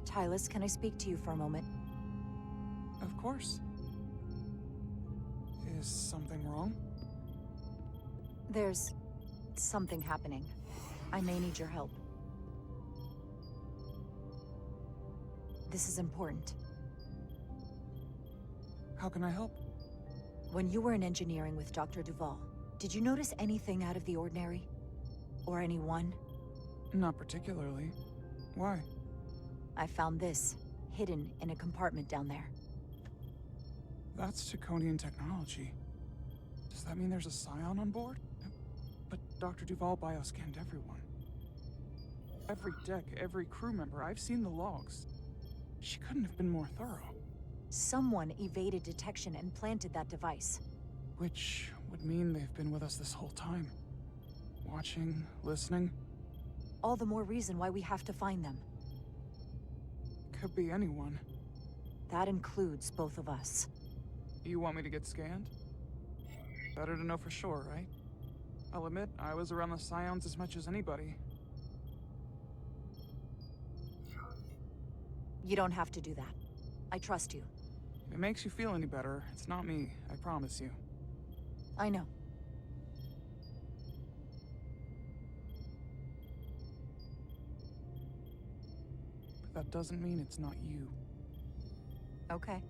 [SPEAKER 2] Tylus, can I speak to you for a moment?
[SPEAKER 8] Of course. Is something wrong?
[SPEAKER 2] There's something happening. I may need your help. This is important.
[SPEAKER 8] How can I help?
[SPEAKER 2] When you were in engineering with Dr. Duval, did you notice anything out of the ordinary? Or anyone?
[SPEAKER 8] Not particularly. Why?
[SPEAKER 2] I found this, hidden in a compartment down there.
[SPEAKER 8] That's Taconian technology. Does that mean there's a Scion on board? But Dr. Duval bioscanned everyone. Every deck, every crew member, I've seen the logs. She couldn't have been more thorough.
[SPEAKER 2] Someone evaded detection and planted that device.
[SPEAKER 8] Which would mean they've been with us this whole time. Watching, listening.
[SPEAKER 2] All the more reason why we have to find them.
[SPEAKER 8] Could be anyone.
[SPEAKER 2] That includes both of us.
[SPEAKER 8] You want me to get scanned? Better to know for sure, right? I'll admit, I was around the Scions as much as anybody.
[SPEAKER 2] You don't have to do that. I trust you.
[SPEAKER 8] If it makes you feel any better, it's not me, I promise you.
[SPEAKER 2] I know.
[SPEAKER 8] But that doesn't mean it's not you.
[SPEAKER 2] Okay.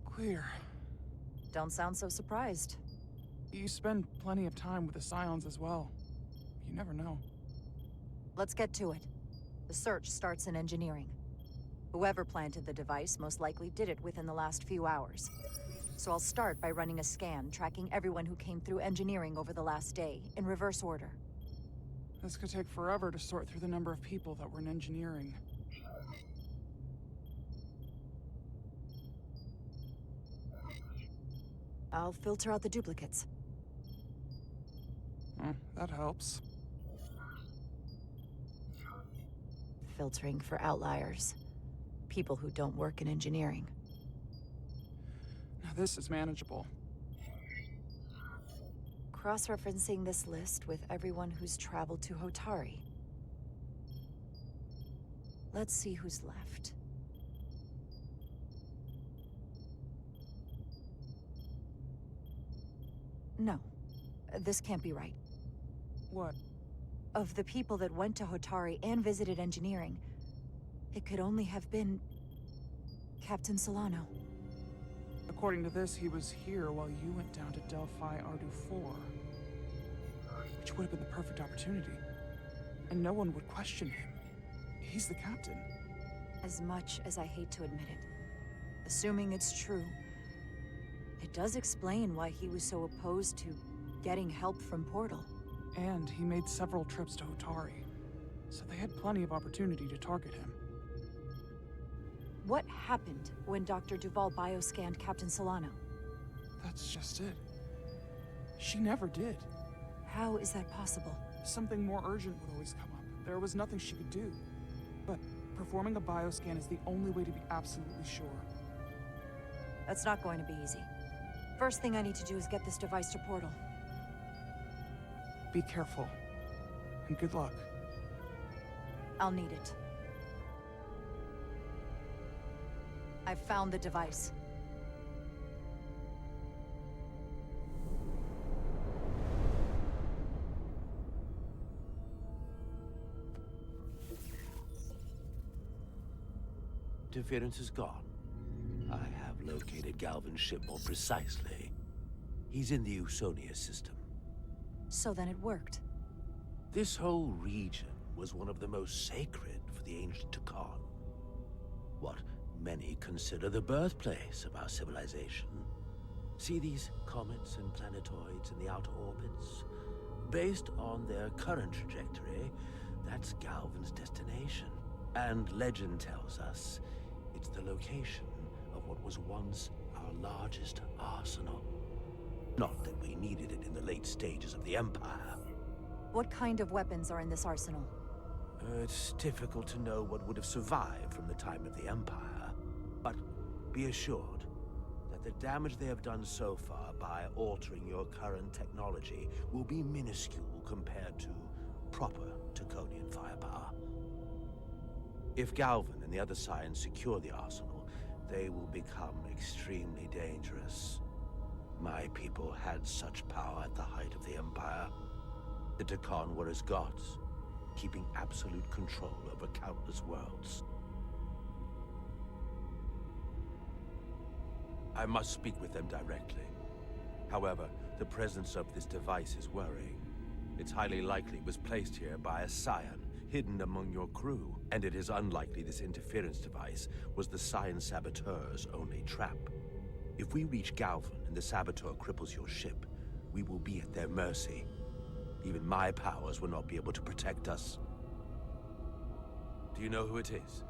[SPEAKER 8] Clear.
[SPEAKER 2] Don't sound so surprised.
[SPEAKER 8] You spend plenty of time with the Scions as well. You never know.
[SPEAKER 2] Let's get to it. The search starts in engineering. Whoever planted the device most likely did it within the last few hours. So I'll start by running a scan, tracking everyone who came through engineering over the last day, in reverse order.
[SPEAKER 8] This could take forever to sort through the number of people that were in engineering.
[SPEAKER 2] I'll filter out the duplicates.
[SPEAKER 8] That helps.
[SPEAKER 2] Filtering for outliers. People who don't work in engineering.
[SPEAKER 8] Now this is manageable.
[SPEAKER 2] Cross-referencing this list with everyone who's traveled to Hotari. Let's see who's left. No. This can't be right.
[SPEAKER 8] What?
[SPEAKER 2] Of the people that went to Hotari and visited engineering, it could only have been Captain Solano.
[SPEAKER 8] According to this, he was here while you went down to Delphi Ardu 4. Which would have been the perfect opportunity. And no one would question him. He's the captain.
[SPEAKER 2] As much as I hate to admit it, assuming it's true, it does explain why he was so opposed to getting help from Portal.
[SPEAKER 8] And he made several trips to Hotari, so they had plenty of opportunity to target him.
[SPEAKER 2] What happened when Dr. Duval bioscanned Captain Solano?
[SPEAKER 8] That's just it. She never did.
[SPEAKER 2] How is that possible?
[SPEAKER 8] Something more urgent would always come up. There was nothing she could do. But performing a bioscan is the only way to be absolutely sure.
[SPEAKER 2] That's not going to be easy. First thing I need to do is get this device to Portal.
[SPEAKER 8] Be careful. And good luck.
[SPEAKER 2] I'll need it. I've found the device.
[SPEAKER 19] Interference is gone. I have located Galvin's ship more precisely. He's in the Usonia system.
[SPEAKER 2] So then it worked.
[SPEAKER 19] This whole region was one of the most sacred for the ancient Takan. What many consider the birthplace of our civilization. See these comets and planetoids in the outer orbits? Based on their current trajectory, that's Galvan's destination. And legend tells us it's the location of what was once our largest arsenal. Not that we needed it in the late stages of the Empire.
[SPEAKER 2] What kind of weapons are in this arsenal?
[SPEAKER 19] It's difficult to know what would have survived from the time of the Empire. But be assured that the damage they have done so far by altering your current technology will be minuscule compared to proper Taconian firepower. If Galvan and the other Scions secure the arsenal, they will become extremely dangerous. My people had such power at the height of the Empire. The Takan were as gods, keeping absolute control over countless worlds. I must speak with them directly. However, the presence of this device is worrying. It's highly likely it was placed here by a Scion, hidden among your crew, and it is unlikely this interference device was the Scion Saboteur's only trap. If we reach Galvan and the Saboteur cripples your ship, we will be at their mercy. Even my powers will not be able to protect us. Do you know who it is?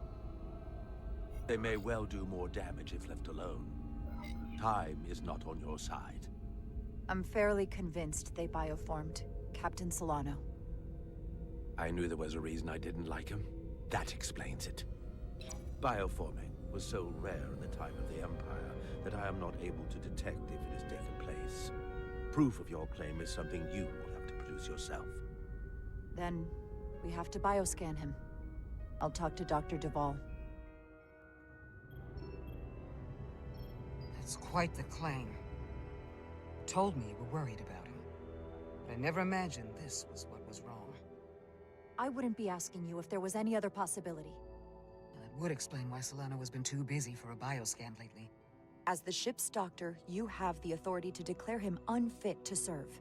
[SPEAKER 19] They may well do more damage if left alone. Time is not on your side.
[SPEAKER 2] I'm fairly convinced they bioformed Captain Solano.
[SPEAKER 19] I knew there was a reason I didn't like him. That explains it. Bioforming was so rare in the time of the Empire that I am not able to detect if it has taken place. Proof of your claim is something you will have to produce yourself.
[SPEAKER 2] Then we have to bioscan him. I'll talk to Dr. Duvall.
[SPEAKER 7] That's quite the claim. Told me you were worried about him. But I never imagined this was what was wrong.
[SPEAKER 2] I wouldn't be asking you if there was any other possibility.
[SPEAKER 7] Well, it would explain why Solano has been too busy for a bioscan lately.
[SPEAKER 2] As the ship's doctor, you have the authority to declare him unfit to serve.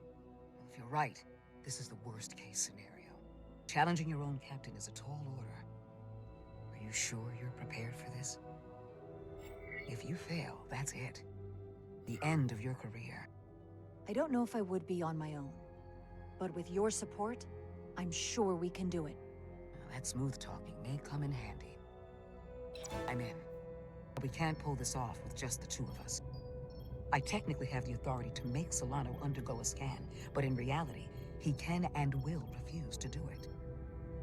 [SPEAKER 7] If you're right, this is the worst-case scenario. Challenging your own captain is a tall order. Are you sure you're prepared for this? If you fail, that's it. The end of your career.
[SPEAKER 2] I don't know if I would be on my own. But with your support, I'm sure we can do it.
[SPEAKER 7] Well, that smooth talking may come in handy. I'm in. But we can't pull this off with just the two of us. I technically have the authority to make Solano undergo a scan, but in reality, he can and will refuse to do it.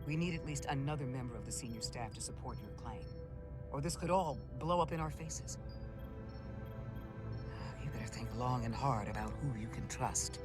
[SPEAKER 7] We need at least another member of the senior staff to support your claim. Or this could all blow up in our faces. You better think long and hard about who you can trust.